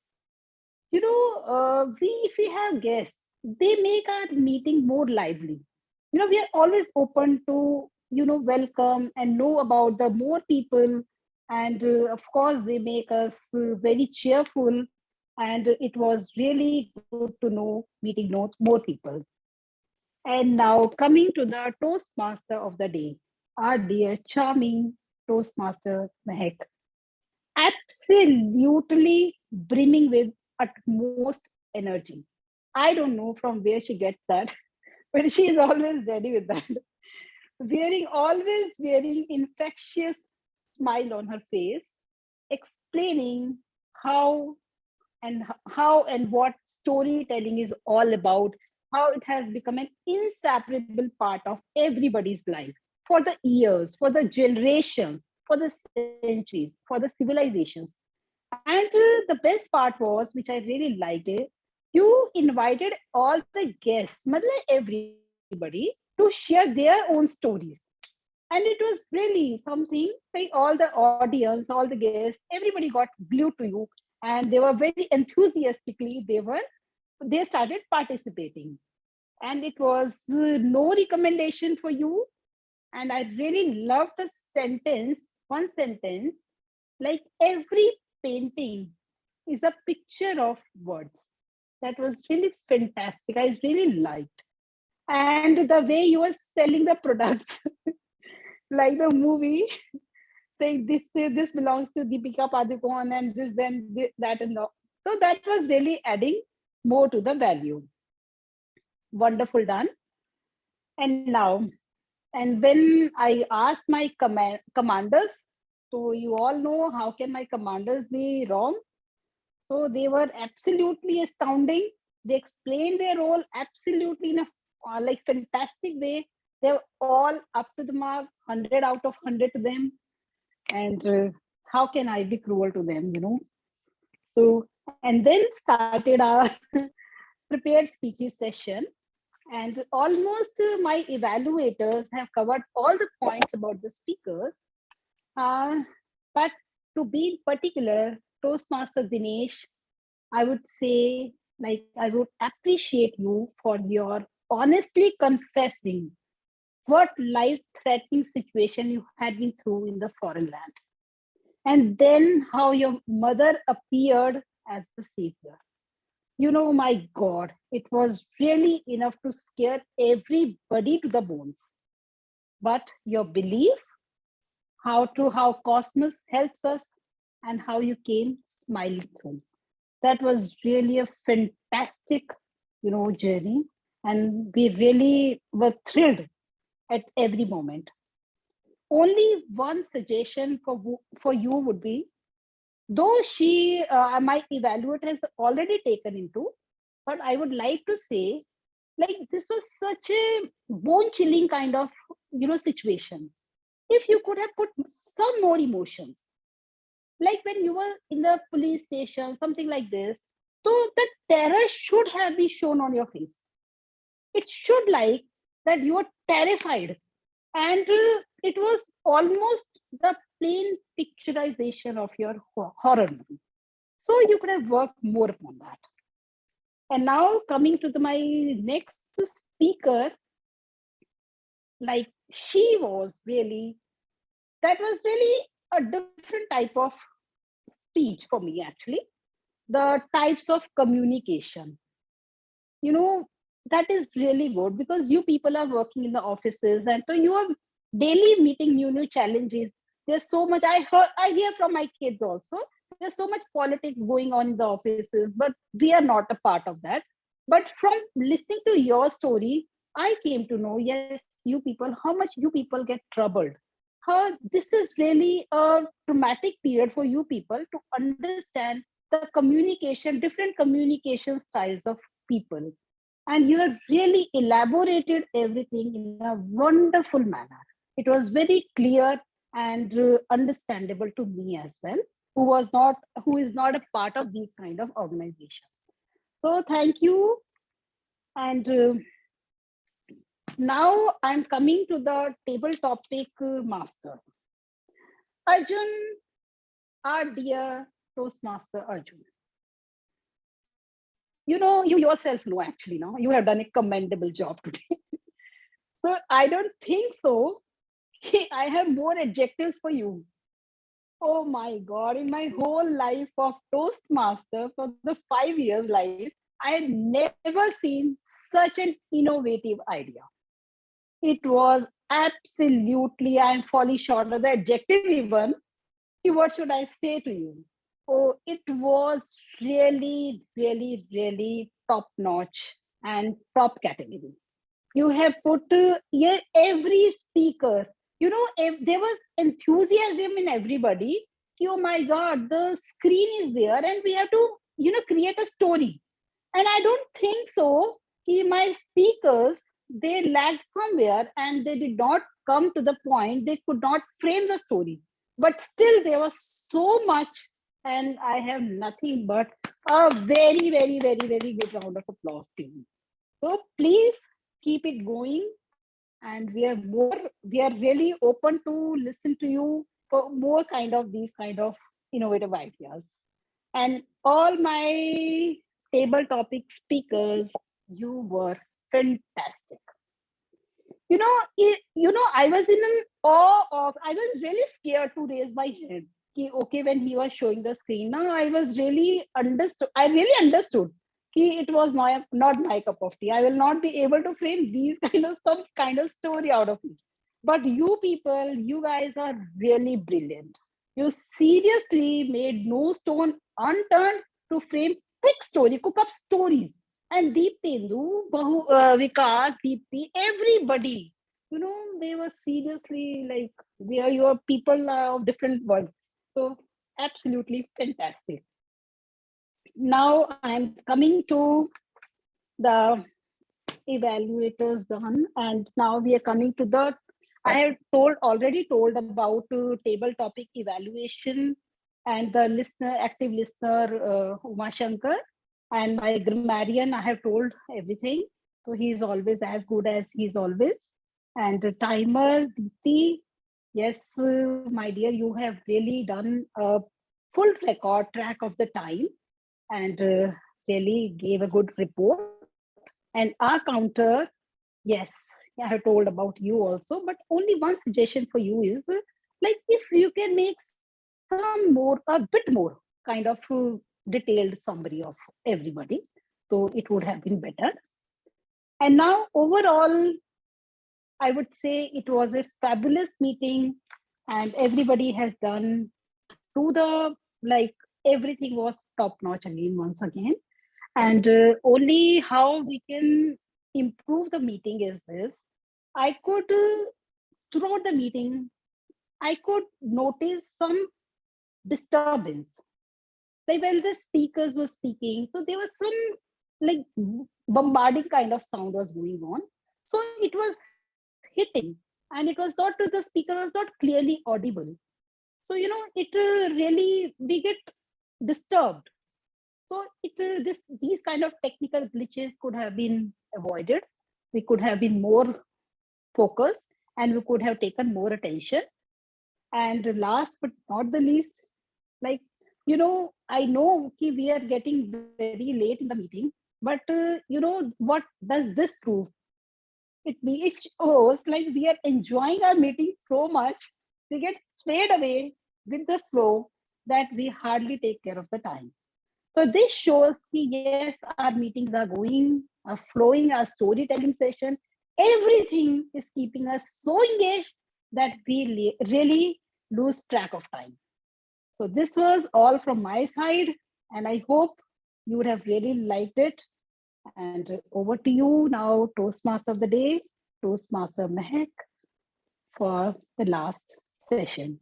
If we have guests, they make our meeting more lively. We are always open to welcome and know about the more people, and of course they make us very cheerful, and it was really good to know meeting more people. And now coming to the Toastmaster of the day, our dear charming Toastmaster Mehak, absolutely brimming with utmost energy. I don't know from where she gets that, but she is always ready with that. Always wearing infectious smile on her face, explaining how and what storytelling is all about, how it has become an inseparable part of everybody's life for the years, for the generations, for the centuries, for the civilizations. And the best part was, which I really liked it, you invited all the guests, everybody, to share their own stories. And it was really something like all the audience, all the guests, everybody got glued to you, and they were very enthusiastically, they started participating. And it was no recommendation for you. And I really loved the one sentence, like every painting is a picture of words. That was really fantastic. I really liked. And the way you were selling the products, like the movie, saying this belongs to Deepika Padukone and this, then that and that. So that was really adding more to the value. Wonderful done. And now, and when I asked my commanders, so you all know how can my commanders be wrong? So they were absolutely astounding. They explained their role absolutely in a like fantastic way. They were all up to the mark, 100 out of 100 to them. And how can I be cruel to them? So, and then started our prepared speeches session. And almost my evaluators have covered all the points about the speakers. But to be in particular, Toastmaster Dinesh, I would say, like, I would appreciate you for your honestly confessing what life-threatening situation you had been through in the foreign land. And then how your mother appeared as the savior. My God, it was really enough to scare everybody to the bones. But your belief, how Cosmos helps us, and how you came smiling through. That was really a fantastic, journey. And we really were thrilled at every moment. Only one suggestion for you would be, though my evaluator has already taken into, but I would like to say, like, this was such a bone chilling kind of situation. If you could have put some more emotions, like when you were in the police station, something like this, so the terror should have been shown on your face. It should like that you are terrified, and it was almost the plain picturization of your horror movie. So you could have worked more upon that. And now coming to my next speaker, like she was really, that was really a different type of speech for me actually. The types of communication, you know, that is really good because you people are working in the offices, and so you are daily meeting new challenges. There's so much I hear from my kids also. There's so much politics going on in the offices, but we are not a part of that. But from listening to your story, I came to know, yes, you people, how much you people get troubled, how this is really a traumatic period for you people to understand the communication, different communication styles of people. And you have really elaborated everything in a wonderful manner. It was very clear and understandable to me as well. who is not a part of these kind of organizations. So thank you. And now I'm coming to the table topic master. Arjun, our dear Toastmaster Arjun. You yourself know actually, no? You have done a commendable job today. So I don't think so. I have more adjectives for you. Oh my God, in my whole life of Toastmaster for the 5 years life, I had never seen such an innovative idea. It was absolutely, I'm falling short of the adjective even. What should I say to you? Oh, it was really, really, really top notch and top category. You have put here every speaker, there was enthusiasm in everybody. Oh my God, the screen is there and we have to, create a story. And I don't think so. My speakers, they lagged somewhere and they did not come to the point. They could not frame the story. But still, there was so much, and I have nothing but a very, very, very, very good round of applause to you. So please keep it going, and we are really open to listen to you for more these kind of innovative ideas. And all my table topic speakers, you were fantastic. I was in an awe of, I was really scared to raise my hand. Okay, when he was showing the screen, now I really understood it was not my cup of tea. I will not be able to frame some kind of story out of it. But you people, you guys are really brilliant. You seriously made no stone unturned to frame quick story, cook up stories. And Deeptendu, Vikas, Deepti, everybody, they were seriously like, they are your people of different world. So absolutely fantastic. Now I'm coming to the evaluators done, and now we are coming to the, I have already told about table topic evaluation and the active listener Uma Shankar, and my grammarian, I have told everything. So he's always as good as he's always. And the timer, Deepti, yes, my dear, you have really done a full record track of the time and really gave a good report. And our counter, yes, I have told about you also, but only one suggestion for you is like if you can make a bit more kind of detailed summary of everybody, so it would have been better. And now overall, I would say it was a fabulous meeting and everybody has done to the, like everything was top notch again, once again. And only how we can improve the meeting is this. I could, throughout the meeting, I could notice some disturbance. Like when the speakers were speaking, so there was some like bombarding kind of sound was going on. So it was hitting and it was not, the speaker was not clearly audible. So, it really, we get disturbed. So these kind of technical glitches could have been avoided. We could have been more focused and we could have taken more attention. And last but not the least, like, I know we are getting very late in the meeting, but what does this prove? It shows like we are enjoying our meeting so much, we get swayed away with the flow that we hardly take care of the time. So this shows yes, our meetings are going, are flowing, our storytelling session, everything is keeping us so engaged that we really lose track of time. So this was all from my side, and I hope you would have really liked it. And over to you now, Toastmaster of the day, Toastmaster Mehak, for the last session.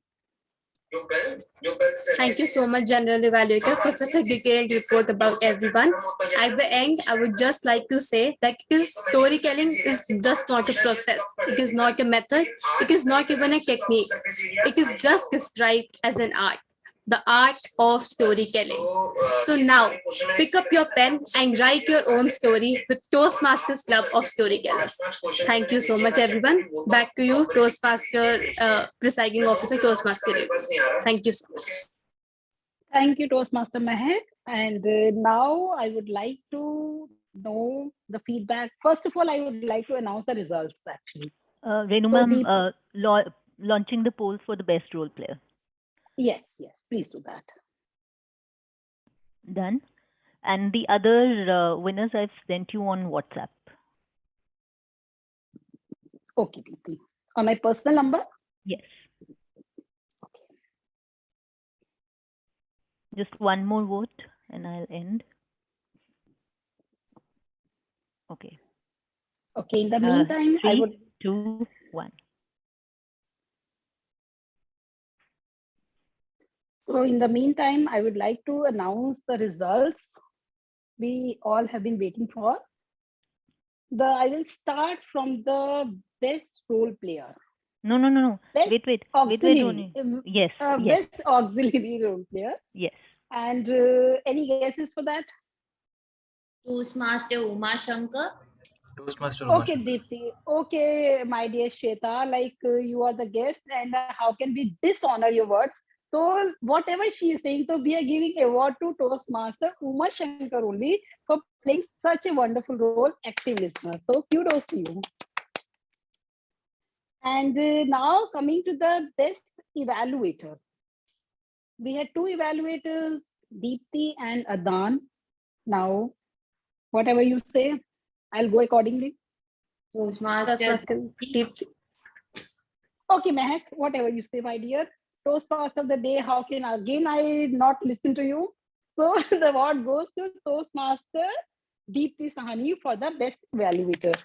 Thank you so much, General Evaluator, for such a detailed report about everyone. At the end, I would just like to say that storytelling is just not a process. It is not a method. It is not even a technique. It is just described as an art. the art of storytelling. So now, pick up your pen and write your own story with Toastmasters Club of Storytellers. Thank you so much, everyone. Back to you, Toastmaster, presiding officer, Toastmaster. Thank you so much. Thank you, Toastmaster Mehak. And now I would like to know the feedback. First of all, I would like to announce the results actually. Renu ma'am, launching the polls for the best role player. Yes, please do that. Done. And the other winners I've sent you on WhatsApp. Okay, Deepti. On my personal number? Yes. Okay. Just one more vote and I'll end. Okay. Okay, in the meantime, 3, I would... 2, 1. So in the meantime, I would like to announce the results we all have been waiting for. I will start from the best role player. No. Best wait, auxiliary. Yes, yes. Best auxiliary role player. Yes. And any guesses for that? Toastmaster Uma Shankar. Toastmaster Uma Okay, Shankar. Deepti. Okay, my dear Shweta, like you are the guest, and how can we dishonor your words? So whatever she is saying, so we are giving award to Toastmaster Uma Shankar only for playing such a wonderful role, active listener. So kudos to you. And now coming to the best evaluator. We had 2 evaluators, Deepti and Adan. Now, whatever you say, I'll go accordingly. Toastmaster Deepti. Okay, Mehak, whatever you say, my dear. Toastmaster of the day, how can again I not listen to you? So the award goes to Toastmaster Deepti Sahani for the best evaluator.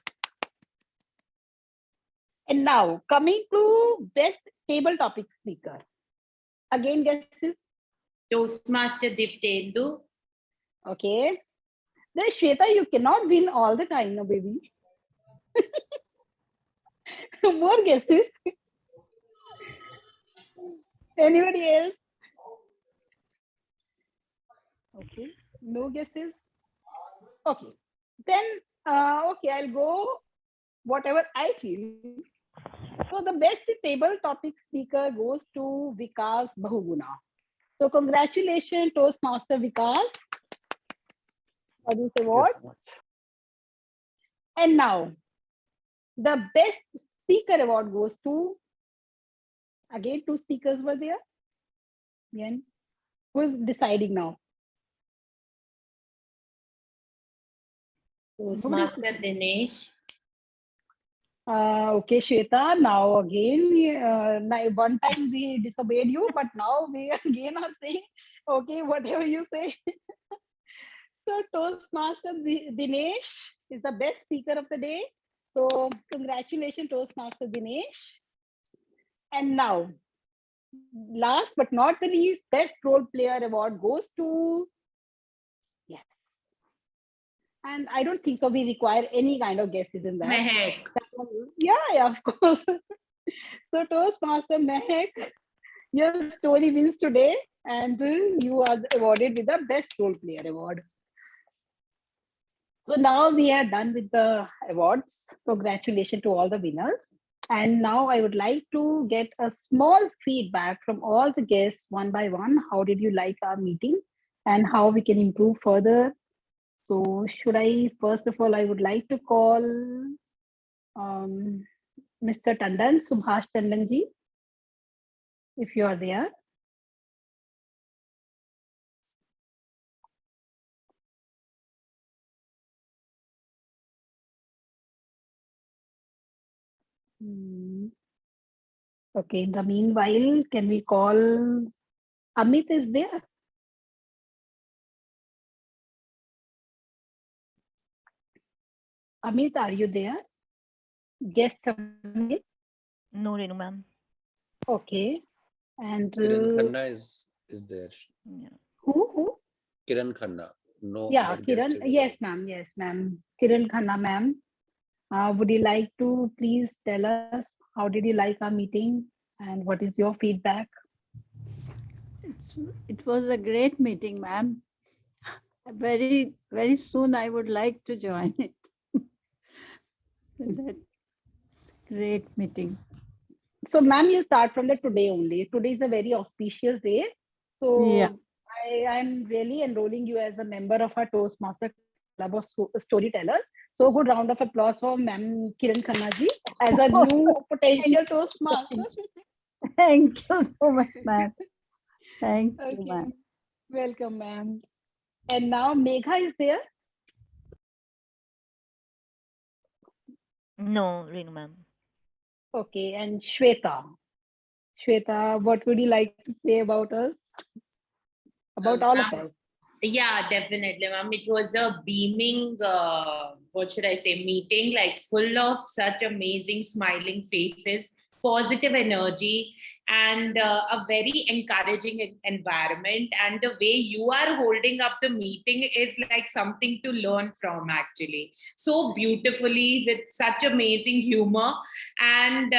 And now coming to best table topic speaker. Again, guesses? Toastmaster Diptendu. Okay. Then Shweta, you cannot win all the time, no baby. More guesses? Anybody else? Okay, no guesses. Okay, then okay, I'll go whatever I feel. So the best table topic speaker goes to Vikas Bahuguna. So congratulations, Toastmaster Vikas, for this award. And now the best speaker award goes to, again 2 speakers were there. Again, who's deciding now? Toastmaster Dinesh. Okay, Shweta, now again, one time we disobeyed you, but now we again are saying, okay, whatever you say. So Toastmaster Dinesh is the best speaker of the day. So congratulations, Toastmaster Dinesh. And now, last but not the least, best role player award goes to, yes. And I don't think so we require any kind of guesses in that. Mehak. Yeah, of course. So Toastmaster Mehak, your story wins today and you are awarded with the best role player award. So now we are done with the awards. Congratulations to all the winners. And now I would like to get a small feedback from all the guests one by one. How did you like our meeting and how we can improve further? So should I, first of all, I would like to call Mr. Tandon, Subhash Tandon ji, if you are there. Okay, in the meanwhile, can we call Amit is there? Amit, are you there? Guest Amit? No, Renu ma'am. Okay. And Kiran Khanna is there. Yeah. Who? Kiran Khanna. No. Yeah, other guest Kiran. is Yes, ma'am. Yes, ma'am. Kiran Khanna, ma'am. Would you like to please tell us how did you like our meeting and what is your feedback? It was a great meeting, ma'am. Very, very soon I would like to join it. That's great meeting. So, ma'am, you start from the today only. Today is a very auspicious day. Yeah. So, I'm really enrolling you as a member of our Toastmaster Club of Storytellers. So, good round of applause for Ma'am Kiran Khanna ji as a new potential Toastmaster. Thank you so much, ma'am. Thank you, Okay, ma'am. welcome, ma'am. And now Megha is there. No, Renu ma'am. Okay, and Shweta. Shweta, what would you like to say about us? About all of us? Yeah, definitely, ma'am. It was a beaming, what should I say, meeting, like full of such amazing smiling faces, positive energy, and a very encouraging environment. And the way you are holding up the meeting is like something to learn from, actually. So beautifully, with such amazing humor and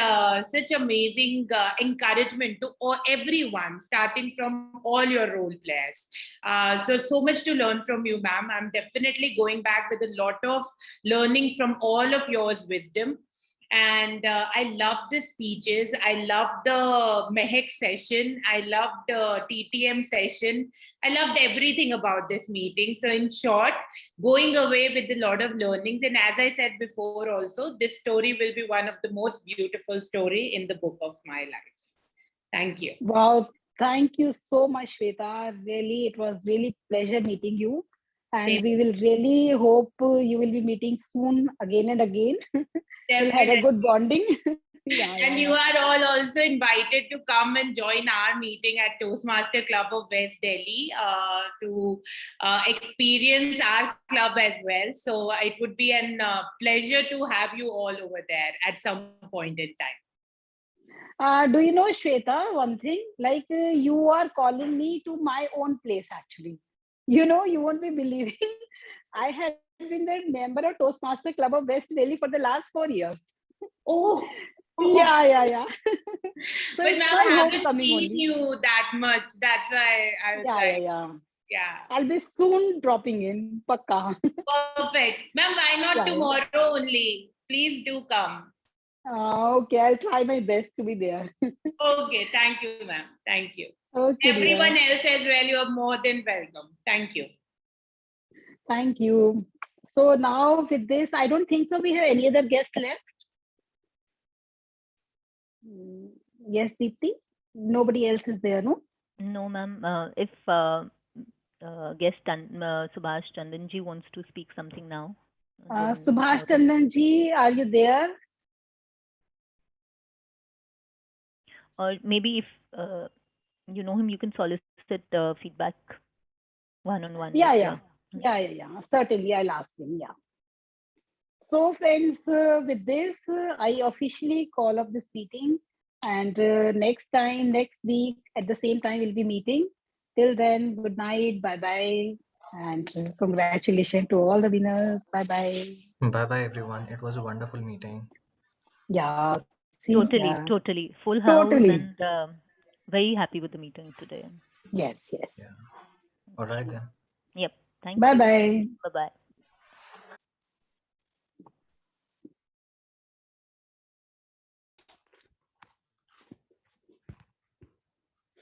such amazing encouragement to everyone, starting from all your role players. So much to learn from you, ma'am. I'm definitely going back with a lot of learnings from all of yours wisdom. And I loved the speeches. I loved the Mehek session. I loved the TTM session. I loved everything about this meeting. So in short, going away with a lot of learnings. And as I said before also, this story will be one of the most beautiful story in the book of my life. Thank you. Wow, thank you so much, Shweta. Really, it was really pleasure meeting you. And Same. we will really hope you will be meeting soon again and again. We'll have a good bonding. And you are all also invited to come and join our meeting at Toastmaster Club of West Delhi to experience our club as well. So it would be a pleasure to have you all over there at some point in time. Do you know, Shweta, one thing? Like you are calling me to my own place, actually. You know, you won't be believing. I have been the member of Toastmaster Club of West Delhi for the last 4 years. Oh. Yeah. So But it's now my I haven't homecoming seen only. you that much. That's why I was yeah. I'll be soon dropping in, pakka. Perfect. Ma'am, why not Yeah. tomorrow only? Please do come. Okay, I'll try my best to be there. Okay, thank you, ma'am. Thank you. Okay, Everyone dear. else as well, you are more than welcome. Thank you. Thank you. So now with this, I don't think so we have any other guests left. Yes, Deepti? Nobody else is there, no? No, ma'am. If guest Subhash Chandanji wants to speak something now. Subhash Chandanji, are you there? Or maybe if you know him, you can solicit feedback one-on-one. Yeah. Certainly, I'll ask him. Yeah. So, friends, with this, I officially call up this meeting. And next week, at the same time, we'll be meeting. Till then, good night. Bye-bye. And congratulations to all the winners. Bye-bye. Bye-bye, everyone. It was a wonderful meeting. Yeah. Totally. Full house and very happy with the meeting today. Yes. All right then. Yep. Thank you. Bye-bye. Bye-bye.